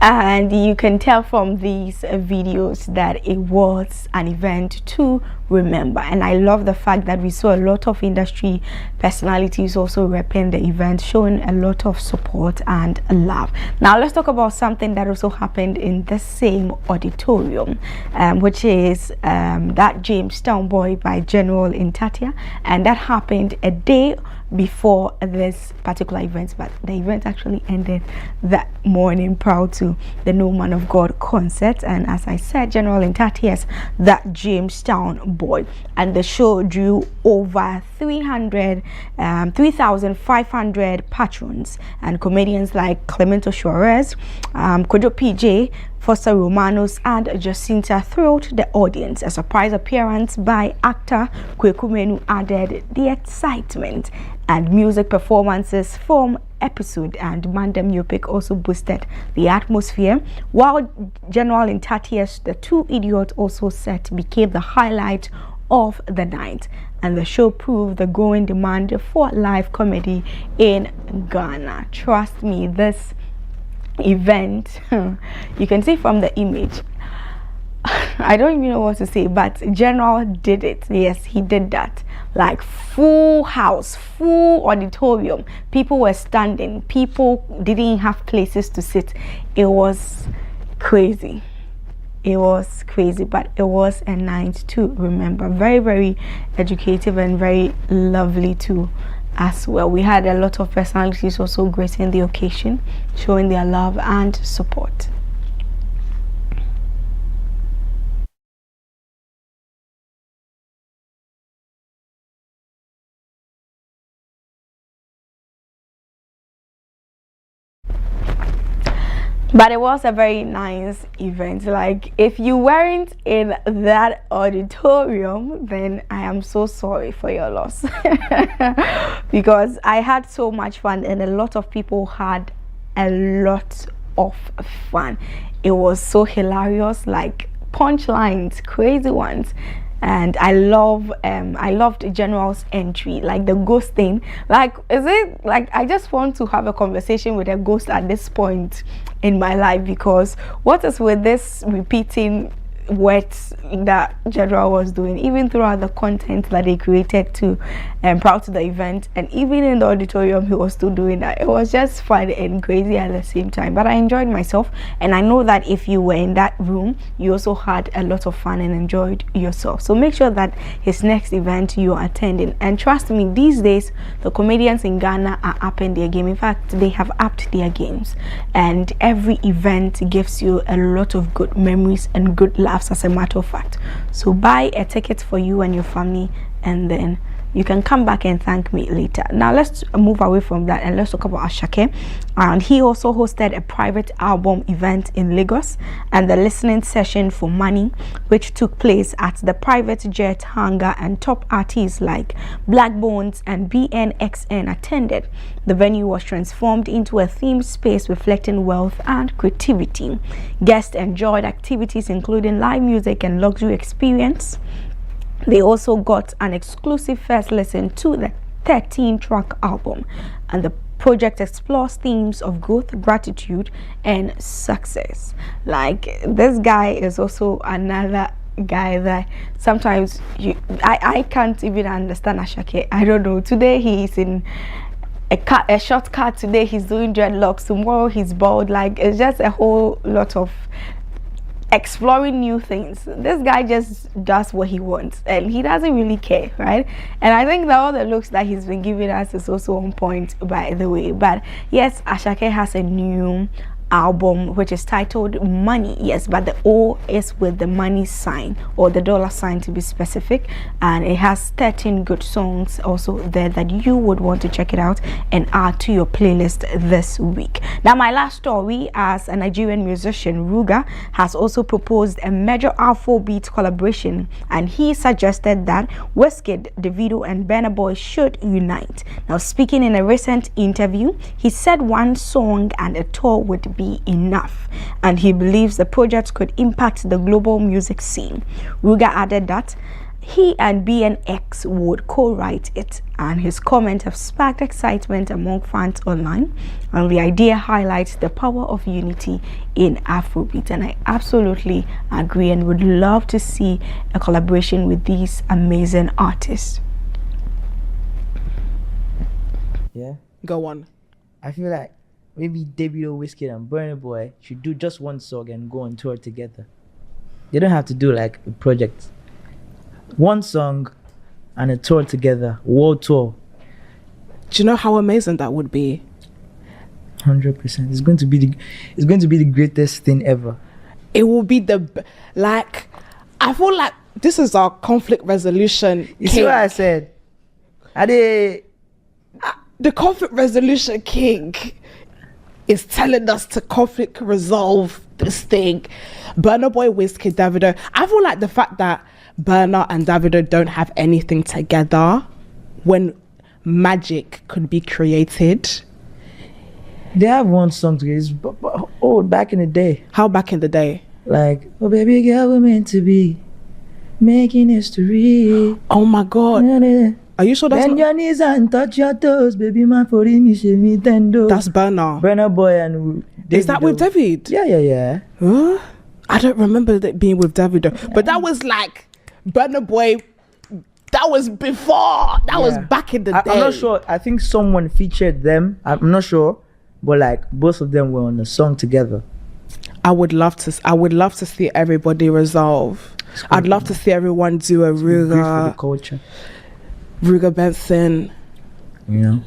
And you can tell from these videos that it was an event to remember. And I love the fact that we saw a lot of industry personalities also repping the event, showing a lot of support and love. Now let's talk about something that also happened in the same auditorium, which is that Jamestown Boy by General Intatia, and that happened a day before this particular event, but the event actually ended that morning prior to the No Man of God concert. And as I said, General Intatia's That Jamestown Boy, and the show drew over 3,500 patrons and comedians like Clemento Suarez, Kojo PJ, Foster Romanos and Jacinta thrilled the audience. A surprise appearance by actor Kweku Menu added the excitement, and music performances from Episode and Mandem Yopik also boosted the atmosphere, while General Intatia's The Two Idiots also set became the highlight of the night. And the show proved the growing demand for live comedy in Ghana. Trust me, this event, you can see from the image, I don't even know what to say, but General did it. Yes, he did that. Like full house, full auditorium, people were standing, people didn't have places to sit. It was crazy. It was crazy, but it was a night to remember. Very, very educative and very lovely too as well. We had a lot of personalities also gracing the occasion, showing their love and support. But it was a very nice event. Like, if you weren't in that auditorium, then I am so sorry for your loss. Because I had so much fun, and a lot of people had a lot of fun. It was so hilarious, like punchlines, crazy ones. And I loved General's entry, like the ghost thing. Like, is it like I just want to have a conversation with a ghost at this point in my life, because what is with this repeating words that General was doing, even throughout the content that they created to proud to the event, and even in the auditorium he was still doing that. It was just fun and crazy at the same time, but I enjoyed myself, and I know that if you were in that room, you also had a lot of fun and enjoyed yourself. So make sure that his next event you are attending, and trust me, these days the comedians in Ghana are upping their game. In fact, they have upped their games, and every event gives you a lot of good memories and good laughs, as a matter of fact. So buy a ticket for you and your family, and then you can come back and thank me later. Now let's move away from that and let's talk about Ashake. And he also hosted a private album event in Lagos and the listening session for Money, which took place at the private jet hangar, and top artists like Black Bones and BNXN attended. The venue was transformed into a themed space reflecting wealth and creativity. Guests enjoyed activities including live music and luxury experience. They also got an exclusive first listen to the 13-track album, and the project explores themes of growth, gratitude, and success. Like, this guy is also another guy that sometimes I can't even understand Ashake. I don't know. Today he's in a short cut, today he's doing dreadlocks, tomorrow he's bald. Like, it's just a whole lot of exploring new things. This guy just does what he wants, and he doesn't really care, right? And I think that all the looks that he's been giving us is also on point, by the way. But yes, Ashake has a new album which is titled Money. Yes, but the O is with the money sign, or the dollar sign to be specific, and it has 13 good songs also there that you would want to check it out and add to your playlist this week. Now, my last story, as a Nigerian musician, Ruga has also proposed a major Afrobeat collaboration, and he suggested that Wizkid, Davido and Burna Boy should unite. Now, speaking in a recent interview, he said one song and a tour would be enough, and he believes the project could impact the global music scene. Ruga added that he and BNX would co-write it, and his comments have sparked excitement among fans online, and the idea highlights the power of unity in Afrobeat. And I absolutely agree and would love to see a collaboration with these amazing artists. Yeah, go on. I feel like maybe Davido, Wizkid and Burna Boy should do just one song and go on tour together. They don't have to do like a project. One song and a tour together, world tour. Do you know how amazing that would be? 100%. It's going to be the greatest thing ever. It will be I feel like this is our conflict resolution. You see what I said? The conflict resolution king is telling us to conflict resolve this thing. Burna Boy, Wizkid, Davido. I feel like the fact that Burna and Davido don't have anything together when magic could be created. They have one song together, but old, back in the day. How back in the day? Like, oh baby girl, we're meant to be making history. Oh my God. Are you sure that's Bend your knees and touch your toes, baby man, for me, shave me tendo. That's Burna. Burna Boy and Davido. Is that with David? Yeah. Huh? I don't remember that being with Davido. Yeah. But that was like Burna Boy. That was before. That was back in the day. I'm not sure. I think someone featured them. I'm not sure, but like both of them were on a song together. I would love to see everybody resolve. I'd love to see everyone do a Ruga culture. Ruga Benson. You know.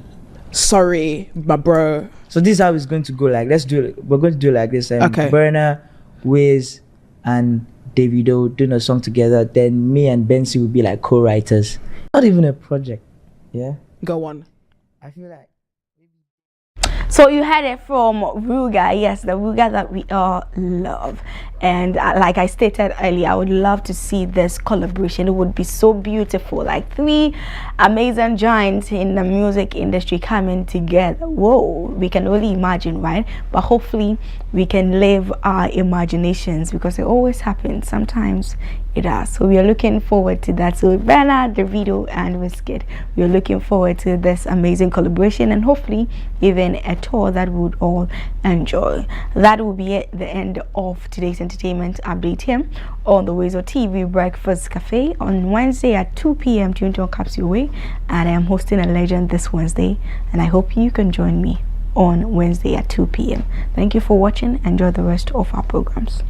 Sorry, my bro. So this is how it's going to go. Like, we're going to do it like this. Okay. Burna, Wiz, and Davido doing a song together. Then me and Bensi will be like co-writers. Not even a project. Yeah. Go on. I feel like. So you had it from Ruga, yes, the Ruga that we all love. And like I stated earlier, I would love to see this collaboration. It would be so beautiful, like 3 amazing giants in the music industry coming together. Whoa, we can only imagine, right? But hopefully we can live our imaginations, because it always happens. Sometimes it does. So we are looking forward to that. So Bernard, Davido, and Wizkid, we are looking forward to this amazing collaboration, and hopefully even a tour that we would all enjoy. That will be it, the end of today's entertainment update here on the WoezorTV Breakfast Cafe on Wednesday at 2 p.m. tuned on Capsule Way. And I am hosting a legend this Wednesday, and I hope you can join me on Wednesday at 2 p.m. Thank you for watching. Enjoy the rest of our programs.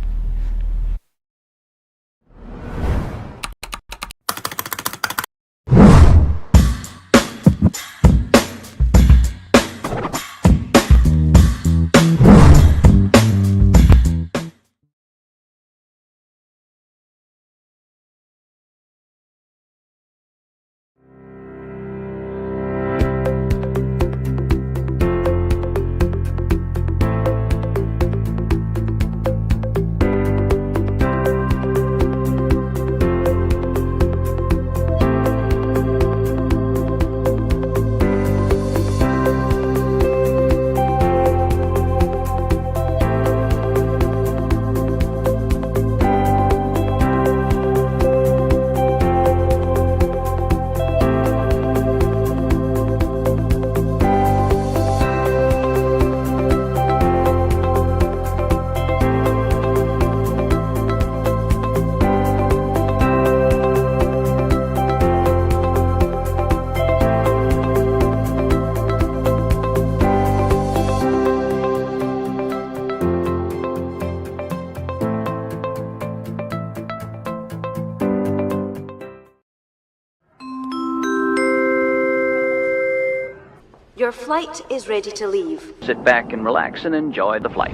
Your flight is ready to leave. Sit back and relax and enjoy the flight.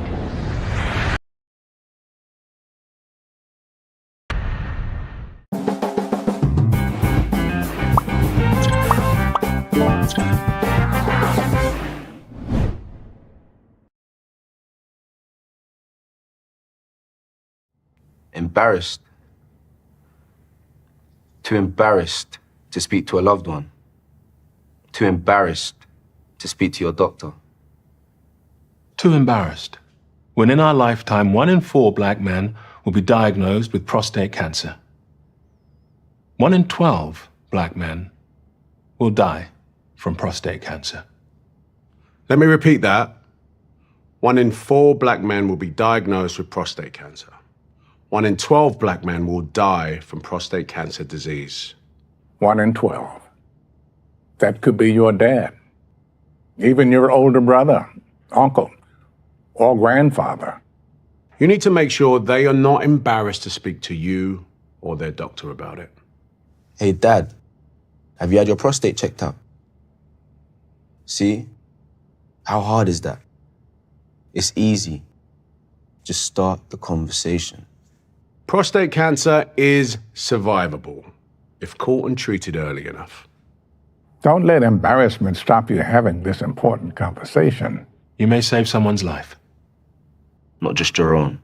Embarrassed. Too embarrassed to speak to a loved one. Too embarrassed to speak to your doctor. Too embarrassed. When in our lifetime, 1 in 4 black men will be diagnosed with prostate cancer. 1 in 12 black men will die from prostate cancer. Let me repeat that. 1 in 4 black men will be diagnosed with prostate cancer. 1 in 12 black men will die from prostate cancer disease. 1 in 12. That could be your dad, even your older brother, uncle, or grandfather. You need to make sure they are not embarrassed to speak to you or their doctor about it. Hey, Dad, have you had your prostate checked out? See? How hard is that? It's easy. Just start the conversation. Prostate cancer is survivable if caught and treated early enough. Don't let embarrassment stop you having this important conversation. You may save someone's life. Not just your own.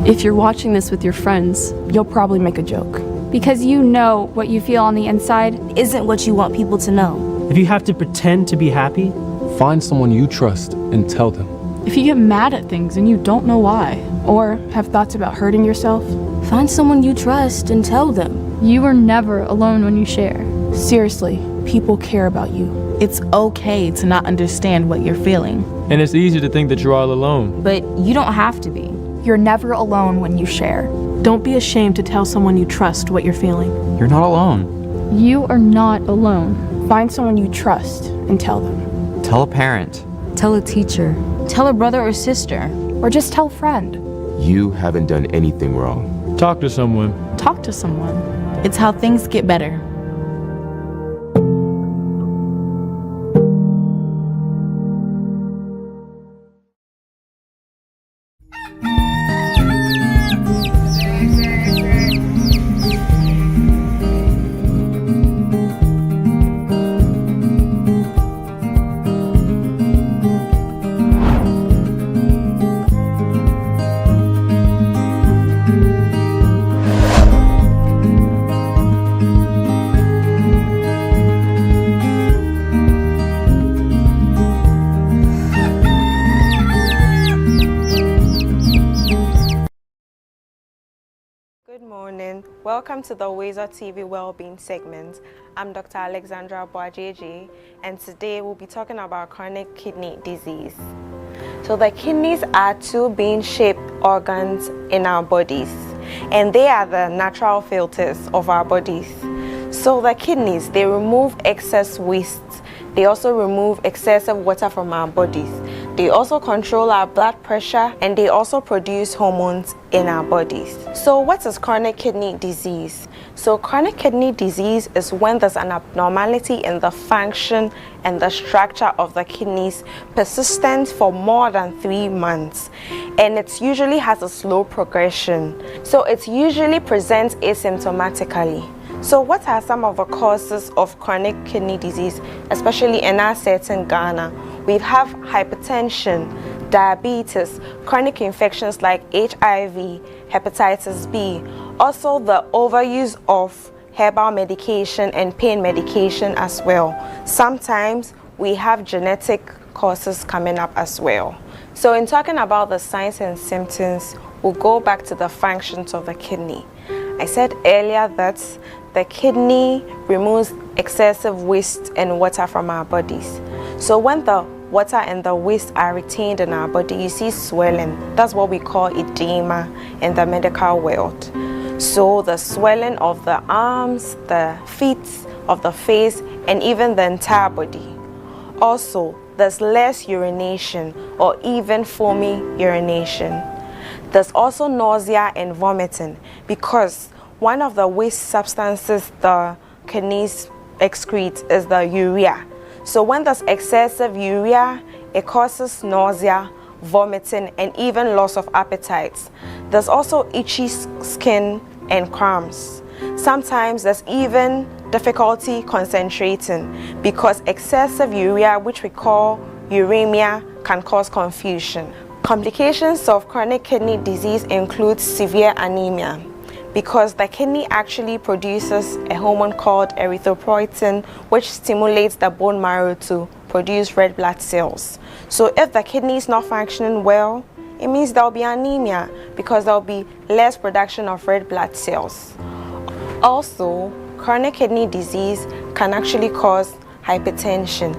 If you're watching this with your friends, you'll probably make a joke. Because you know what you feel on the inside isn't what you want people to know. If you have to pretend to be happy, find someone you trust and tell them. If you get mad at things and you don't know why, or have thoughts about hurting yourself, find someone you trust and tell them. You are never alone when you share. Seriously, people care about you. It's okay to not understand what you're feeling. And it's easy to think that you're all alone. But you don't have to be. You're never alone when you share. Don't be ashamed to tell someone you trust what you're feeling. You're not alone. You are not alone. Find someone you trust and tell them. Tell a parent. Tell a teacher. Tell a brother or sister. Or just tell a friend. You haven't done anything wrong. Talk to someone. Talk to someone. It's how things get better. Morning. Welcome to the WoezorTV Wellbeing segment. I'm Dr. Alexandra Boajeje, and today we'll be talking about chronic kidney disease. So the kidneys are two bean-shaped organs in our bodies, and they are the natural filters of our bodies. So the kidneys, they remove excess waste. They also remove excessive water from our bodies. They also control our blood pressure, and they also produce hormones in our bodies. So what is chronic kidney disease? So chronic kidney disease is when there's an abnormality in the function and the structure of the kidneys persistent for more than 3 months, and it usually has a slow progression. So it usually presents asymptomatically. So what are some of the causes of chronic kidney disease, especially in our set in Ghana? We have hypertension, diabetes, chronic infections like HIV, hepatitis B, also the overuse of herbal medication and pain medication as well. Sometimes we have genetic causes coming up as well. So in talking about the signs and symptoms, we'll go back to the functions of the kidney. I said earlier that the kidney removes excessive waste and water from our bodies. So when the water and the waste are retained in our body, you see swelling. That's what we call edema in the medical world. So the swelling of the arms, the feet, of the face, and even the entire body. Also, there's less urination or even foamy urination. There's also nausea and vomiting because one of the waste substances the kidneys excrete is the urea. So when there's excessive urea, it causes nausea, vomiting, and even loss of appetite. There's also itchy skin and cramps. Sometimes there's even difficulty concentrating because excessive urea, which we call uremia, can cause confusion. Complications of chronic kidney disease include severe anemia because the kidney actually produces a hormone called erythropoietin, which stimulates the bone marrow to produce red blood cells. So if the kidney is not functioning well, it means there'll be anemia because there'll be less production of red blood cells. Also, chronic kidney disease can actually cause hypertension.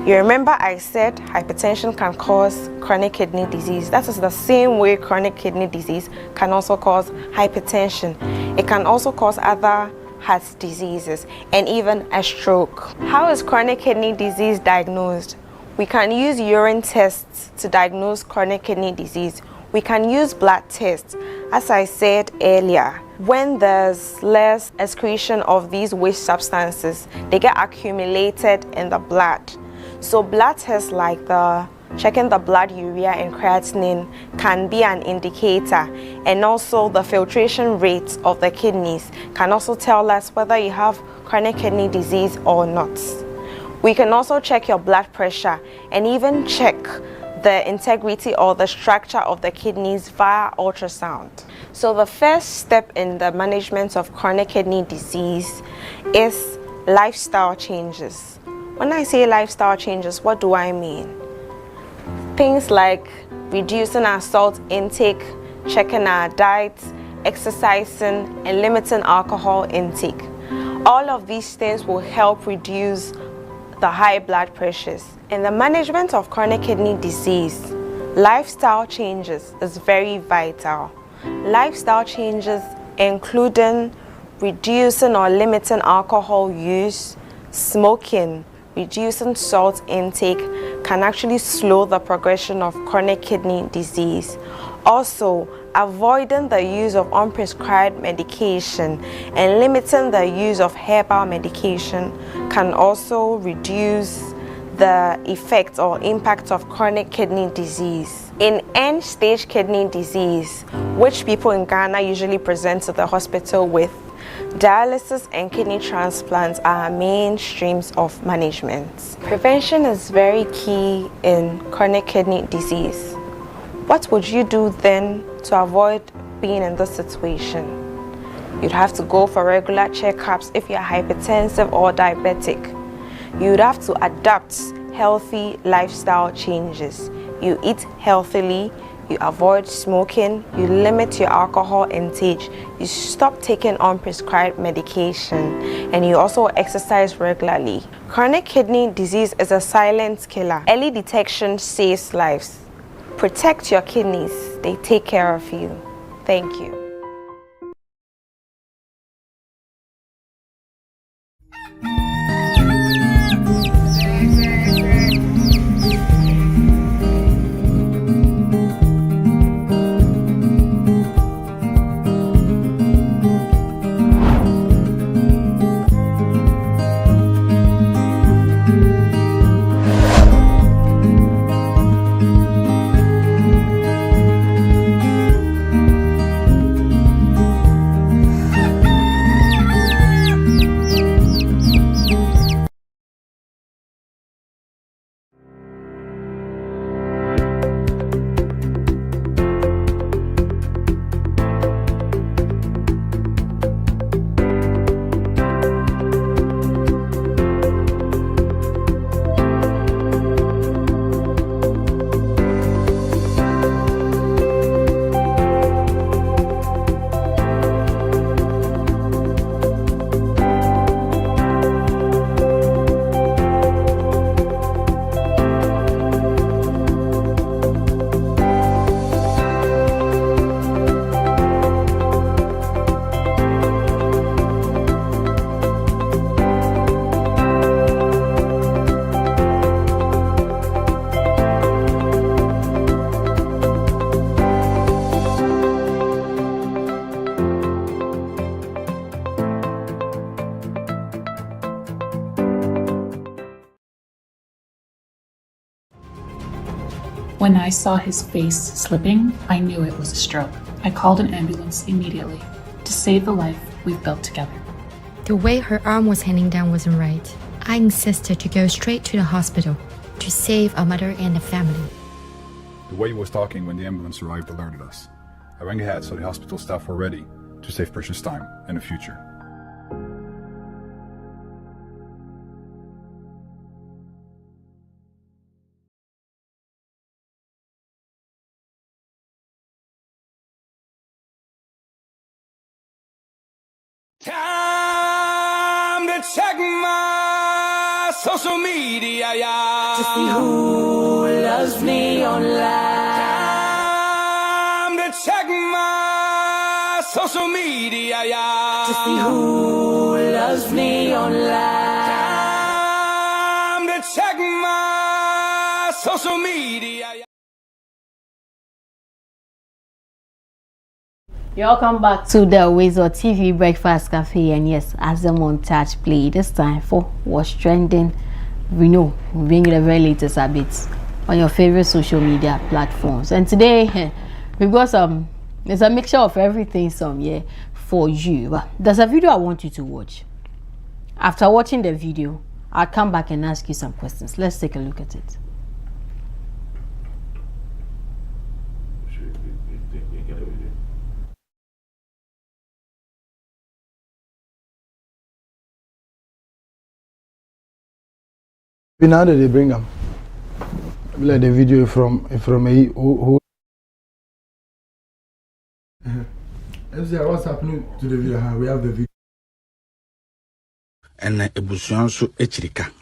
You remember I said hypertension can cause chronic kidney disease. That is the same way chronic kidney disease can also cause hypertension. It can also cause other heart diseases and even a stroke. How is chronic kidney disease diagnosed? We can use urine tests to diagnose chronic kidney disease. We can use blood tests. As I said earlier, when there's less excretion of these waste substances, they get accumulated in the blood. So blood tests like checking the blood urea and creatinine can be an indicator, and also the filtration rate of the kidneys can also tell us whether you have chronic kidney disease or not. We can also check your blood pressure and even check the integrity or the structure of the kidneys via ultrasound. So the first step in the management of chronic kidney disease is lifestyle changes. When I say lifestyle changes, what do I mean? Things like reducing our salt intake, checking our diet, exercising, and limiting alcohol intake. All of these things will help reduce the high blood pressures. In the management of chronic kidney disease, lifestyle changes is very vital. Lifestyle changes including reducing or limiting alcohol use, smoking, reducing salt intake can actually slow the progression of chronic kidney disease. Also, avoiding the use of unprescribed medication and limiting the use of herbal medication can also reduce the effect or impact of chronic kidney disease. In end-stage kidney disease, which people in Ghana usually present to the hospital with, dialysis and kidney transplants are main streams of management. Prevention is very key in chronic kidney disease. What would you do then to avoid being in this situation? You'd have to go for regular checkups if you're hypertensive or diabetic. You'd have to adapt healthy lifestyle changes. You eat healthily, you avoid smoking, you limit your alcohol intake, you stop taking unprescribed medication, and you also exercise regularly. Chronic kidney disease is a silent killer. Early detection saves lives. Protect your kidneys, they take care of you. Thank you. When I saw his face slipping, I knew it was a stroke. I called an ambulance immediately to save the life we've built together. The way her arm was hanging down wasn't right. I insisted to go straight to the hospital to save our mother and the family. The way he was talking when the ambulance arrived alerted us. I rang ahead so the hospital staff were ready to save precious time in the future. Time to check my social media, yeah, to see who loves me online. Time to check my social media, yeah, to see who loves me online. Time to check my social media, yeah. Welcome back to the WoezorTV Breakfast Cafe, and yes, as the montage play, this time for what's trending. We know we bring the very latest updates on your favorite social media platforms, and today we've got it's a mixture of everything for you. But there's a video I want you to watch. After watching the video, I'll come back and ask you some questions. Let's take a look at it. Now that they bring them, like the video from a who. What's happening to the video? We have the video. And a busuan so echirika.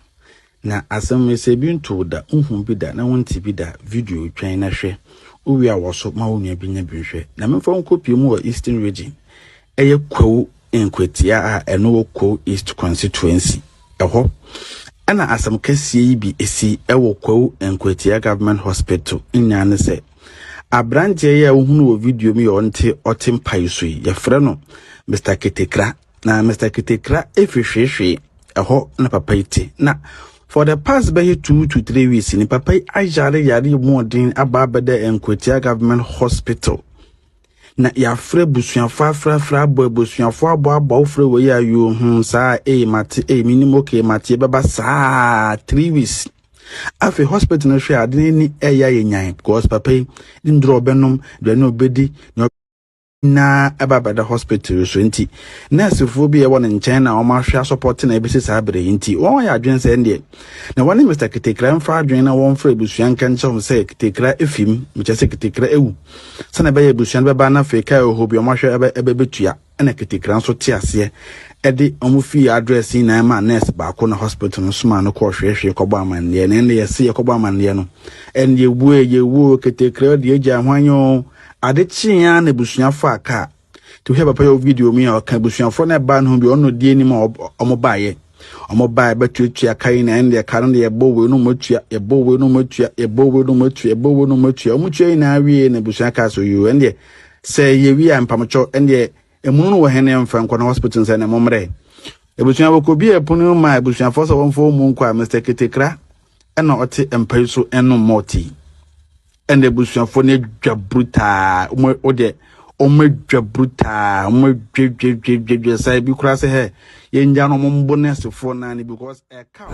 Na asem se bi nto da unhun bi da na wonti bi da video twan na hwe. Owi a woso ma wonua bi nya bi hwe. Na memfa nkopie mu wa Eastern Region. Eye kwawu enkwetia a eno kwo East constituency. Eho ana asam kasiye bi esi ewo kwawu enkwetia government hospital nyane se abranje ya wohunu wo video mi yonte otempai so ye frɛ no Mr. Ketekra na Mr. Ketekra efihwehwe eho na papa ite na for the past by 2 to 3 weeks ni papa ajare yare modin ababeda enkwetia government hospital na ya frɛ busuafo afrafra busuafo abo frɛ wo ya yo saa mate minimo ke mate beba saa 3 weeks afi hospital no hwe ade ni eya yenyan because papa ndro benom dwane obedi na aba the hospital so nti nurse fo bi e won nchen na o ma hwa support na ebisi sa abre nti won ya adwen se ndie na woni Mr. Kitekra mfa adwen na won fra ebusuan kan chom se Kitekra efim mche se Kitekra ewu se na be ebusuan be ba na Africa e ho bi o ma hwa ebe betua na Kitekra nso te ase e de omu fi address na ma nurse ba ko na hospital no suma no ko hwehwe ko ba amanne na ne yesi ye ko ba amanne no en ye wu Kitekra de agya hwanyo adechi ya na busuafo aka to hear papa video mi aka busuafo na ba no bi ono die ni ma omo baaye betutu akai na ende aka no ye bowe no motua omutua na awie na busuaka so you ende say ye wi ampamcho ende emunu no wo hene mfa nkwa na hospital say na momre ebusuafo ko bi epunu ma ebusuafo so wonfo mu nkwa Mr. Kitekra ena ote empai so eno moti and the bush for ne bruta ode bruta say bi kura say he ye nja no mombo nurse for na ni because a cow.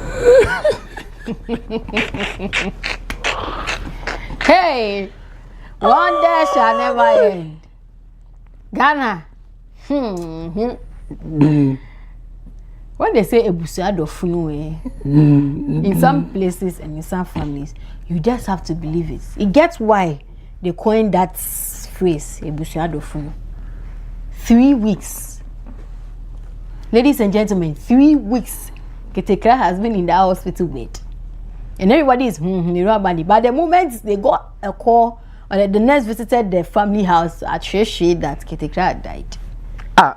Hey, one day shall never end. Ghana. When they say ebusuado funu in some places and in some families, you just have to believe it. It gets why they coined that phrase, ebusuado funu. 3 weeks. Ladies and gentlemen, 3 weeks. Kitekra has been in that hospital bed. And everybody is but the moment they got a call, or the nurse visited the family house at Sheshe that Kitekra had died.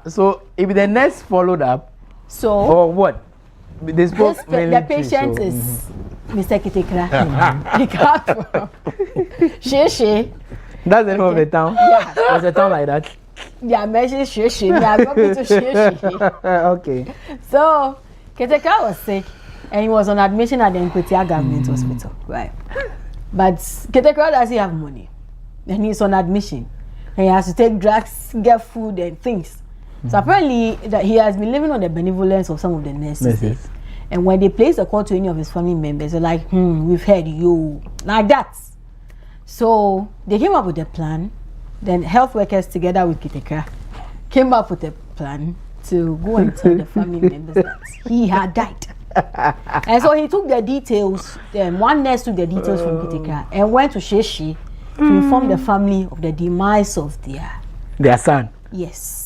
So if the nurse followed up, so or what? They spoke the patient is Mr. Kitekra. He got from Sheshe. That's the name of the town? Yeah. Was a town like that? Yeah, mentioned Sheshe. We are going to Sheshe. Okay. So Kitekra was sick and he was on admission at the Nkotia government hospital. Right. But Kitekra doesn't have money. And he's on admission. And he has to take drugs, get food and things. So apparently that he has been living on the benevolence of some of the nurses. And when they place a call to any of his family members, they're like, we've heard you. Like that. So they came up with a plan. Then health workers together with Kitekra came up with a plan to go and tell the family members that he had died. And so he took the details, one nurse took the details from Kitekra and went to Sheshi to inform the family of the demise of their son. Yes.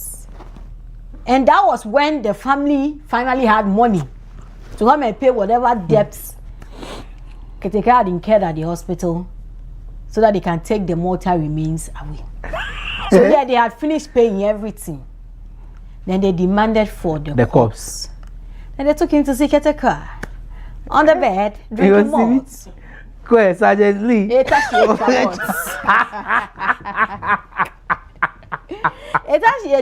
And that was when the family finally had money to come and pay whatever debts Kitekra had incurred at the hospital so that they can take the mortal remains away. So yeah, they had finished paying everything. Then they demanded for the corpse. And they took him to see Kitekra on the bed, drinking malt. Go ahead, Sergeant Lee. It actually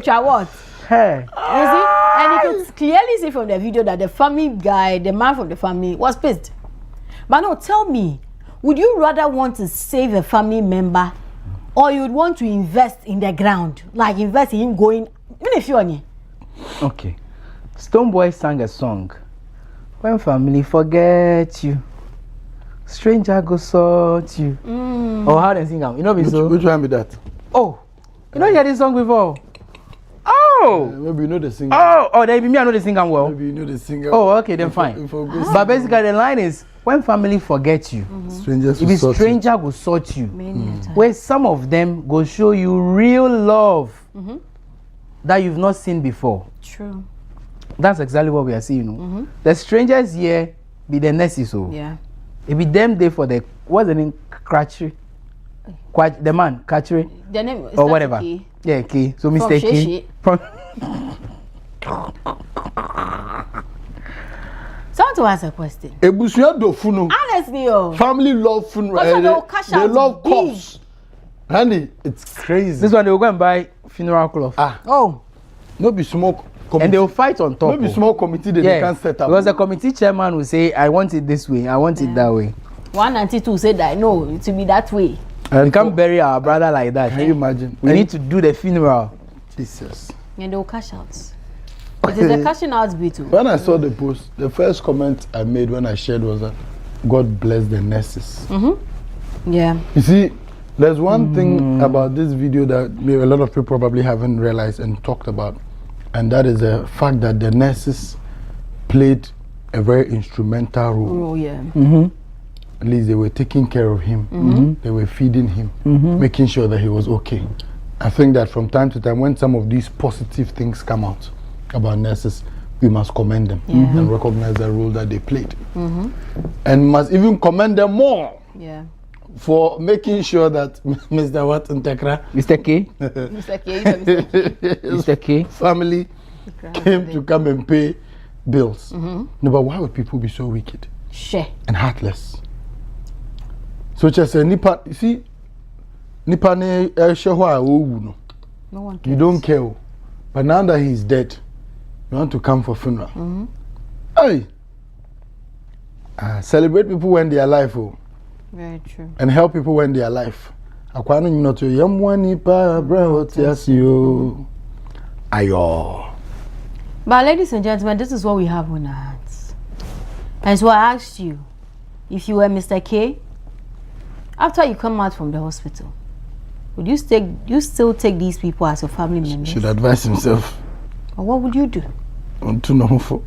a what? Hey. You see? And you could clearly see from the video that the family guy, the man from the family, was pissed. But no, tell me, would you rather want to save a family member or you would want to invest in the ground? Like invest in him going, even if you're on. Okay. Stonebwoy sang a song. When family forget you, stranger go sort you. Or how they sing them? You know me so? Which one be that? Oh, you know hear this song before? Oh, maybe you know the singer. Oh, then me I know the singer well. Maybe you know the singer. Oh, okay, then fine. But basically the line is when family forget you, strangers if a stranger will sort you. Where some of them go show you real love that you've not seen before. True. That's exactly what we are seeing. The strangers here be the nurses, so yeah. It be them there for the what's the name? Crutchery. The man, Crutchery. The name is or whatever. Key. Yeah, Key. So Mr. Key. From Someone to ask a question. Ebusuado funu. Honestly, family love funeral. They love corpse. Honey, it's crazy. This one they will go and buy funeral cloth. Oh. No be smoke. And they will fight on top. No be small committee they can't set up. Because the committee chairman will say, I want it this way, I want it that way. 192 said that no, it will be that way. And we can't bury our brother like that. Can you imagine? We need to do the funeral. Jesus. And they will cash out. It is a cashing out bit too. When I saw the post, the first comment I made when I shared was that God bless the nurses. Yeah. You see, There's one thing about this video that a lot of people probably haven't realized and talked about, and that is the fact that the nurses played a very instrumental role. Oh, yeah. At least they were taking care of him. They were feeding him, making sure that he was okay. I think that from time to time, when some of these positive things come out about nurses, we must commend them and recognize the role that they played. And must even commend them more for making sure that Mr. Wat Ntekra, Mr. K, Mr. K family came to come and pay bills. No, but why would people be so wicked and heartless? So just a nipa, you see, nipa ne no one cares. You don't care. But now that he's dead, you want to come for funeral. Hey, celebrate people when they are alive. Very true. And help people when they are alive. Akwano nyino to yamwani pa bro tiasio. Ayo. But ladies and gentlemen, this is what we have on our hands. And so I asked you, if you were Mr. K, after you come out from the hospital, would you still take these people as your family members? Should advise himself. Or what would you do? To know for.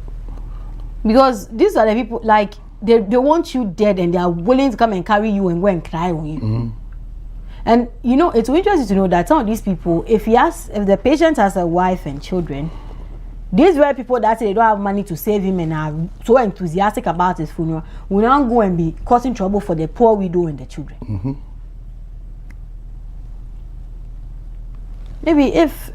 Because these are the people, like, they want you dead and they are willing to come and carry you and go and cry on you. And you know, it's interesting to know that some of these people, if the patient has a wife and children, these very people that say they don't have money to save him and are so enthusiastic about his funeral will now go and be causing trouble for the poor widow and the children. Maybe if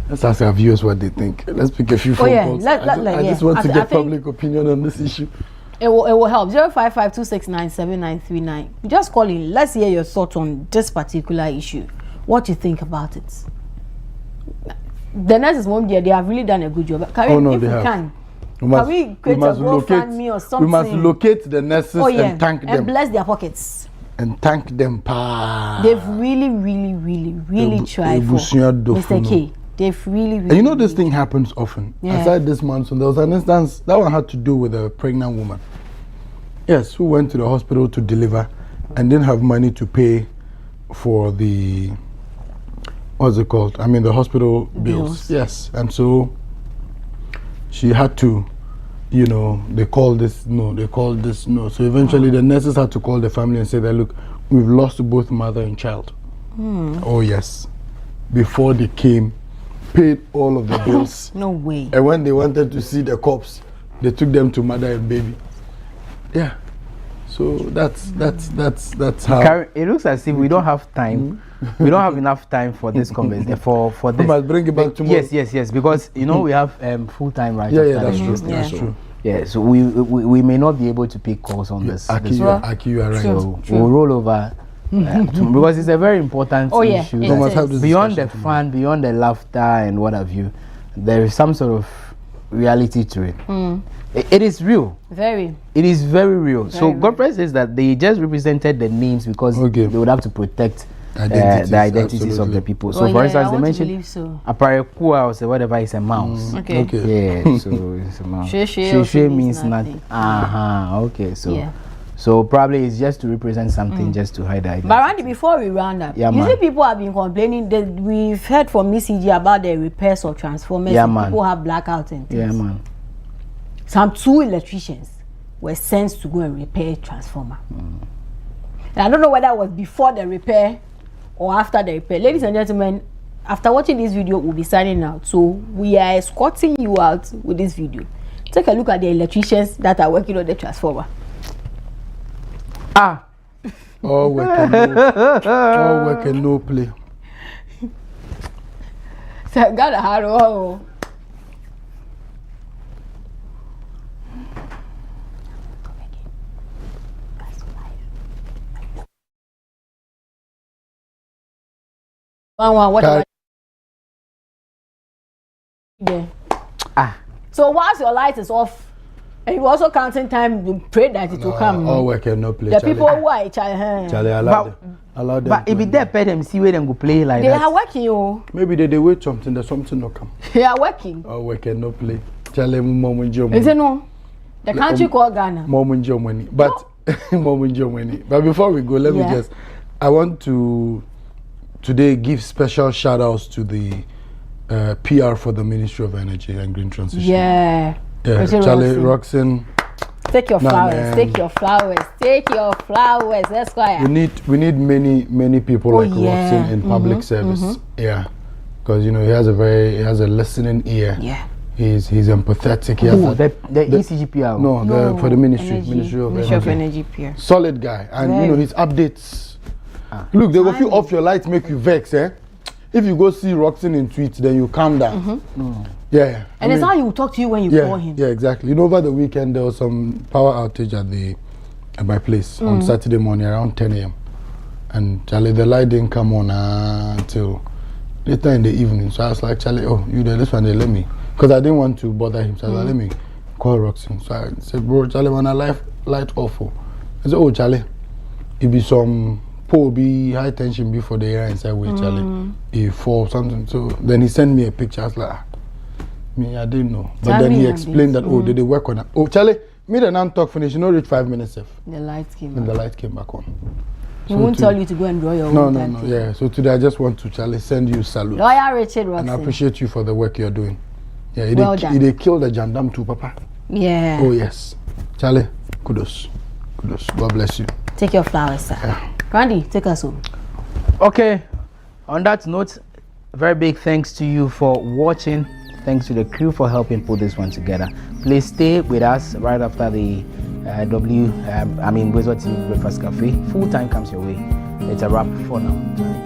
let's ask our viewers what they think. Let's pick a few phone calls. I just want to get public opinion on this issue. It will help. 055-269-7939. Just call in. Let's hear your thoughts on this particular issue. What you think about it? The nurses won't be. They have really done a good job. Can we, if we have. Can we create a GoFundMe or something? We must locate the nurses and thank them. And bless their pockets. And thank them, pa. They've really tried for Mr. K. They've really and you know this thing happens often. Aside this monsoon, there was an instance that one had to do with a pregnant woman. Yes, who went to the hospital to deliver and didn't have money to pay for the what's it called? I mean the hospital bills. Yes, and so she had to, you know, they called this no. So eventually the nurses had to call the family and say that look, we've lost both mother and child. Oh yes, before they came. Paid all of the bills. No way. And when they wanted to see the corpse, they took them to mother and baby. Yeah. So that's how. It looks as if we don't have time. We don't have enough time for this conversation. For this. We must bring it back tomorrow. Yes. Because you know we have full-time right. Yeah, that's true. That's true. Yeah. So we may not be able to pick calls on this. Aki, you are right. So we'll roll over. Because it's a very important issue. Beyond the fun, beyond the laughter and what have you, there is some sort of reality to it. It is real. Very. It is very real. So Godfrey says that they just represented the names because they would have to protect the identities of the people. So for instance, they mentioned Aparekua or whatever is a mouse. Okay. Yeah, so it's a mouse. Sheshe means nothing. Okay, so. Yeah. So probably it's just to represent something, just to hide the identity. But Randy, before we round up, you see people have been complaining that we've heard from ECG about the repairs of transformers. And people have blackouts and things. Yeah, man. Some 2 electricians were sent to go and repair transformer. And I don't know whether it was before the repair or after the repair. Ladies and gentlemen, after watching this video, we'll be signing out. So we are escorting you out with this video. Take a look at the electricians that are working on the transformer. All work and no play. So got a hard one. What? So once your light is off, and you also counting time to pray that it will come. All work and no play. The people who are Charlie allow them. But if they pay them, see where them go play like that. They are working, oh. Maybe they wait something. There's something no come. They are working. All work and no play. Charlie, mom and Joe. Is it no? The country called Ghana. Mom and Joe money, but But before we go, let me just, I want to today give special shout outs to the PR for the Ministry of Energy and Green Transition. Yeah. Charlie, Roxanne. Take your flowers. Take your flowers. Take your flowers. That's why we need many people like Roxanne in public service. Yeah, because you know he has a listening ear. Yeah. He's empathetic. He has the ECGPR. No, for the Ministry of Energy PR. Solid guy, and you know his updates. Look, they will feel off your lights, make you vex, eh? If you go see Roxanne in tweets, then you calm down. Yeah. And it's how he will talk to you when you call him. Yeah, exactly. You know, over the weekend there was some power outage at my place on Saturday morning around 10 a.m. And Charlie, the light didn't come on until later in the evening. So I was like, Charlie, oh, you there? This one, they let me. Because I didn't want to bother him. So I was like, let me call Roxanne. So I said, bro, Charlie, when I light awful. I said, oh, Charlie, it be some pole, be high tension before the air inside with Charlie. It fall something. So then he sent me a picture. I was like, me, I didn't know. But then he explained that, did they work on it? Oh, Charlie, me and Nan talk finish. You know, reach 5 minutes. The lights came and the light came back on. He won't tell you to go and draw your own. No. Yeah. So today I just want to, Charlie, send you salute. Lawyer Richard Roxanne. And I appreciate you for the work you're doing. Yeah, well done. They killed the Jandam too, Papa. Yeah. Oh, yes. Charlie, kudos. God bless you. Take your flowers, sir. Yeah. Randy, take us home. Okay. On that note, very big thanks to you for watching. Thanks to the crew for helping put this one together. Please stay with us right after the WoezorTV Breakfast Cafe. Full time comes your way. It's a wrap for now.